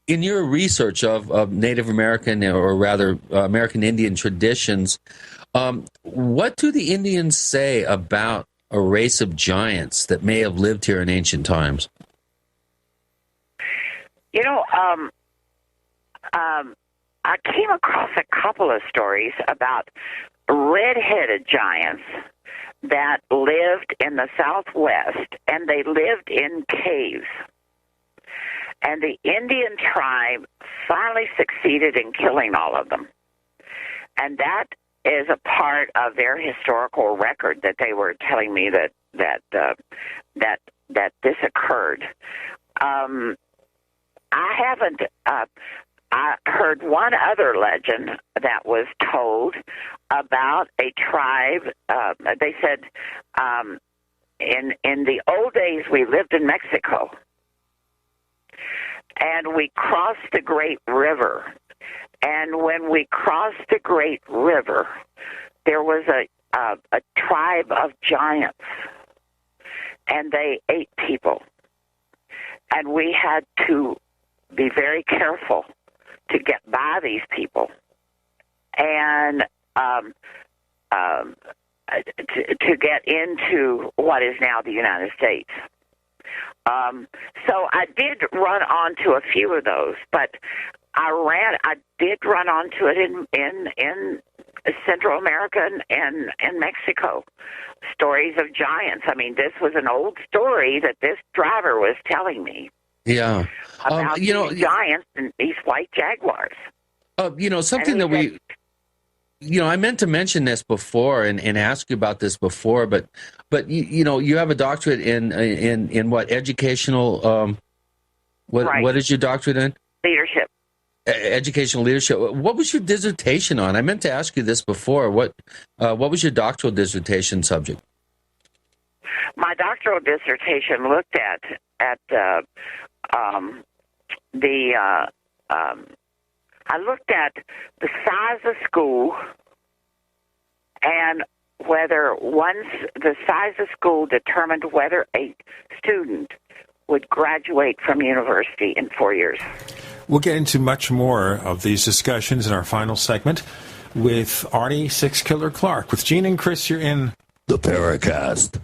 In your research of Native American, or rather American Indian traditions, what do the Indians say about a race of giants that may have lived here in ancient times? I came across a couple of stories about red-headed giants that lived in the Southwest, and they lived in caves. And the Indian tribe finally succeeded in killing all of them. And that is a part of their historical record that they were telling me that this occurred. I haven't. I heard one other legend that was told about a tribe. They said in the old days we lived in Mexico, and we crossed the Great River. And when we crossed the Great River, there was a tribe of giants, and they ate people. And we had to be very careful to get by these people and to get into what is now the United States. So I did run onto a few of those, but I did run onto it in Central America and Mexico. Stories of giants. I mean, this was an old story that this driver was telling me. Yeah. About these giants and these white jaguars. Something that I meant to mention this before and ask you about this before, but you have a doctorate in what, educational, what is your doctorate in? Leadership. Educational leadership. What was your dissertation on? I meant to ask you this before. What was your doctoral dissertation subject? My doctoral dissertation looked at I looked at the size of school and whether the size of school determined whether a student would graduate from university in 4 years. We'll get into much more of these discussions in our final segment with Arnie Six Killer Clark. With Gene and Chris, you're in the Paracast.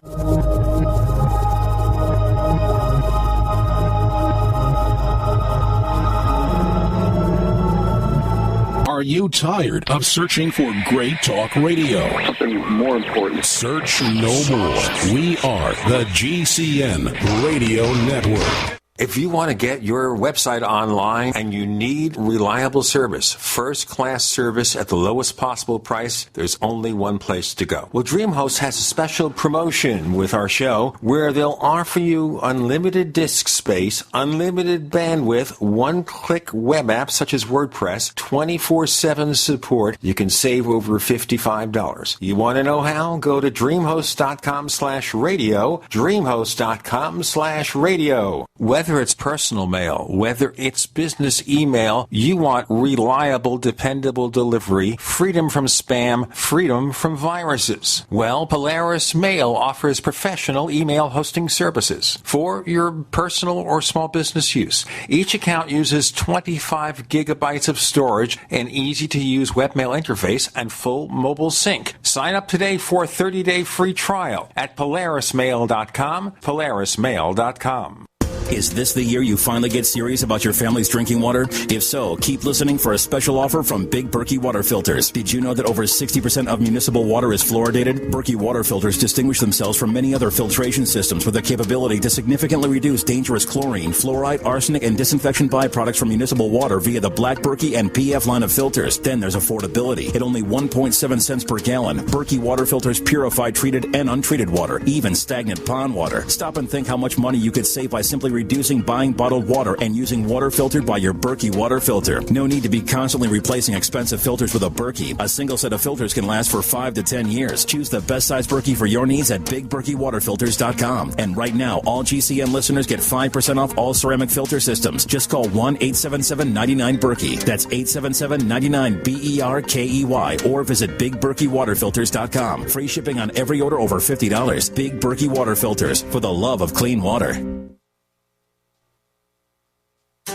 Are you tired of searching for great talk radio? Something more important. Search no more. We are the GCN Radio Network. If you want to get your website online and you need reliable service, first-class service at the lowest possible price, there's only one place to go. Well, DreamHost has a special promotion with our show where they'll offer you unlimited disk space, unlimited bandwidth, one-click web apps such as WordPress, 24/7 support. You can save over $55. You want to know how? Go to dreamhost.com/radio, dreamhost.com/radio. Whether Whether it's personal mail, whether it's business email, you want reliable, dependable delivery, freedom from spam, freedom from viruses. Well, Polaris Mail offers professional email hosting services for your personal or small business use. Each account uses 25 gigabytes of storage, an easy-to-use webmail interface, and full mobile sync. Sign up today for a 30-day free trial at polarismail.com, polarismail.com. Is this the year you finally get serious about your family's drinking water? If so, keep listening for a special offer from Big Berkey Water Filters. Did you know that over 60% of municipal water is fluoridated? Berkey Water Filters distinguish themselves from many other filtration systems with the capability to significantly reduce dangerous chlorine, fluoride, arsenic, and disinfection byproducts from municipal water via the Black Berkey and PF line of filters. Then there's affordability. At only 1.7 cents per gallon, Berkey Water Filters purify treated and untreated water, even stagnant pond water. Stop and think how much money you could save by simply reducing buying bottled water and using water filtered by your Berkey water filter. No need to be constantly replacing expensive filters with a Berkey. A single set of filters can last for 5 to 10 years. Choose the best size Berkey for your needs at BigBerkeyWaterFilters.com. And right now, all GCN listeners get 5% off all ceramic filter systems. Just call 1-877-99-BERKEY. That's 877-99-BERKEY or visit BigBerkeyWaterFilters.com. Free shipping on every order over $50. Big Berkey Water Filters, for the love of clean water.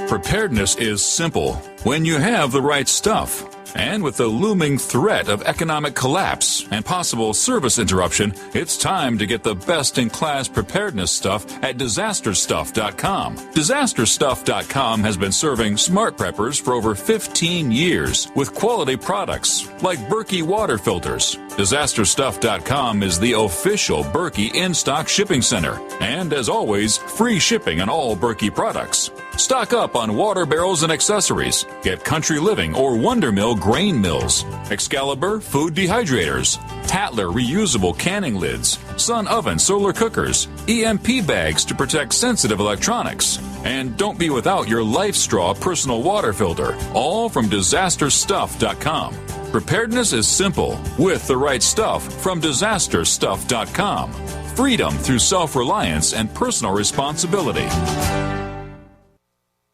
Preparedness is simple when you have the right stuff. And with the looming threat of economic collapse and possible service interruption, it's time to get the best-in-class preparedness stuff at DisasterStuff.com. DisasterStuff.com has been serving smart preppers for over 15 years with quality products like Berkey water filters. DisasterStuff.com is the official Berkey in-stock shipping center. And as always, free shipping on all Berkey products. Stock up on water barrels and accessories. Get Country Living or Wonder Mill grain mills, Excalibur food dehydrators, Tatler reusable canning lids, Sun oven solar cookers, EMP bags to protect sensitive electronics. And don't be without your Life Straw personal water filter, all from DisasterStuff.com. Preparedness is simple with the right stuff from DisasterStuff.com. Freedom through self-reliance and personal responsibility.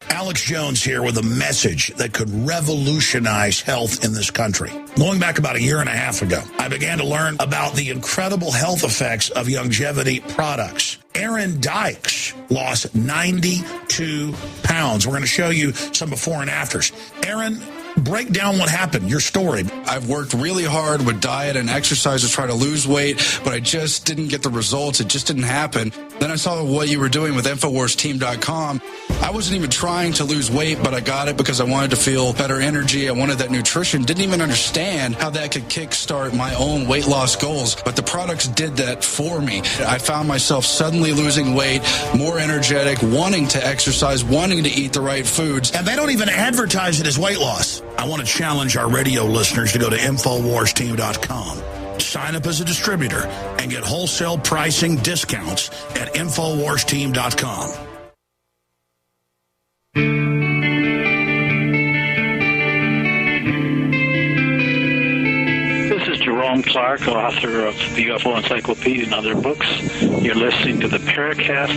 Alex Jones here with a message that could revolutionize health in this country. Going back about a year and a half ago, I began to learn about the incredible health effects of longevity products. Aaron Dykes lost 92 pounds. We're going to show you some before and afters. Aaron, break down what happened, your story. I've worked really hard with diet and exercise to try to lose weight, but I just didn't get the results. It just didn't happen. Then I saw what you were doing with InfoWarsTeam.com. I wasn't even trying to lose weight, but I got it because I wanted to feel better energy. I wanted that nutrition. Didn't even understand how that could kickstart my own weight loss goals, but the products did that for me. I found myself suddenly losing weight, more energetic, wanting to exercise, wanting to eat the right foods. And they don't even advertise it as weight loss. I want to challenge our radio listeners to go to InfoWarsTeam.com. Sign up as a distributor and get wholesale pricing discounts at InfoWarsTeam.com. This is Jerome Clark, author of the UFO Encyclopedia and other books. You're listening to the Paracast.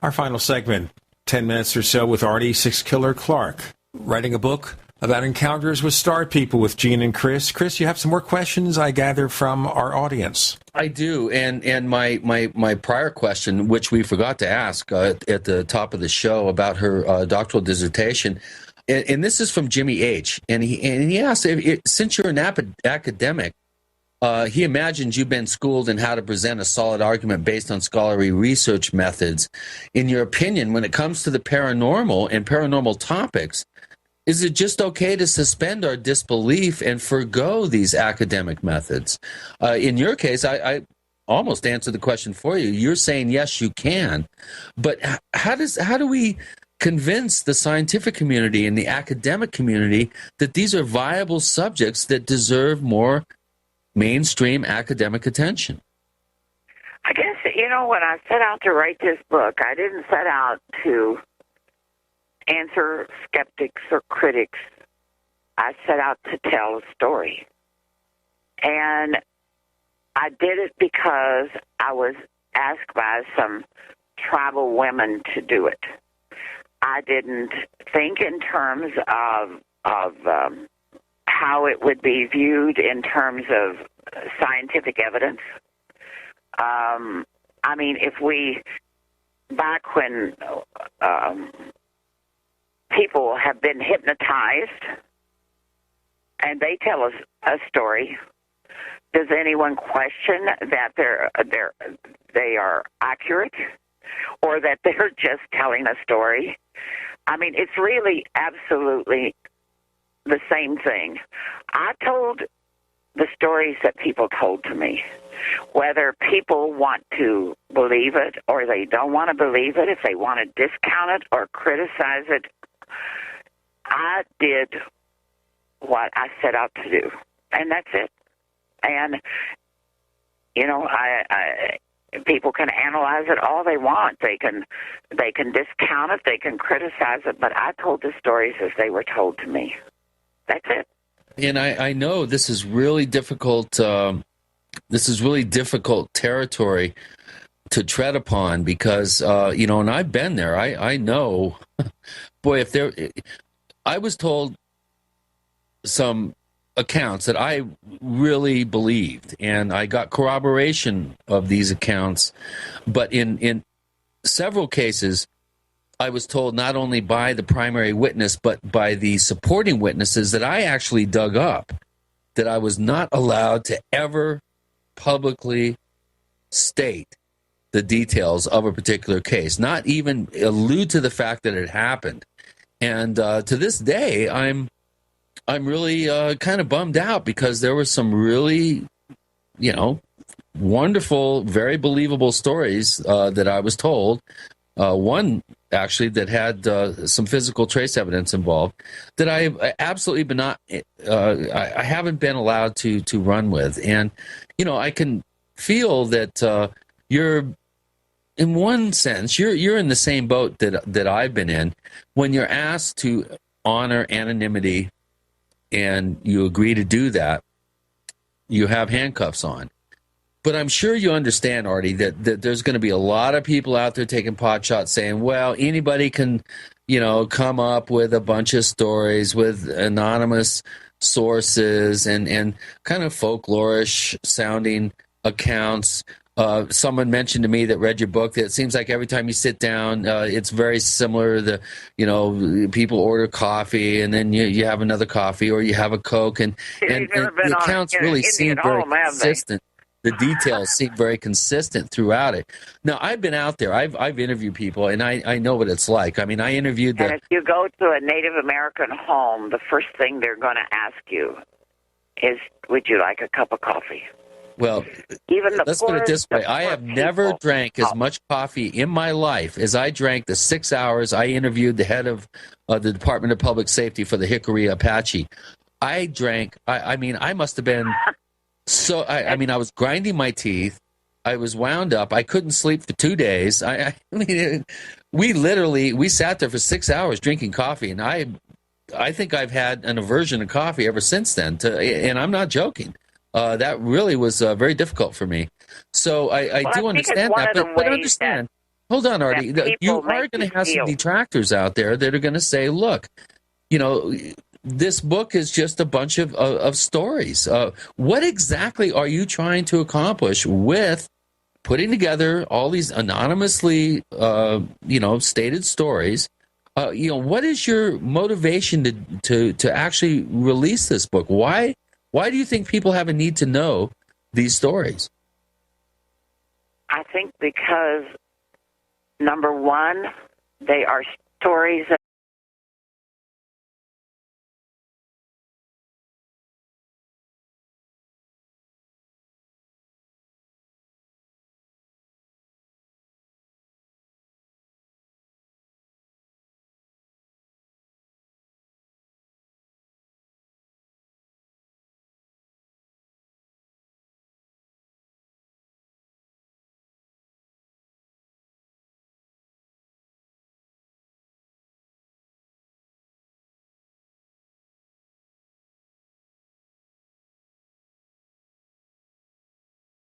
Our final segment, 10 minutes or so with Artie Six Killer Clark, writing a book about encounters with star people with Gene and Chris. Chris, you have some more questions, I gather, from our audience. I do, and my prior question, which we forgot to ask at the top of the show about her doctoral dissertation, and this is from Jimmy H. And he asked, since you're an academic, he imagines you've been schooled in how to present a solid argument based on scholarly research methods. In your opinion, when it comes to the paranormal and paranormal topics, is it just okay to suspend our disbelief and forgo these academic methods? In your case, I almost answered the question for you. You're saying, yes, you can. But how do we convince the scientific community and the academic community that these are viable subjects that deserve more mainstream academic attention? I guess, when I set out to write this book, I didn't set out to answer skeptics or critics. I set out to tell a story. And I did it because I was asked by some tribal women to do it. I didn't think in terms of how it would be viewed in terms of scientific evidence. I mean, if we, back when people have been hypnotized and they tell us a story, does anyone question that they are accurate or that they're just telling a story? I mean, it's really absolutely the same thing. I told the stories that people told to me. Whether people want to believe it or they don't want to believe it, if they want to discount it or criticize it, I did what I set out to do, and that's it. And, you know, people can analyze it all they want. They can discount it, they can criticize it, but I told the stories as they were told to me. That's it. And I know this is really difficult. This is really difficult territory to tread upon because, you know, and I've been there. I know, boy, I was told some accounts that I really believed, and I got corroboration of these accounts. But in several cases, I was told not only by the primary witness, but by the supporting witnesses that I actually dug up, that I was not allowed to ever publicly state the details of a particular case, not even allude to the fact that it happened. And to this day, I'm really kind of bummed out because there were some really, you know, wonderful, very believable stories that I was told. One actually that had some physical trace evidence involved that I absolutely been not, I haven't been allowed to run with. And, you know, I can feel that you're, in one sense, you're in the same boat that I've been in when you're asked to honor anonymity and you agree to do that. You have handcuffs on. But I'm sure you understand, Artie, that there's going to be a lot of people out there taking pot shots saying, well, anybody can, you know, come up with a bunch of stories with anonymous sources and kind of folklorish sounding accounts. Someone mentioned to me that read your book that it seems like every time you sit down, it's very similar. You know, people order coffee and then you have another coffee or you have a Coke, and the accounts really seem very consistent. The details seem very consistent throughout it. Now, I've been out there. I've interviewed people, and I know what it's like. I mean, I interviewed And if you go to a Native American home, the first thing they're going to ask you is, would you like a cup of coffee? Well, let's put it this way. I have never drank as much coffee in my life as I drank the 6 hours I interviewed the head of the Department of Public Safety for the Hickory Apache. I drank, I mean, I must have been... So, I mean, I was grinding my teeth. I was wound up. I couldn't sleep for 2 days. I mean, we sat there for 6 hours drinking coffee, and I think I've had an aversion to coffee ever since then, and I'm not joking. That really was very difficult for me. So I do understand that, but understand. Hold on, Artie. You are going to have some detractors out there that are going to say, look, you know, this book is just a bunch of stories. What exactly are you trying to accomplish with putting together all these anonymously, stated stories? What is your motivation to actually release this book? Why do you think people have a need to know these stories? I think because, number one, they are stories